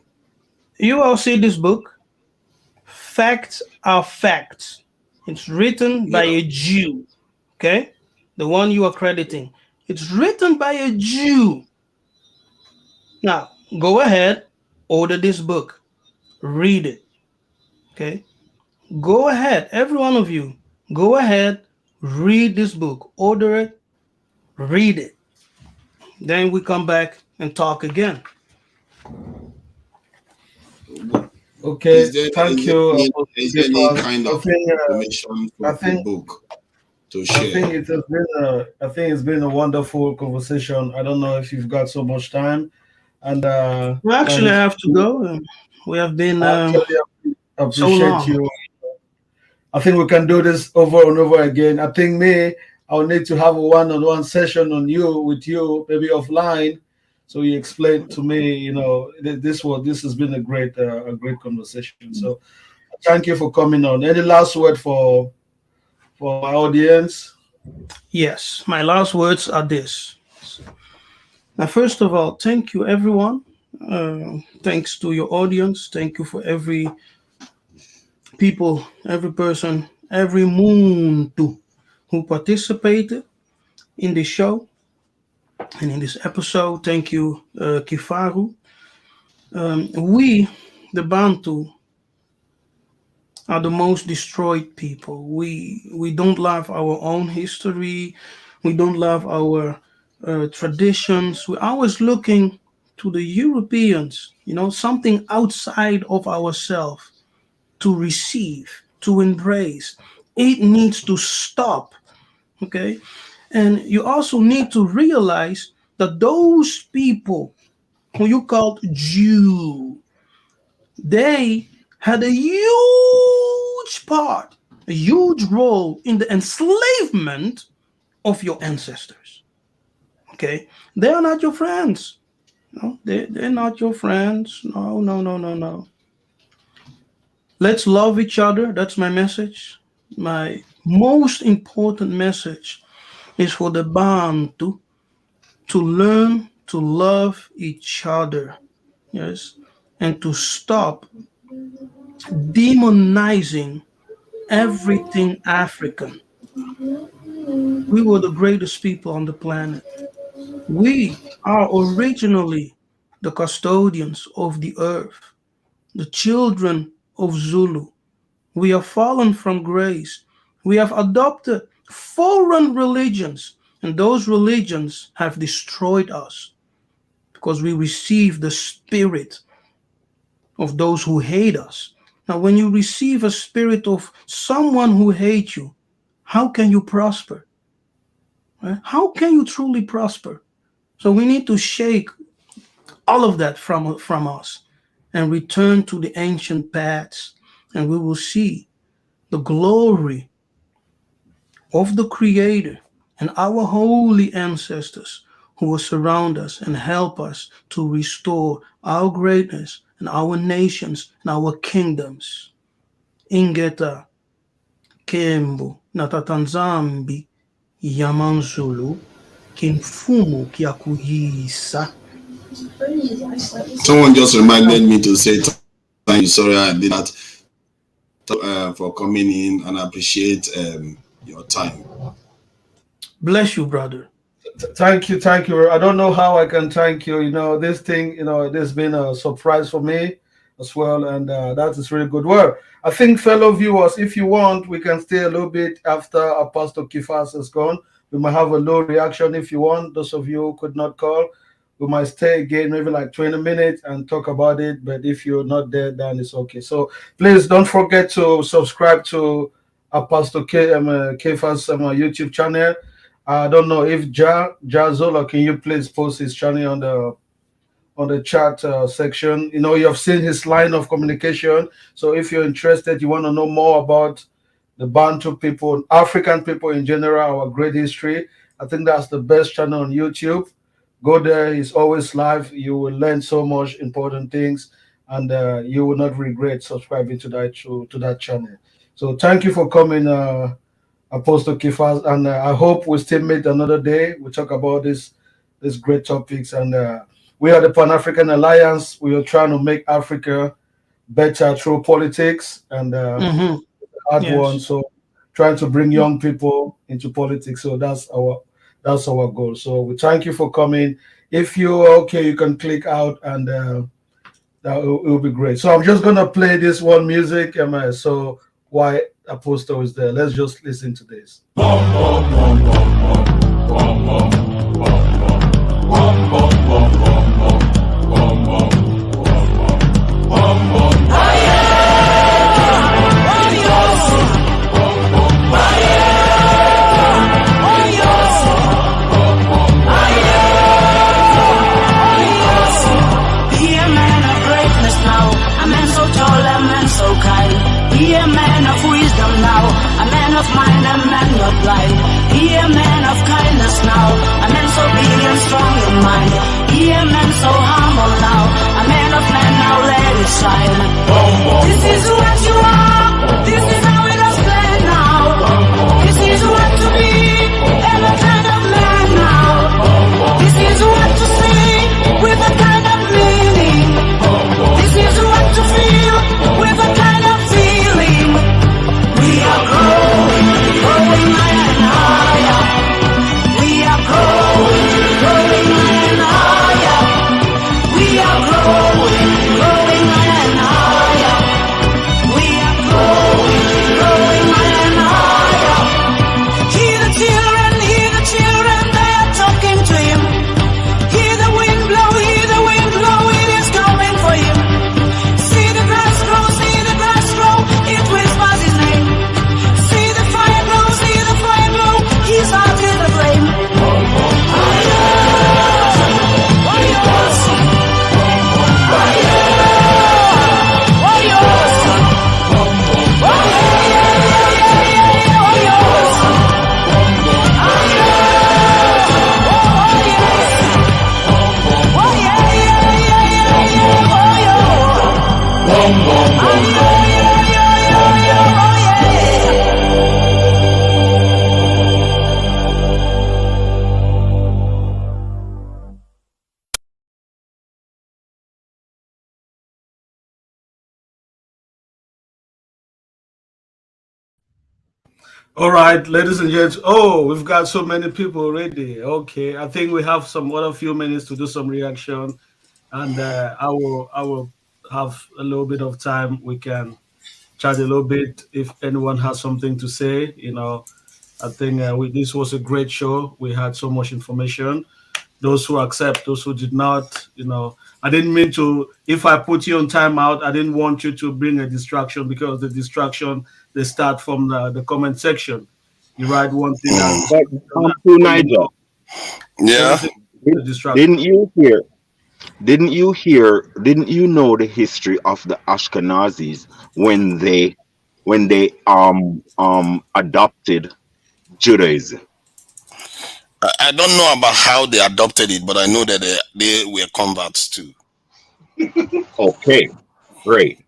You all see this book? Facts are facts. It's written by a Jew. Okay, the one you are crediting. It's written by a Jew. Now, go ahead, order this book, read it. Okay, go ahead, every one of you, go ahead, read this book, order it, read it. Then we come back and talk again. Okay, thank you. Is there any kind of information from the book to share? I think it's been a wonderful conversation. I don't know if you've got so much time, and we actually have to go. We have been appreciate so long. you. I think we can do this over and over again. I think I'll need to have a one-on-one session with you, maybe offline, so you explain to me. This has been a great conversation. So thank you for coming on. Any last word for my audience? Yes, my last words are this. Now, first of all, thank you, everyone. Thanks to your audience. Thank you for every people, every person, every Muntu who participated in this show and in this episode. Thank you, Kifaru. We, the Bantu, are the most destroyed people. We don't love our own history. We don't love our traditions. We're always looking to the Europeans, something outside of ourselves to receive, to embrace. It needs to stop. Okay? And you also need to realize that those people who you called Jew, they had a huge part, a huge role in the enslavement of your ancestors. Okay? They are not your friends. No, they're not your friends. No. Let's love each other. That's my message. My most important message is for the Bantu to learn to love each other. Yes. And to stop demonizing everything African. We were the greatest people on the planet. We are originally the custodians of the earth, the children of Zulu. We have fallen from grace. We have adopted foreign religions, and those religions have destroyed us. because we receive the spirit of those who hate us. Now, when you receive a spirit of someone who hates you, how can you prosper? Right? How can you truly prosper? So we need to shake all of that from us and return to the ancient paths, and we will see the glory of the Creator and our holy ancestors who will surround us and help us to restore our greatness and our nations and our kingdoms. Ingeta Kembo Natatanzambi Yamanzulu Kimfumu Kiakuyisa. Someone just reminded me to say thank you. Sorry, I did that for coming in, and I appreciate your time. Bless you, brother. Thank you, thank you. I don't know how I can thank you. This thing, this has been a surprise for me as well, and that is really good work. I think, fellow viewers, if you want, we can stay a little bit after Apostle Kefas is gone. We might have a low reaction if you want. Those of you who could not call, we might stay again, maybe like 20 minutes and talk about it. But if you're not there, then it's okay. So please don't forget to subscribe to Apostle Kefas YouTube channel. I don't know if Zola, can you please post his channel on the chat section? You have seen his line of communication. So if you're interested, you want to know more about the Bantu people, African people in general, our great history, I think that's the best channel on YouTube. Go there. He's always live. You will learn so much important things, and you will not regret subscribing to that channel. So thank you for coming, Apostle Kefas, and I hope we still meet another day. We talk about these great topics, and we are the Pan-African Alliance. We are trying to make Africa better through politics and hard one. So trying to bring young people into politics. So that's our goal. So we thank you for coming. If you're okay, you can click out, and that will be great. So I'm just gonna play this one music, so why Apostol is there. Let's just listen to this. Be a man of wisdom now, a man of mind, a man not blind. Be a man of kindness now, a man so big and strong in mind. Be a man so humble now, a man of man now, let it shine. This is what you are, this is how it is planned now. This is what to be, every kind of man now. This is what to see, with a kind of meaning. This is what to feel, with a kind of feeling. We are growing, growing higher and higher. We are growing, growing higher and higher. We are growing, growing higher and higher. We are growing, growing higher and higher. Hear the children, they are talking to him. Hear the wind blow, it is coming for him. See the grass grow, it whispers his name. See the fire glow, his heart is aflame. All right, ladies and gents. Oh, we've got so many people already. Okay, I think we have some other few minutes to do some reaction, and I will have a little bit of time. We can chat a little bit if anyone has something to say. I think this was a great show. We had so much information, those who accept, those who did not. I didn't mean to. If I put you on timeout, I didn't want you to bring a distraction, because the distraction, they start from the comment section. You write one thing and But to Niger, Yeah. everything is a distraction. didn't you hear? Didn't you hear? Didn't you know the history of the Ashkenazis when they adopted Judaism? I don't know about how they adopted it, but I know that they were converts too. Okay, great.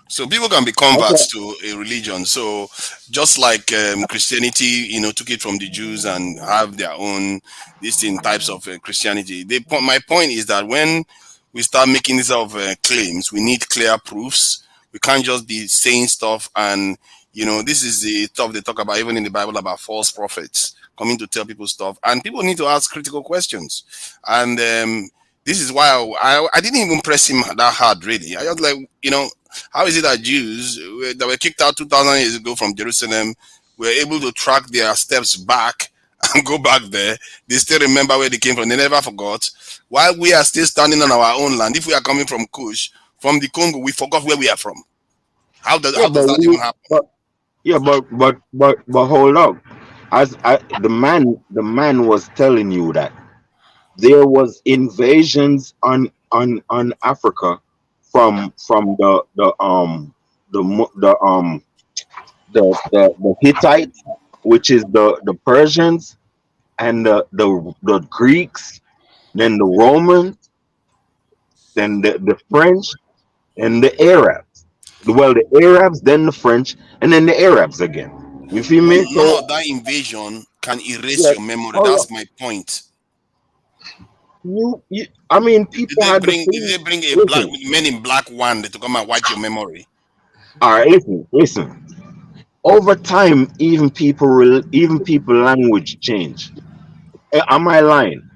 So people can be Okay. converts to a religion. So just like Christianity, took it from the Jews and have their own distinct types of Christianity. My point is that when we start making these sort of claims, we need clear proofs. We can't just be saying stuff, and this is the stuff they talk about even in the Bible about false prophets coming to tell people stuff, and people need to ask critical questions. And this is why I didn't even press him that hard, really. I just how is it that Jews that were kicked out 2,000 years ago from Jerusalem were able to track their steps back and go back there? They still remember where they came from. They never forgot. While we are still standing on our own land, if we are coming from Kush, from the Congo, we forgot where we are from. How does Yeah, but that even happen? but hold up. The man was telling you that there was invasions on Africa from the Hittites, which is the Persians, and the Greeks, then the Romans, then the French, and the Arabs. Well, the Arabs, then the French, and then the Arabs again. You feel But me? none So of that invasion can erase yeah, your memory. hold up. That's my point. I mean, people had the Did food. they bring a black Listen, men in black one to come and wipe your memory? all right, listen. Over time, even people language change. Am I lying?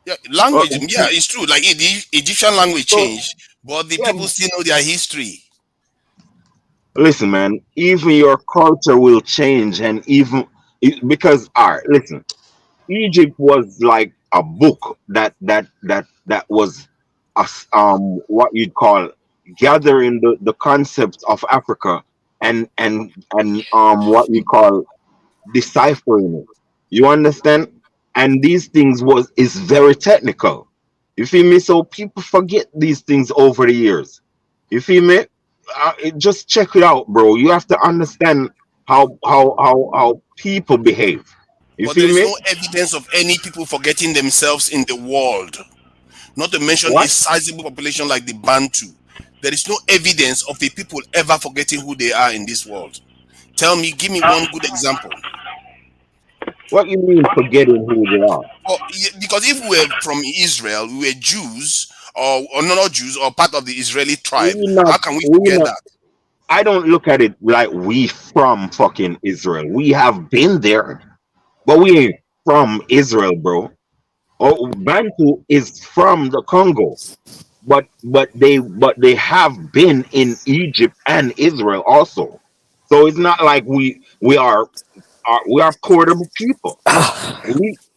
Yeah, Uh, language. Yeah, it's true. Like the Egyptian language so changed, but the yeah, people still know their history. listen, man. Even your culture will change, and because all right, listen. Egypt was like a book that was what you'd call gathering the concepts of Africa and what we call deciphering it. You understand? And these things is very technical. You feel me? So people forget these things over the years. You feel me? Just check it out, bro. You have to understand how people behave. You But there feel is me? no evidence of any people forgetting themselves in the world. Not to mention a What? sizable population like the Bantu. There is no evidence of the people ever forgetting who they are in this world. Give me one good example. What you mean forgetting who they are? Well, because if we were from Israel, we were Jews, or not Jews, or part of the Israeli We tribe, not how can we we forget not that? I don't look at it like we from fucking Israel. We have been there, but we ain't from Israel, bro. Oh, Bantu is from the Congo, but they have been in Egypt and Israel also. So it's not like we are portable people.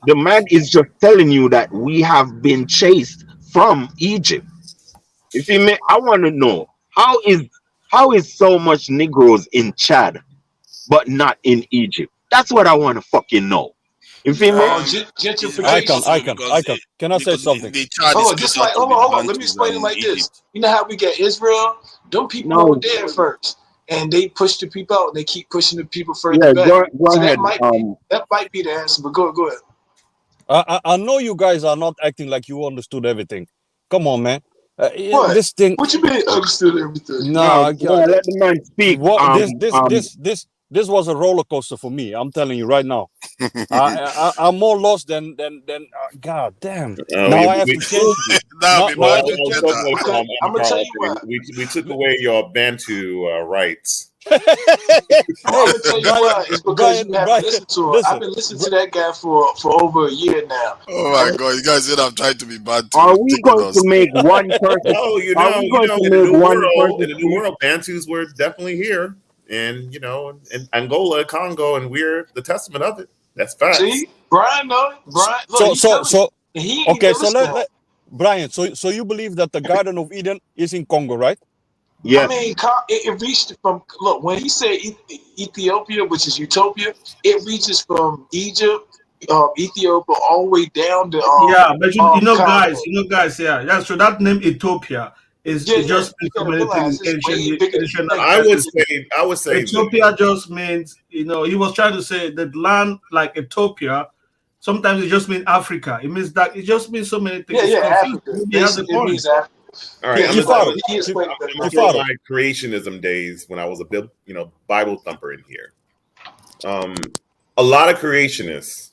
The man is just telling you that we have been chased from Egypt. You feel me? I want to know how is so much Negroes in Chad but not in Egypt? That's what I want to fucking know. You feel me? It's very Gentrification. possible because Can I say something? the child is Oh, just closer like to the hold on. Let me Bantus explain it than like this. Egypt. You know how we get Israel? Them people over No, there first, and they push the people out, and they keep pushing the people further yeah, back. go So ahead. that might be the answer. But go ahead. I know you guys are not acting like you understood everything. Come on, man. What? This thing. What you mean understood everything? No, Nah, no, let the man speak. what this was a roller coaster for me. I'm telling you right now. I'm more lost than. God damn! Now I have to change. That would Now be now I much have to change. better. Okay, I'm gonna tell you why. We took away your Bantu rights. I'm Hey, gonna tell you why. It's because you haven't Brian, listened to him. I've listen. been listening to that guy for over a year now. Oh my God, you guys said I'm trying to be Bantu. Are we going to Ridiculous. make one person? No, Are we going to in the make new one world, person speak? Bantus were definitely here, and in Angola, Congo, and we're the testament of it. That's facts. See, Brian, no, Brian. Look, he ain't okay. So let Brian. So you believe that the Garden of Eden is in Congo, right? Yes. I mean, it reached from, look, when he said Ethiopia, which is utopia, it reaches from Egypt, Ethiopia, all the way down to yeah, but you know, Congo. guys, yeah, that's true. That name Ethiopia is it just means so many things in ancient. I would say Ethiopia just means, you know, he was trying to say that land like Ethiopia. Sometimes it just means Africa. It means that it just means so many things. Yeah, Africa. He has a It point. means Africa. All right, I'm He from my creationism days when I was a Bible thumper in here. A lot of creationists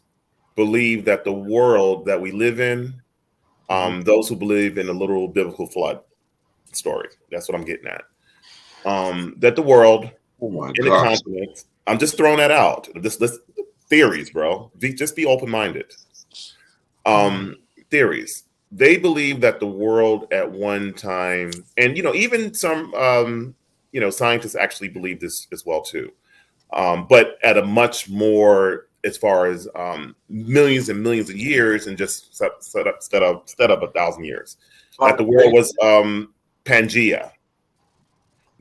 believe that the world that we live in, those who believe in the literal biblical flood story, that's what I'm getting at. That the world in the continent, I'm just throwing that out. This theories, bro. Just be open-minded. Theories. They believe that the world at one time, and even some scientists actually believe this as well too, but at a much more, as far as millions and millions of years, and just set up 1,000 years. That the world was Pangea.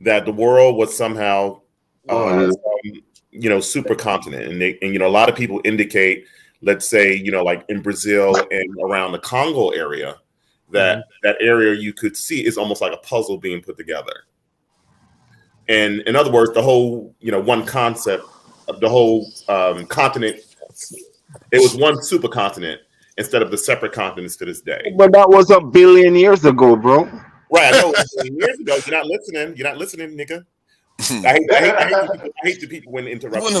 That the world was somehow supercontinent, and a lot of people indicate, let's say, like in Brazil and around the Congo area, that area you could see is almost like a puzzle being put together. And in other words, the whole, one concept of the whole continent, it was one supercontinent instead of the separate continents to this day. But that was 1 billion years ago, bro. Right, I know. Years ago, you're not listening, nigga. I hate the people when interrupting.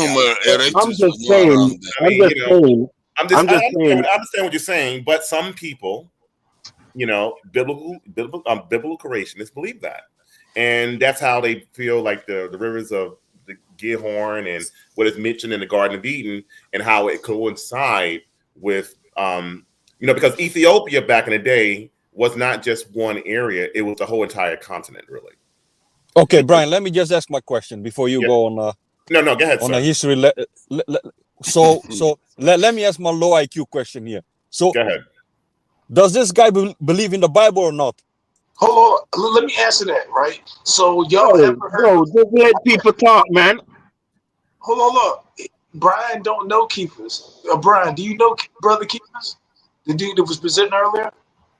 I'm just saying. I understand what you're saying, but some people, biblical creationists believe that, and that's how they feel like the rivers of the Gihon and what is mentioned in the Garden of Eden, and how it coincide with, because Ethiopia back in the day was not just one area; it was the whole entire continent, really. Okay, Brian, let me just ask my question before you go on. No, go ahead. On a history. So let me ask my low IQ question here. So, go ahead. Does this guy believe in the Bible or not? Hold on, let me answer that. Right. So y'all ever heard? Bro, just let people talk, man. Hold on, look. Brian don't know Kefas. Brian, do you know Brother Kefas, the dude that was presenting earlier?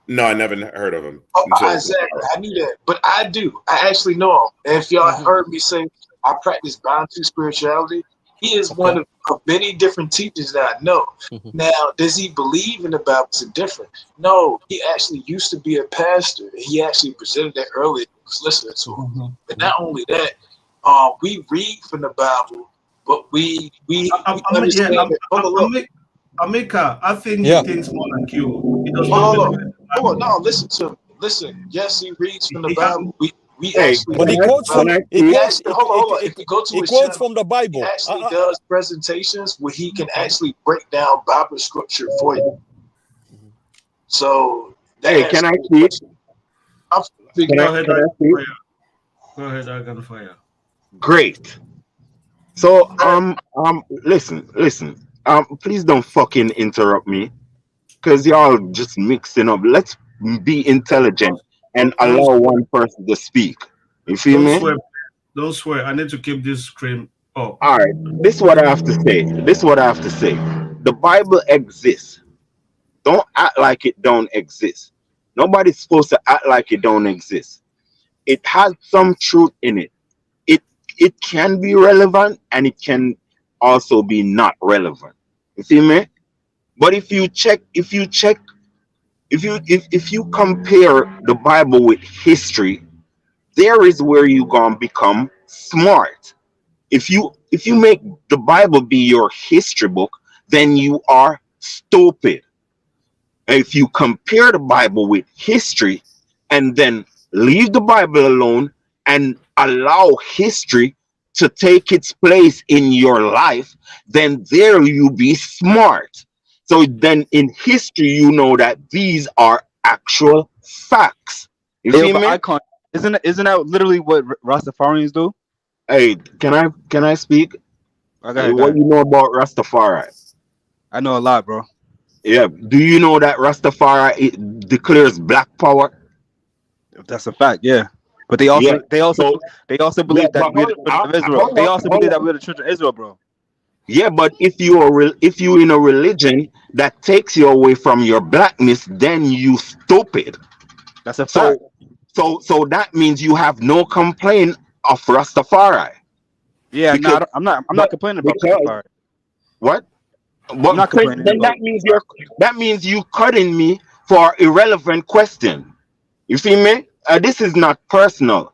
No, I never heard of him. Oh, exactly. I knew that, but I do. I actually know him. And if y'all heard me say I practice Bantu spirituality, he is one of many different teachers that I know. Now, does he believe in the Bible? It's different. No, he actually used to be a pastor. He actually presented that earlier. I was listening to him. But not only that, we read from the Bible, but we understand that. Amika, I think he thinks more like you. He does hold on, no, listen to him. Listen, yes, he reads from the Bible. We actually, but he quotes from. Hold on. If you go to he his quotes channel, from the Bible. He actually does presentations where he can actually break down Bible scripture for you. So, hey, can I speak? Go ahead, I got fire. Great. So, listen. Please don't fucking interrupt me, because y'all just mixing up. Let's be intelligent and allow one person to speak. You feel me? Don't swear. I need to keep this screen up. All right. This is what I have to say. The Bible exists. Don't act like it don't exist. Nobody's supposed to act like it don't exist. It has some truth in it. It can be relevant, and it can also be not relevant. You see me? But if you compare the Bible with history, there is where you gonna become smart. If you make the Bible be your history book, then you are stupid. If you compare the Bible with history and then leave the Bible alone and allow history to take its place in your life, then there you be smart. So then in history, you know that these are actual facts. You see me? Isn't that literally what Rastafarians do? Hey, can I speak? Okay, what you know about Rastafari? I know a lot, bro. Yeah. Do you know that Rastafari it declares black power? That's a fact. Yeah. But they Yeah. also they also So they also yeah, believe that but we're the children of Israel. hold They on, also hold believe that on. we're the children of Israel, bro. Yeah, but if you in a religion that takes you away from your blackness, then you stupid. That's a fact. So so that means you have no complaint of Rastafari Yeah, no, because I'm not but complaining about because Rastafari. what? I'm But not complaining then about Rastafari. that means you cutting me for irrelevant question. You feel me? This is not personal.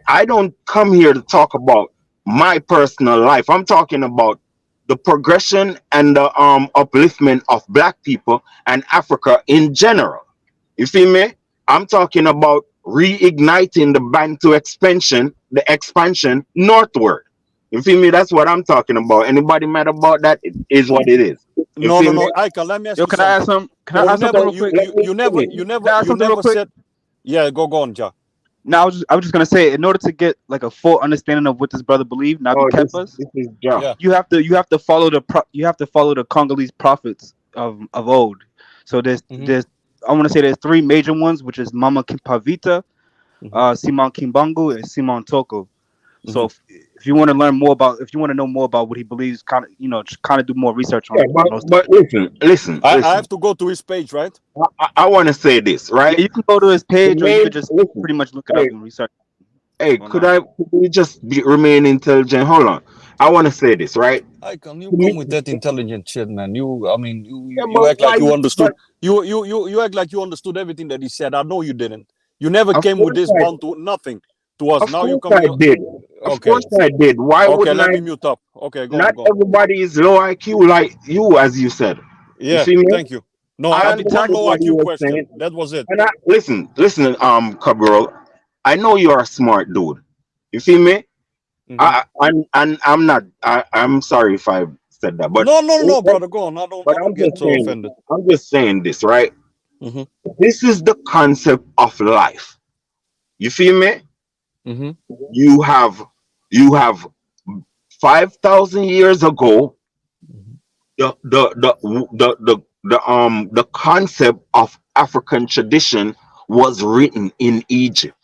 I don't come here to talk about my personal life. I'm talking about the progression and the upliftment of black people and Africa in general. You feel me? I'm talking about reigniting the Bantu expansion, the expansion northward. You feel me? That's what I'm talking about. Anybody mad about that? It is what it is. You No, feel no, me? no. Ika, let me ask Yo, you something. can I You ask something never, real quick? Let me finish. Can I ask you something real never quick? said. Yeah, go on, Ja. Now I was just gonna say, in order to get like a full understanding of what this brother believed, now be Oh, Kefas, this is John. Yeah. you have to follow you have to follow the Congolese prophets of old. So Mm-hmm. there's I want to say there's three major ones, which is Mama Kimpavita, Mm-hmm. Simon Kimbangu, and Simon Toko. So Mm-hmm. if you want to learn more about, if you want to know more about what he believes, kind of just kind of do more research Yeah, on those but things. I have to go to his page, right? I want to say this, Yeah, right? you can go to his The page, or you main could just listen. pretty much look it up Hey, and research hey, online. could we just remain intelligent? Hold on. I want to say this, right? I can you To come me- with that intelligent shit, man. I mean, yeah, you but act why? like you understood. But You act like you understood everything that he said. I know you didn't. You never of came with course this I, bound to nothing to us. of Now you course coming. I did. Of Okay, course I did. Why okay. wouldn't Let I? me mute up. Okay, go Not on, go on. everybody is low IQ like you, as you said. You Yeah, see me? thank you. No, I I I'll be one understood talking. low what you IQ were saying, question. That was it. and I listen, Cabral. I know you're a smart dude. You feel me? Hmm. I'm not. I'm sorry if I said that, No, no, no, brother. Go on. but I don't get so offended. I'm just saying this, right? Hmm. This is the concept of life. You feel me? Hmm. You have you have 5,000 years ago the concept of African tradition was written in Egypt.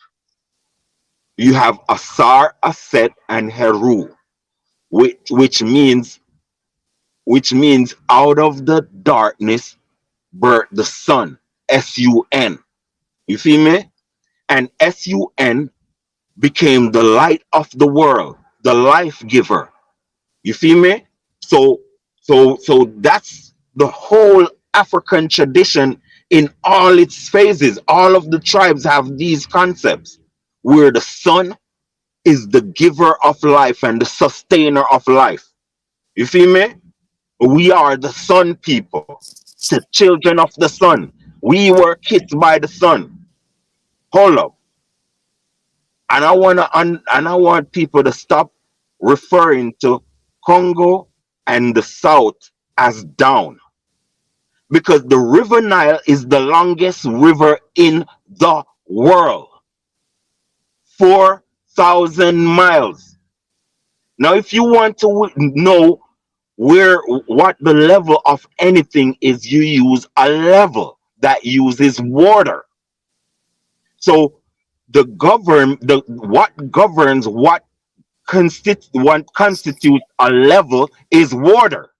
You have Asar, Aset, and Heru, which means out of the darkness birth the sun. Sun. You feel me? And Sun became the light of the world, the life giver. You feel me? So so that's the whole African tradition in all its phases. All of the tribes have these concepts where the sun is the giver of life and the sustainer of life. You feel me? We are the sun people, the children of the sun. We were kissed by the sun. Hold up. And I want people to stop referring to Congo and the South as down, because the River Nile is the longest river in the world, 4,000 miles. Now, if you want to know what the level of anything is, you use a level that uses water. So what governs what constitutes a level is water.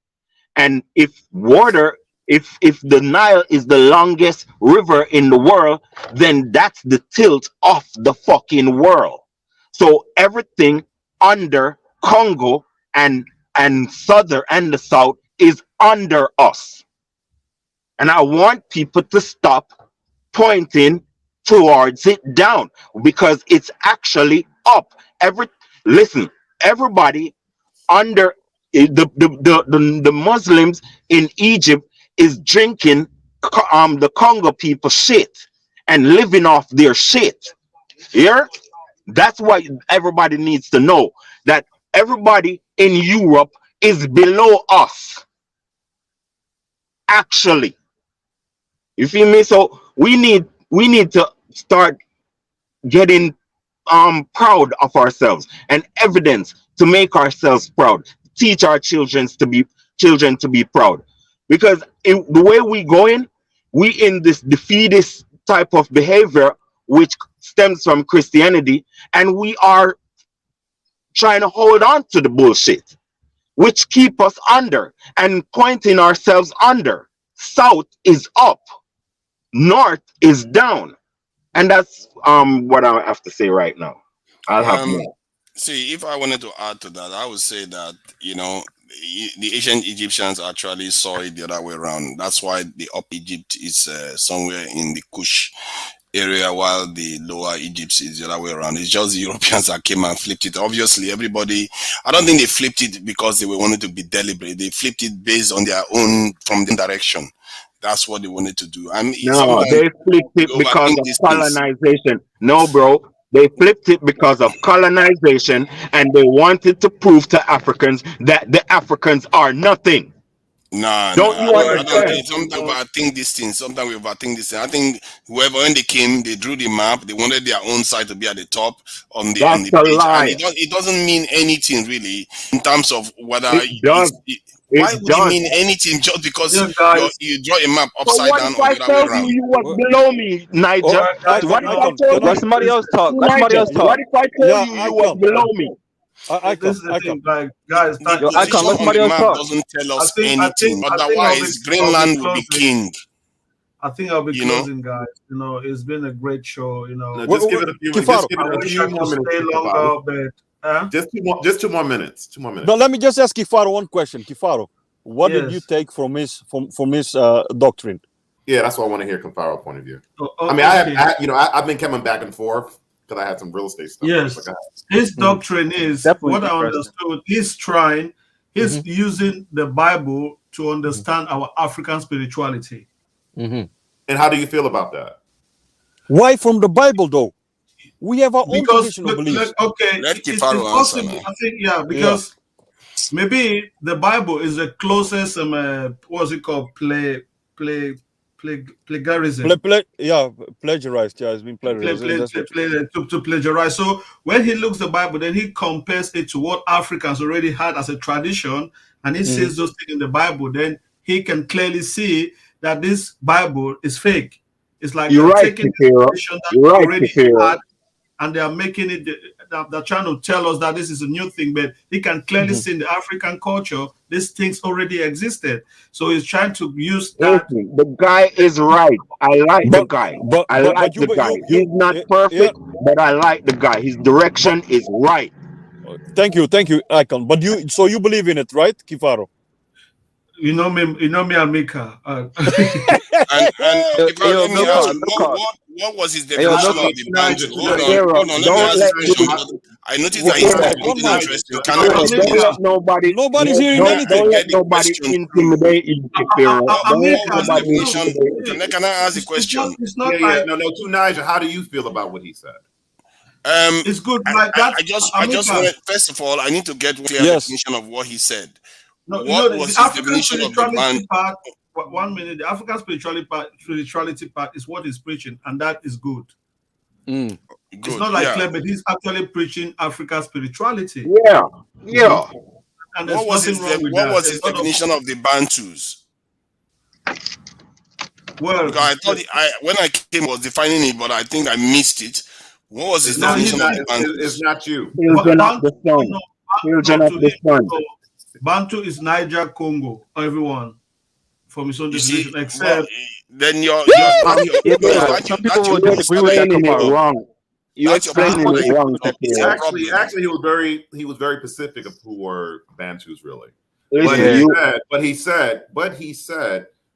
And if the Nile is the longest river in the world, then that's the tilt of the fucking world. So everything under Congo and southern and the south is under us. And I want people to stop pointing towards it down, because it's actually up. Listen, everybody under the Muslims in Egypt is drinking the Congo people shit and living off their shit. Yeah, that's why everybody needs to know that everybody in Europe is below us. Actually, you feel me? So we need to start getting proud of ourselves and evidence to make ourselves proud. Teach our children to be proud. because the way we going, we in this defeatist type of behavior, which stems from Christianity, and we are trying to hold on to the bullshit, which keep us under and pointing ourselves under. South is up, north is down, and that's what I have to say right now. I'll have more. See, if I wanted to add to that, I would say that, the ancient Egyptians actually saw it the other way around. That's why the Upper Egypt is somewhere in the Kush area, while the Lower Egypt is the other way around. It's just the Europeans that came and flipped it. Obviously, everybody, I don't think they flipped it because they wanted to be deliberate. They flipped it based on their own, from the direction. That's what they wanted to do. I mean, No, they flipped it because of colonization. No, bro. They flipped it because of colonization, and they wanted to prove to Africans that the Africans are nothing. Don't you understand? I don't think sometimes we overthink this thing. Sometimes we overthink this thing. I think whoever, when they came, they drew the map. They wanted their own side to be at the top on the That's page. a lie. And it doesn't mean anything really in terms of whether it does. Why would it mean anything just because you draw a map upside down or the other way around? You was below me, Niger. What if I told you? Let somebody else talk. Let somebody else talk. What if I told you was below me? This is the thing, like, guys. The position on the map doesn't tell us anything. Otherwise, Greenland will be king. I think I'll be closing, guys. It's been a great show. Just give it a few more minutes. Just two more minutes. 2 more minutes. But let me just ask Kifaro one question. Kifaro, what did you take from his doctrine? Yeah, that's what I want to hear Kifaro's point of view. I mean, I've been coming back and forth because I had some real estate stuff. Yes, his doctrine is what I understood. He's using the Bible to understand our African spirituality. And how do you feel about that? Why from the Bible, though? We have our own traditional beliefs. Let Kifaro answer. I think, because maybe the Bible is the closest, what's it called, plagiarism. Plagiarized. Yeah, it's been plagiarized. To plagiarize. So when he looks at the Bible, then he compares it to what Africans already had as a tradition, and he says those things in the Bible. Then he can clearly see that this Bible is fake. It's like they're taking the tradition that we already had, and they are making it. They're trying to tell us that this is a new thing, but he can clearly see in the African culture these things already existed. So he's trying to use that. The guy is right. I like the guy. I like the guy. He's not perfect, but I like the guy. His direction is right. Thank you, Icon. But you believe in it, right, Kifaro? You know me, and Mika. What was his definition of the Bantu? Hold on, let me ask this question. I noticed that he's not interested. Nobody's hearing anything. Don't let nobody intimidate you, Kifaro. Can I ask a question? No, to Nigel, how do you feel about what he said? It's good. I just want, first of all, I need to get a definition of what he said. What was his definition of the Bantu? 1 minute. The African spirituality part is what he's preaching, and that is good. Good. It's not like Clement. He's actually preaching African spirituality. Yeah. And what was his definition of the Bantus? Well, because I thought when I came, was defining it, but I think I missed it. What was his definition of the Bantus? It's not you. Children of the sun. Bantu is Niger, Congo, everyone. From his own definition, except then some people will disagree with that. Wrong. You explained it wrong. Actually, he was very specific of who were Bantus really. But he said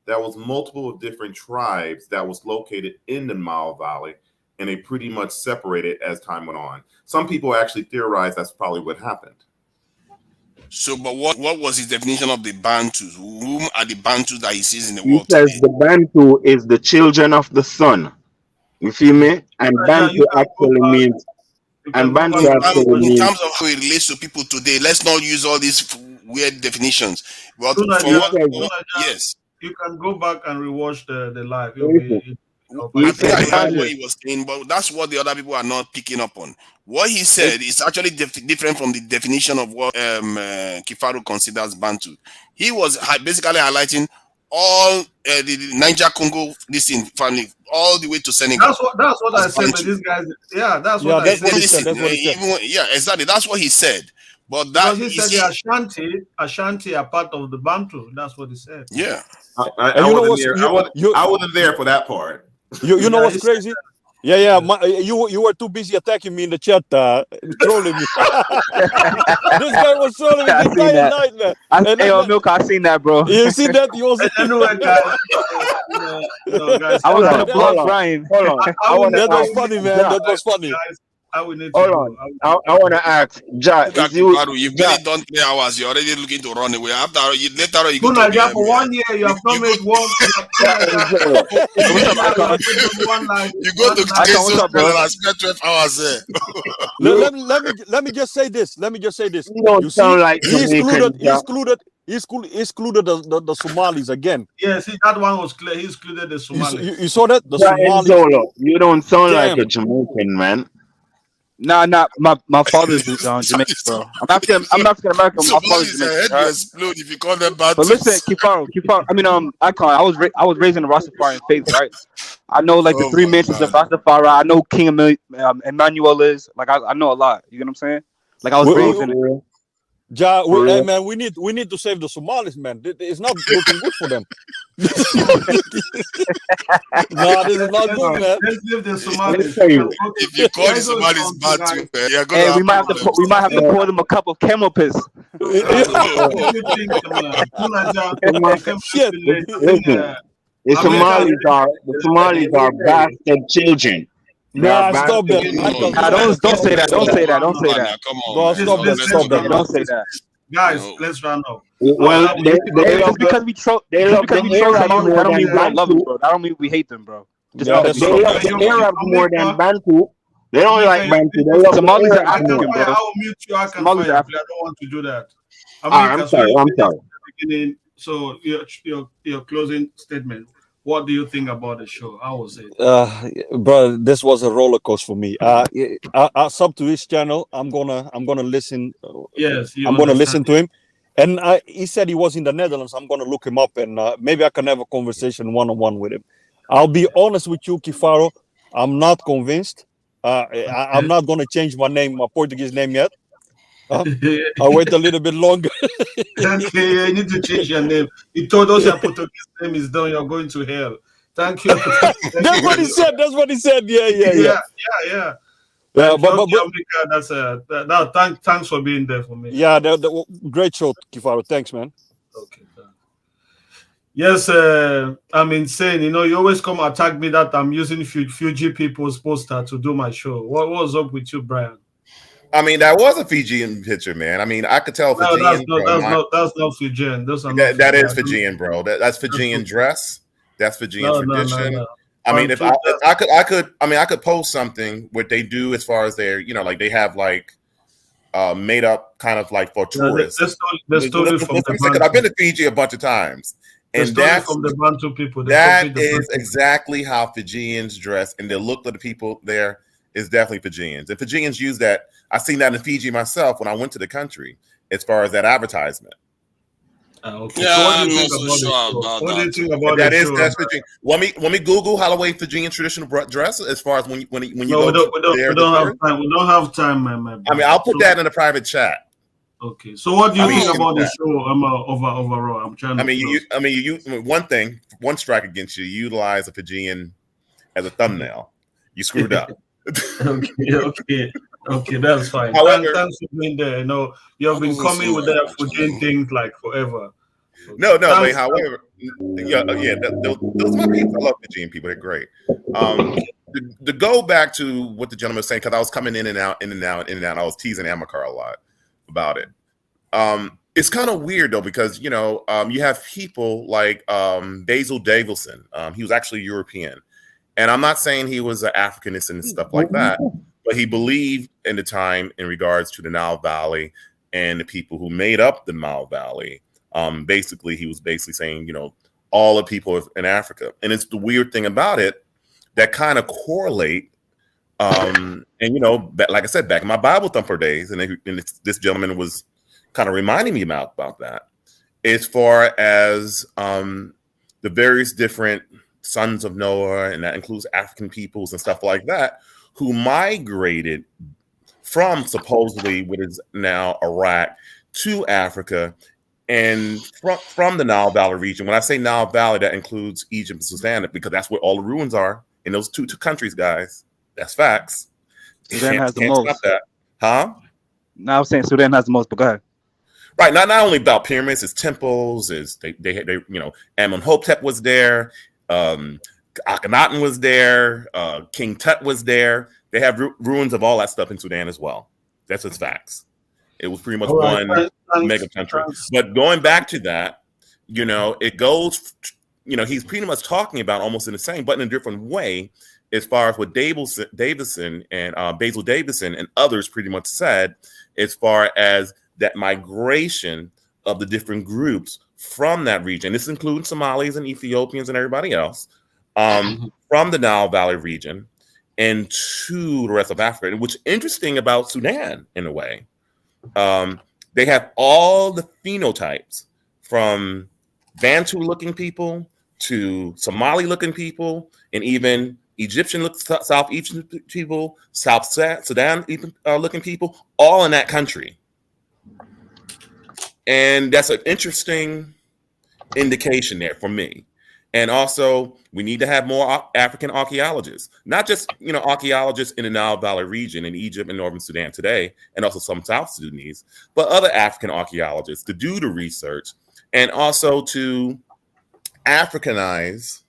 there was multiple different tribes that was located in the Nile Valley, and they pretty much separated as time went on. Some people actually theorize that's probably what happened. So, but what was his definition of the Bantus? Whom are the Bantus that he sees in the world? He says the Bantu is the children of the sun. You feel me? And Bantu actually means. And Bantu actually means. In terms of how it relates to people today, let's not use all these weird definitions. But yes, you can go back and rewatch the live. I think I heard what he was saying, but that's what the other people are not picking up on. What he said is actually different from the definition of what Kifaro considers Bantu. He was basically highlighting all the Niger Congo, this in family, all the way to Senegal. That's what I as said. But Bantu. these guys, that's Yeah, what I that's said. what he said. Listen, That's what he said. yeah, exactly. That's what he said. But that Because he said the Ashanti are part of the Bantu. That's what he said. yeah. I you know wasn't what's there. I wasn't there for that part. You know Yeah, what's he said crazy? Yeah. You were too busy attacking me in the chat, trolling me. This guy was trolling me I the seen entire that. night, man. Hey, Milk, I seen that, bro. You see that? You also anyway, guys. Guys. I was Hold gonna on, block hold on. Brian. Hold on. I will that was need funny, to man. Ja, That was funny. guys. I will need to hold go. on. I want to ask, Ja, is you, Kifaru, you've Ja, barely done 3 hours. You're already looking to run away. After later on, you Go go to Nigeria for 1 year. You have not made one. What's up, Icon? you go to Icon, what's up, bro? and spend 12 hours there. Let me just say this. you don't You see, sound like he Jamaican, Ja. excluded the Somalis again. Yeah, see, that one was clear. He excluded the Somalis. You saw that? The Ja Somalis. Enzolo, you don't sound like Damn. a Jamaican, man. Nah, my father's Jamaican, bro. I'm African American. My father's Somebody's head Jamaican. will Right? explode if you call them But Bantus. listen, Kefaro. I mean, Icon. I was raised in the Rastafarian faith, right? I know like the Oh three my mentions of God. Rastafari. I know King Emmanuel is like I know a lot. You get what I'm saying? Like I was raised in it. Ja, hey man, we need to save the Somalis, man. It's not looking good for them. No, this is not good, man. Let's leave the Somalis. If you call the Somalis Bantu, you're going Hey, to we might have to pour them a cup of camel piss. Listen, the Somalis are bastard children. Nah, stop that. Don't say that. Don't say that. Don't say that. Come on, No, man. stop that. Stop that. Don't say that. Guys, let's round up. Well, Just because we troll Somalis, that don't mean we don't love them, bro. That don't mean we hate them, bro. Just Yeah, because that's we they troll love them. the Arabs more than Bantu. They don't like Bantu. They love Somalis the are Arabs more. African, bro. I will mute you. I can Somalis fire. are I don't want to do that. I'm sorry. Beginning, so your closing statement. What do you think about the show? How was it? Bro, this was a roller coaster for me. I sub to his channel. I'm gonna listen. Yes, I'm gonna listen to him. And he said he was in the Netherlands. I'm gonna look him up and maybe I can have a conversation one-on-one with him. I'll be honest with you, Kefaro. I'm not convinced. I'm not gonna change my Portuguese name yet. I'll wait a little bit longer. Okay, you need to change your name. You told us your Portuguese name is done. You're going to hell. Thank you. That's what he said. Yeah. But thanks for being there for me. Yeah, great show, Kefaro. Thanks, man. Okay. Yes, I'm insane. You always come attack me that I'm using Fuji people's poster to do my show. What's up with you, Brian? I mean, that was a Fijian picture, man. I mean, I could tell No, Fijian. that's not Fijian. That is Fijian, bro. That's Fijian dress. That's Fijian tradition. No. I mean, if I could post something what they do as far as their, like they have like made up kind of like for tourists. I've been to Fiji a bunch of times, and that's from the Bantu people. That is exactly how Fijians dress, and the look of the people there is definitely Fijians. And Fijians use that. I've seen that in Fiji myself when I went to the country, as far as that advertisement. Okay. Yeah, so I'm not so sure about what do you that. think about That's Fijian. Let me Google Holloway Fijian traditional dress as far as when you we don't have time. We don't have time, man. I mean, I'll put that in a private chat. Okay. So what do you think about the show? Overall, I'm trying to. One strike against you. You utilize a Fijian as a thumbnail. You screwed up. Okay, that's fine. However, thanks for being there. You have been coming with that Fijian things like forever. No, but however, those are my people. I love Fijian people. They're great. To go back to what the gentleman was saying, because I was coming in and out. I was teasing Amakar a lot about it. It's kind of weird though, because you have people like Basil Davidson. He was actually European, and I'm not saying he was an Africanist and stuff like that, but he believed in the time in regards to the Nile Valley and the people who made up the Nile Valley. Basically, he was basically saying, all the people in Africa, and it's the weird thing about it that kind of correlate. And like I said, back in my Bible thumper days, and this gentleman was kind of reminding me about that, as far as the various different sons of Noah, and that includes African peoples and stuff like that, who migrated from supposedly what is now Iraq to Africa, and from the Nile Valley region. When I say Nile Valley, that includes Egypt and Sudan, because that's where all the ruins are in those two countries, guys. That's facts. Sudan has the Can't most. stop that. Huh? Now I'm saying Sudan has the most, but go ahead. Right. Not only about pyramids, it's temples, is they Amenhotep was there, Akhenaten was there, King Tut was there. They have ruins of all that stuff in Sudan as well. That's just facts. It was pretty much one mega country. But going back to that, it goes, he's pretty much talking about almost in the same, but in a different way, as far as what Davison and Basil Davison and others pretty much said, as far as that migration of the different groups from that region. This includes Somalis and Ethiopians and everybody else from the Nile Valley region and to the rest of Africa. And what's interesting about Sudan, in a way, they have all the phenotypes from Bantu-looking people to Somali-looking people, and even South Egyptian people, South Sudan-looking people, all in that country. And that's an interesting indication there for me. And also, we need to have more African archaeologists, not just archaeologists in the Nile Valley region in Egypt and Northern Sudan today, and also some South Sudanese, but other African archaeologists to do the research and also to Africanize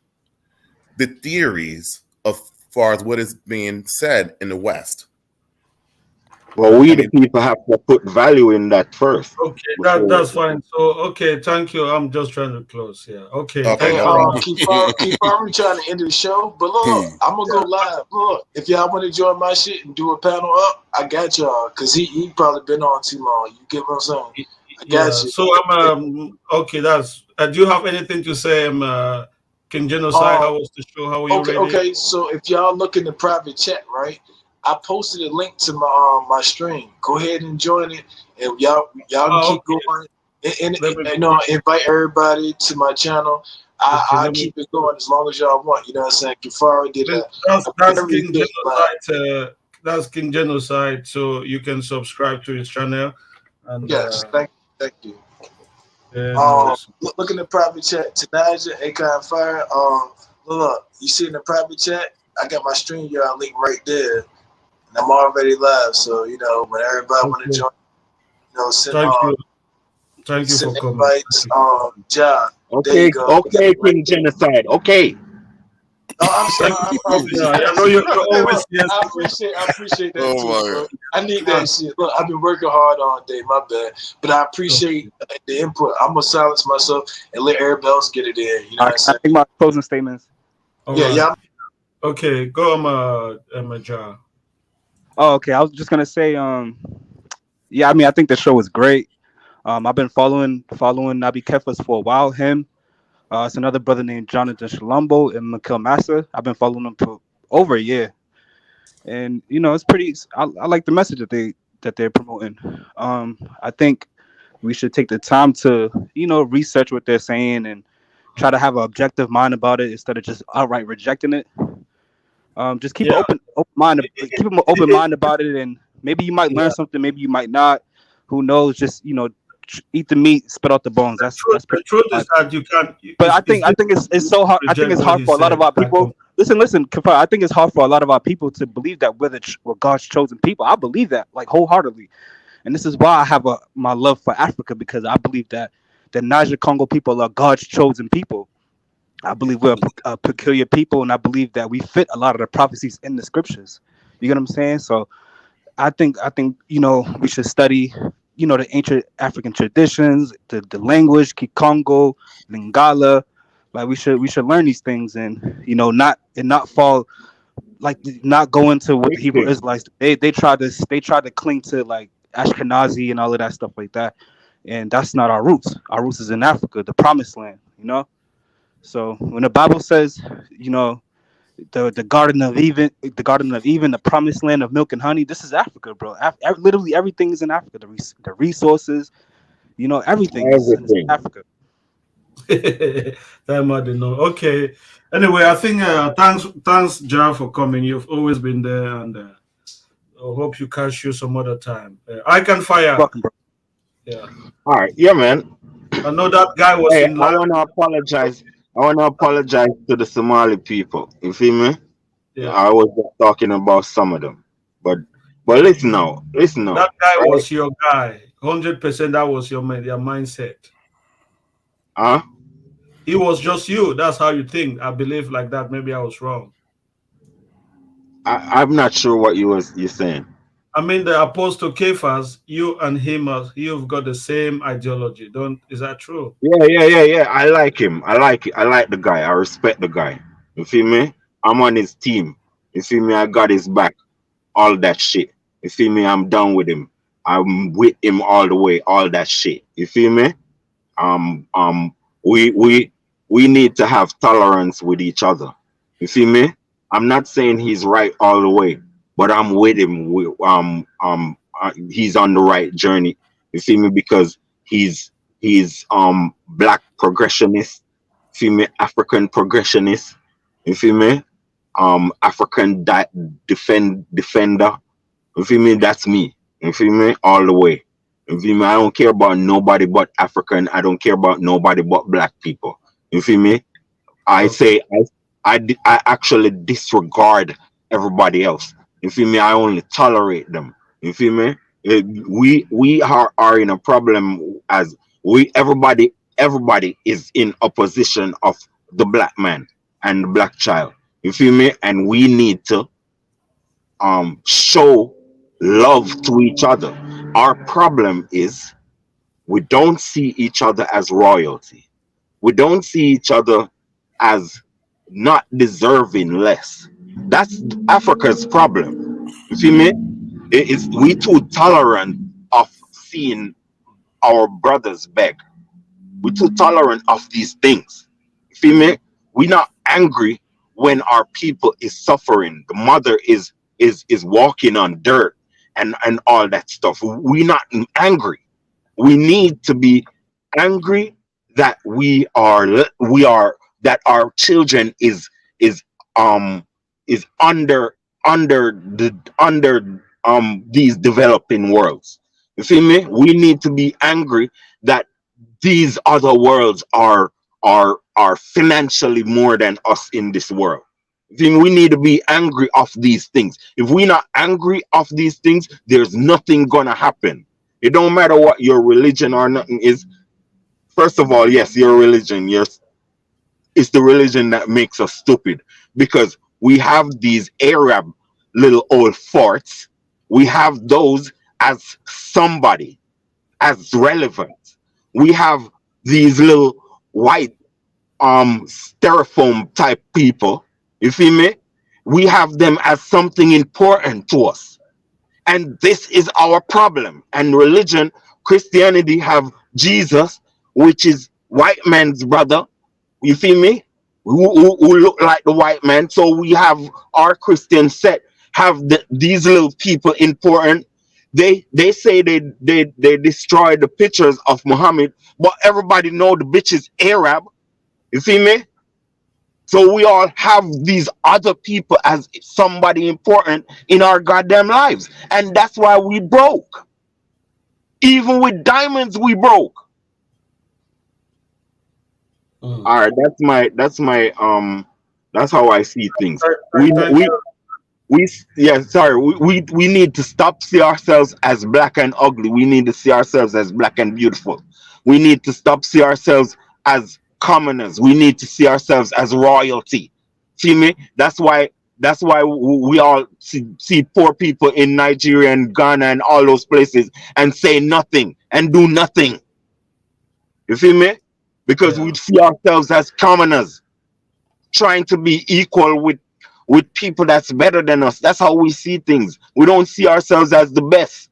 the theories of far as what is being said in the West. Well, we the people have to put value in that first. Okay, that's fine. So, okay, thank you. I'm just trying to close here. Okay, thank you. Keep on trying to end the show, but look, I'm gonna go live. Look, if y'all want to join my shit and do a panel up, I got y'all, because he probably been on too long. You get what I'm saying? I got you. So I'm okay. That's. Do you have anything to say, King Genocide? How was the show? How are you? Okay. So if y'all look in the private chat, right? I posted a link to my stream. Go ahead and join it, and y'all can keep going. And invite everybody to my channel. I'll keep it going as long as y'all want. You know what I'm saying? Kefara did that. That's King Genocide. So you can subscribe to his channel. And, yes, thank you. Yeah, look in the private chat. Tanaja, Akon Fire. Look, you see in the private chat, I got my stream y'all link right there. And I'm already live, so when everybody want to join, send Thank you for coming. Invites, John. Okay, King Genocide. Okay. No, I'm sorry. I know you're always yes. I appreciate that too, bro. I need that shit. Look, I've been working hard all day, my bad. But I appreciate the input. I'm gonna silence myself and let everybody else get it in. You know what I'm saying? I think my closing statements. Yeah. Okay, go on, John. Oh, okay. I was just gonna say, I think the show was great. I've been following Nabi Kefas for a while. Him, it's another brother named Jonathan Shalombo and Mikhail Massa. I've been following them for over a year, and it's pretty. I like the message that they're promoting. I think we should take the time to research what they're saying and try to have an objective mind about it instead of just outright rejecting it. Just keep an open mind. Keep an open mind about it, and maybe you might learn something. Maybe you might not. Who knows? Just eat the meat, spit out the bones. That's the truth is that you can't. But I think it's so hard. I think it's hard for a lot of our people. Listen, Kefar, I think it's hard for a lot of our people to believe that we're God's chosen people. I believe that wholeheartedly, and this is why I have my love for Africa, because I believe that the Niger Congo people are God's chosen people. I believe we're a peculiar people, and I believe that we fit a lot of the prophecies in the scriptures. You get what I'm saying? So I think we should study the ancient African traditions, the language, Kikongo, Lingala. We should learn these things and not fall not go into what the Hebrew Israelites. They try to cling to Ashkenazi and all of that stuff like that, and that's not our roots. Our roots is in Africa, the promised land. So when the Bible says, the Garden of Eden, the promised land of milk and honey, this is Africa, bro. Literally everything is in Africa. The resources, everything is in Africa. Time I didn't know. Okay. Anyway, I think thanks Jar for coming. You've always been there, and I hope you catch you some other time. I can fire. Welcome, bro. Yeah. All right, yeah, man. I know that guy was Hey, in I line. want to apologize. I want to apologize to the Somali people. You feel me? Yeah. I was just talking about some of them, but listen now, That guy right? was your guy. 100% that was your mindset. Huh? He was just you. That's how you think. I believe like that. Maybe I was wrong. I'm not sure what you're saying. I mean, the Apostle Kefas, you and him, you've got the same ideology. Don't Is that true? Yeah. I like him. I like it. I like the guy. I respect the guy. You feel me? I'm on his team. You feel me? I got his back. All that shit. You feel me? I'm done with him. I'm with him all the way. All that shit. You feel me? Um, um, we we we need to have tolerance with each other. You feel me? I'm not saying he's right all the way, but I'm with him. He's on the right journey. You feel me? Because he's black progressionist. Feel me? African progressionist. You feel me? African defender. You feel me? That's me. You feel me? All the way. You feel me? I don't care about nobody but African. I don't care about nobody but black people. You feel me? I Okay. say I actually disregard everybody else. You feel me? I only tolerate them. You feel me? We are in a problem as we everybody is in opposition of the black man and the black child. You feel me? And we need to show love to each other. Our problem is we don't see each other as royalty. We don't see each other as not deserving less. That's Africa's problem. You feel me? It's we too tolerant of seeing our brothers beg. We're too tolerant of these things. You feel me? We're not angry when our people is suffering. The mother is walking on dirt and all that stuff. We're not angry. We need to be angry that we are that our children is um is under these developing worlds. You feel me? We need to be angry that these other worlds are financially more than us in this world. Then we need to be angry of these things. If we're not angry of these things, there's nothing gonna happen. It don't matter what your religion or nothing is. First of all, yes, your religion, yes, it's the religion that makes us stupid because we have these Arab little old forts. We have those as somebody, as relevant. We have these little white styrofoam type people. You feel me? We have them as something important to us. And this is our problem. And religion, Christianity have Jesus, which is white man's brother. You feel me? Who look like the white man. So we have our Christian set have these little people important. They say they destroy the pictures of Muhammad, but everybody know the bitch is Arab. You feel me? So we all have these other people as somebody important in our goddamn lives. And that's why we broke. Even with diamonds, we broke. All right, that's how I see things. We Thank we you. we yeah, sorry, we need to stop see ourselves as black and ugly. We need to see ourselves as black and beautiful. We need to stop see ourselves as commoners. We need to see ourselves as royalty. See me? That's why we all see poor people in Nigeria and Ghana and all those places and say nothing and do nothing. You feel me? Because we Yeah. see ourselves as commoners trying to be equal with people that's better than us. That's how we see things. We don't see ourselves as the best.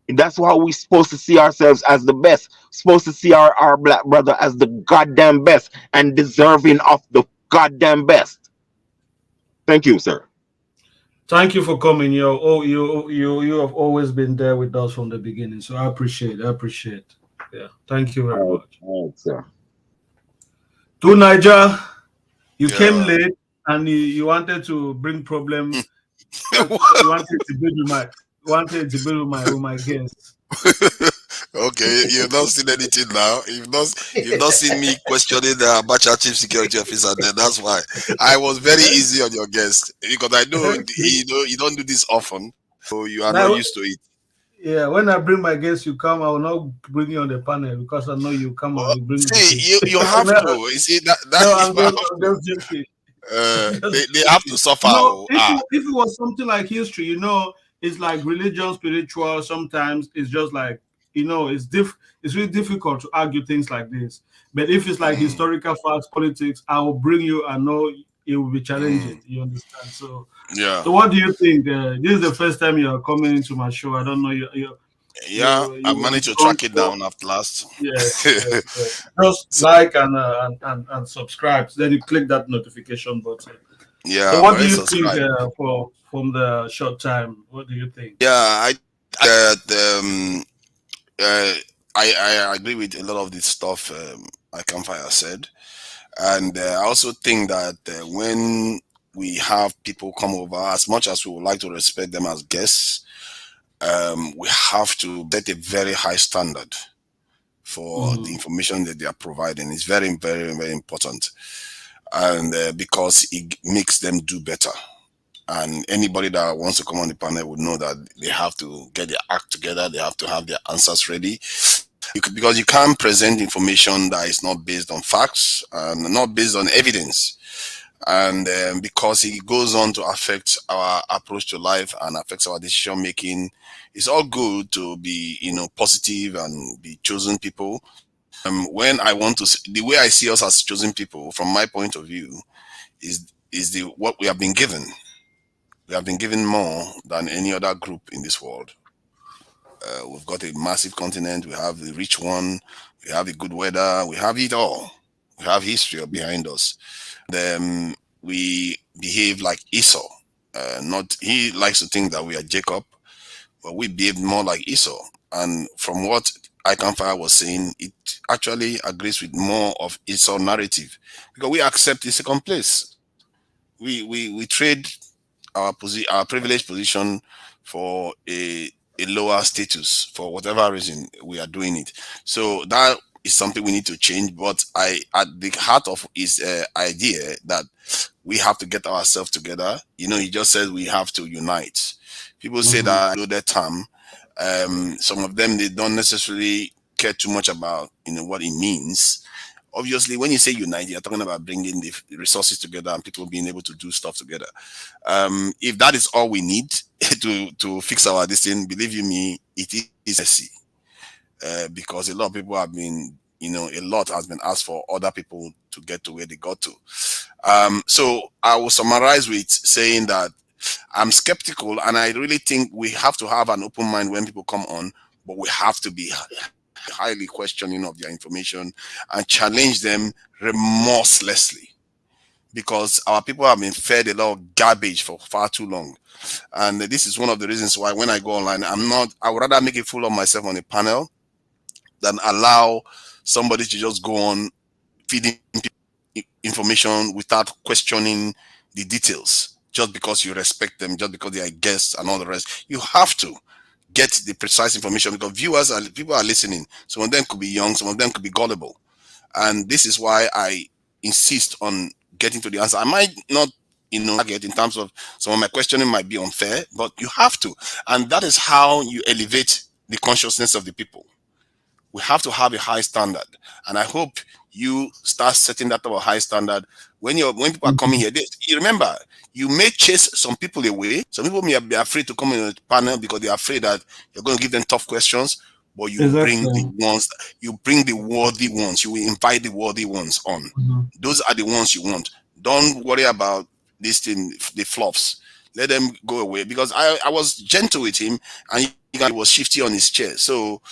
That's how we're supposed to see ourselves as the best. Supposed to see our black brother as the goddamn best and deserving of the goddamn best. Thank you, sir. Thank you for coming. You have always been there with us from the beginning. So I appreciate. Yeah. Thank you very All right, much. all right, sir. To Niger, you came late and you wanted to bring problem. You wanted to build with my guests. Okay, you've not seen anything now. You've not seen me questioning the Abacha chief security officer. Then that's why I was very easy on your guest because I know you don't do this often, so you are not Now, used to it. yeah, when I bring my guests, you come. I will not bring you on the panel because I know you come and Well, you bring the see, you have no, to. You see that no, you have I'm to. just joking. They have to suffer. If it was something like history, it's like religion, spiritual. Sometimes it's just like it's really difficult to argue things like this. But if it's like historical facts, politics, I will bring you. I know it will be challenging. You understand? So, Yeah. so what do you think? This is the first time you are coming into my show. I don't know Yeah, I you managed to track it down at last. Yes. Just like and subscribe. Then you click that notification button. Yeah, So, what do very you think subscribed. from the short time? What do you think? Yeah, uh, I agree with a lot of this stuff Campfire said, and I also think that when we have people come over, as much as we would like to respect them as guests, we have to set a very high standard for the information that they are providing. It's very, very, very important, and because it makes them do better. And anybody that wants to come on the panel would know that they have to get their act together. They have to have their answers ready. Because you can't present information that is not based on facts and not based on evidence. And because it goes on to affect our approach to life and affects our decision making, it's all good to be, positive and be chosen people. When I want to, the way I see us as chosen people, from my point of view, is what we have been given. We have been given more than any other group in this world. We've got a massive continent. We have the rich one. We have the good weather. We have it all. We have history behind us. Then we behave like Esau. He likes to think that we are Jacob, but we behave more like Esau. And from what Campfire was saying, it actually agrees with more of Esau narrative because we accept the second place. We trade our privileged position for a lower status for whatever reason we are doing it. So that is something we need to change. But at the heart of his idea that we have to get ourselves together. He just says we have to unite. People say that loaded term. Some of them, they don't necessarily care too much about what it means. Obviously, when you say unite, you're talking about bringing the resources together and people being able to do stuff together. If that is all we need to fix our destiny, believe you me, it is messy. Because a lot of people have been, a lot has been asked for other people to get to where they got to. So I will summarize with saying that I'm skeptical, and I really think we have to have an open mind when people come on, but we have to be highly questioning of their information and challenge them remorselessly, because our people have been fed a lot of garbage for far too long. And this is one of the reasons why when I go online, I would rather make a fool of myself on a panel than allow somebody to just go on feeding information without questioning the details, just because you respect them, just because they are guests and all the rest. You have to get the precise information because people are listening. Some of them could be young, some of them could be gullible. And this is why I insist on getting to the answer. I might not, get in terms of some of my questioning might be unfair, but you have to. And that is how you elevate the consciousness of the people. We have to have a high standard. And I hope you start setting that type of high standard when people are coming here. You remember, you may chase some people away. Some people may be afraid to come in a panel because they're afraid that you're going to give them tough questions. But you bring the worthy ones. You will invite the worthy ones on. Those are the ones you want. Don't worry about this thing, the flops. Let them go away, because I was gentle with him and he was shifty on his chair. So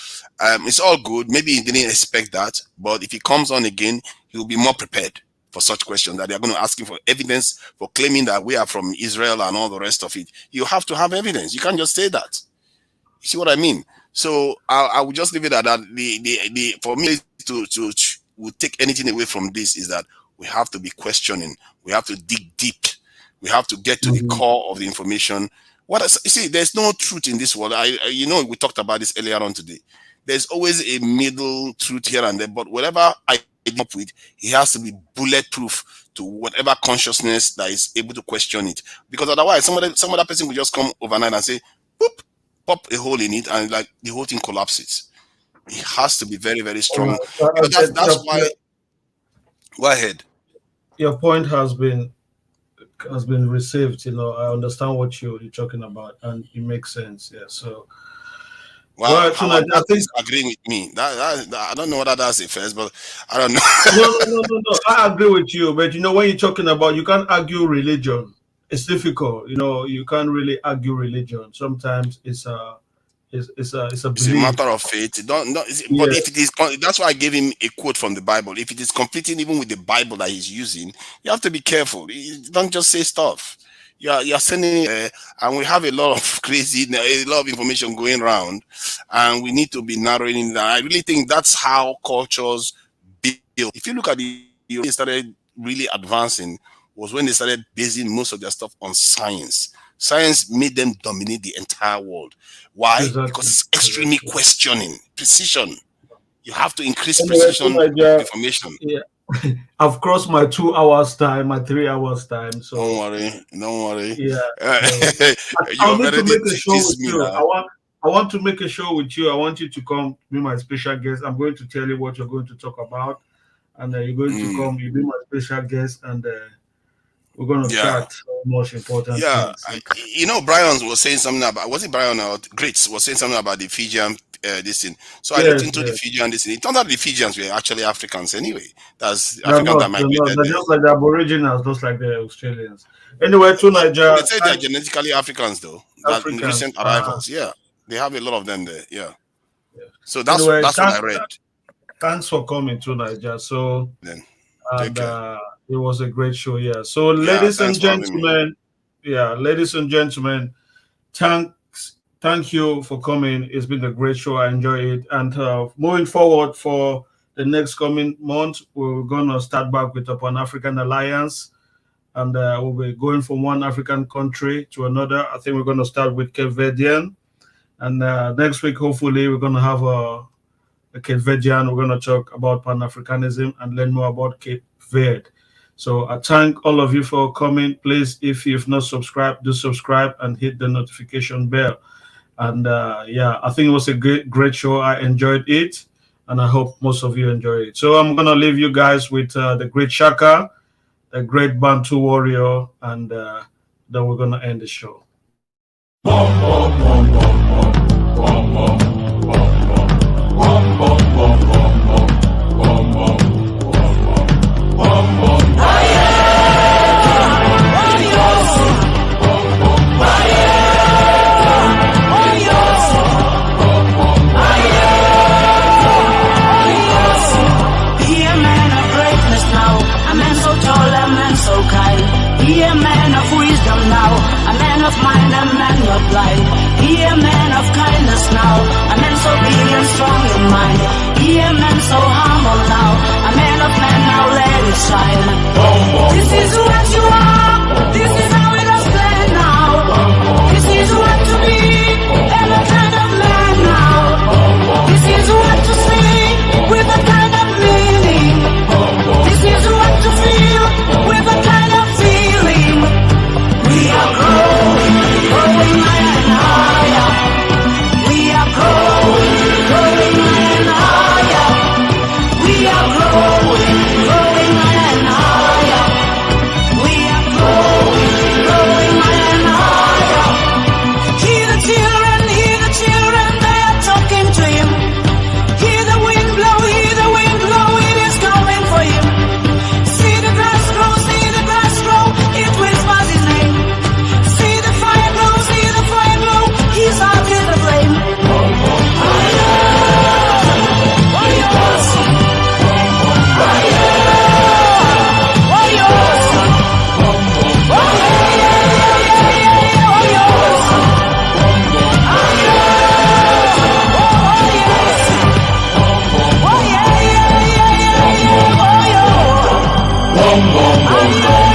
it's all good. Maybe he didn't expect that, but if he comes on again, he will be more prepared for such questions that they are going to ask him for evidence for claiming that we are from Israel and all the rest of it. You have to have evidence. You can't just say that. You see what I mean? So I will just leave it at that. For me to take anything away from this is that we have to be questioning. We have to dig deep. We have to get to the core of the information. You see, there's no truth in this world. We talked about this earlier on today. There's always a middle truth here and there, but whatever I come up with, it has to be bulletproof to whatever consciousness that is able to question it. Because otherwise, some other person will just come overnight and say, boop, pop a hole in it, and like the whole thing collapses. It has to be very, very strong. That's why. Go ahead. Your point has been received. I understand what you're talking about, and it makes sense. Yeah. So. Well, I think agreeing with me. I don't know whether that's a first, but I don't know. No. I agree with you, but when you're talking about, you can't argue religion. It's difficult. You can't really argue religion. Sometimes it's a matter of faith. But if it is, that's why I gave him a quote from the Bible. If it is conflicting even with the Bible that he's using, you have to be careful. You don't just say stuff. You're sending, and we have a lot of information going around, and we need to be narrowing it down. I really think that's how cultures build. If you look at they started really advancing was when they started basing most of their stuff on science. Science made them dominate the entire world. Why? Exactly. Because it's extremely questioning, precision. You have to increase precision of information. Yeah. I've crossed my 2 hours time, my 3 hours time. So don't worry. Yeah. I want to make a show with you. I want to make a show with you. I want you to come be my special guest. I'm going to tell you what you're going to talk about, and you're going to come. You'll be my special guest, and we're going to chat most important things. Brian was saying something about. Was it Brian or Grits was saying something about the Fijian? This thing. So I looked into the Fijian this thing. It turned out the Fijians were actually Africans anyway. That's Africans that migrated. They're just like the Aboriginals, just like the Australians. Anyway, to Nigeria. They say they're genetically Africans though. In recent arrivals. Yeah. They have a lot of them there. Yeah. So that's what I read. Thanks for coming to Nigeria. So it was a great show. Yeah. So ladies and gentlemen, Thank you for coming. It's been a great show. I enjoy it. And moving forward for the next coming month, we're going to start back with the Pan-African Alliance. And we'll be going from one African country to another. I think we're going to start with Cape Verdean. And next week, hopefully, we're going to have a Cape Verdean. We're going to talk about Pan-Africanism and learn more about Cape Verde. So I thank all of you for coming. Please, if you've not subscribed, do subscribe and hit the notification bell. And I think it was a great show. I enjoyed it, and I hope most of you enjoy it. So I'm gonna leave you guys with the great Shaka, the great Bantu warrior, and then we're gonna end the show. Be a man of wisdom now, a man of mind, a man not blind. Be a man of kindness now, a man so big and strong in mind. Be a man so humble now, a man of man now, let it shine. This is what you are, this is how it has planned now. This is what to be, and a kind of man now. This is what to see, with a kind of meaning. This is what to feel, with a kind of feeling. We are growing higher and higher. We are growing higher and higher. We are growing higher and higher. Congo.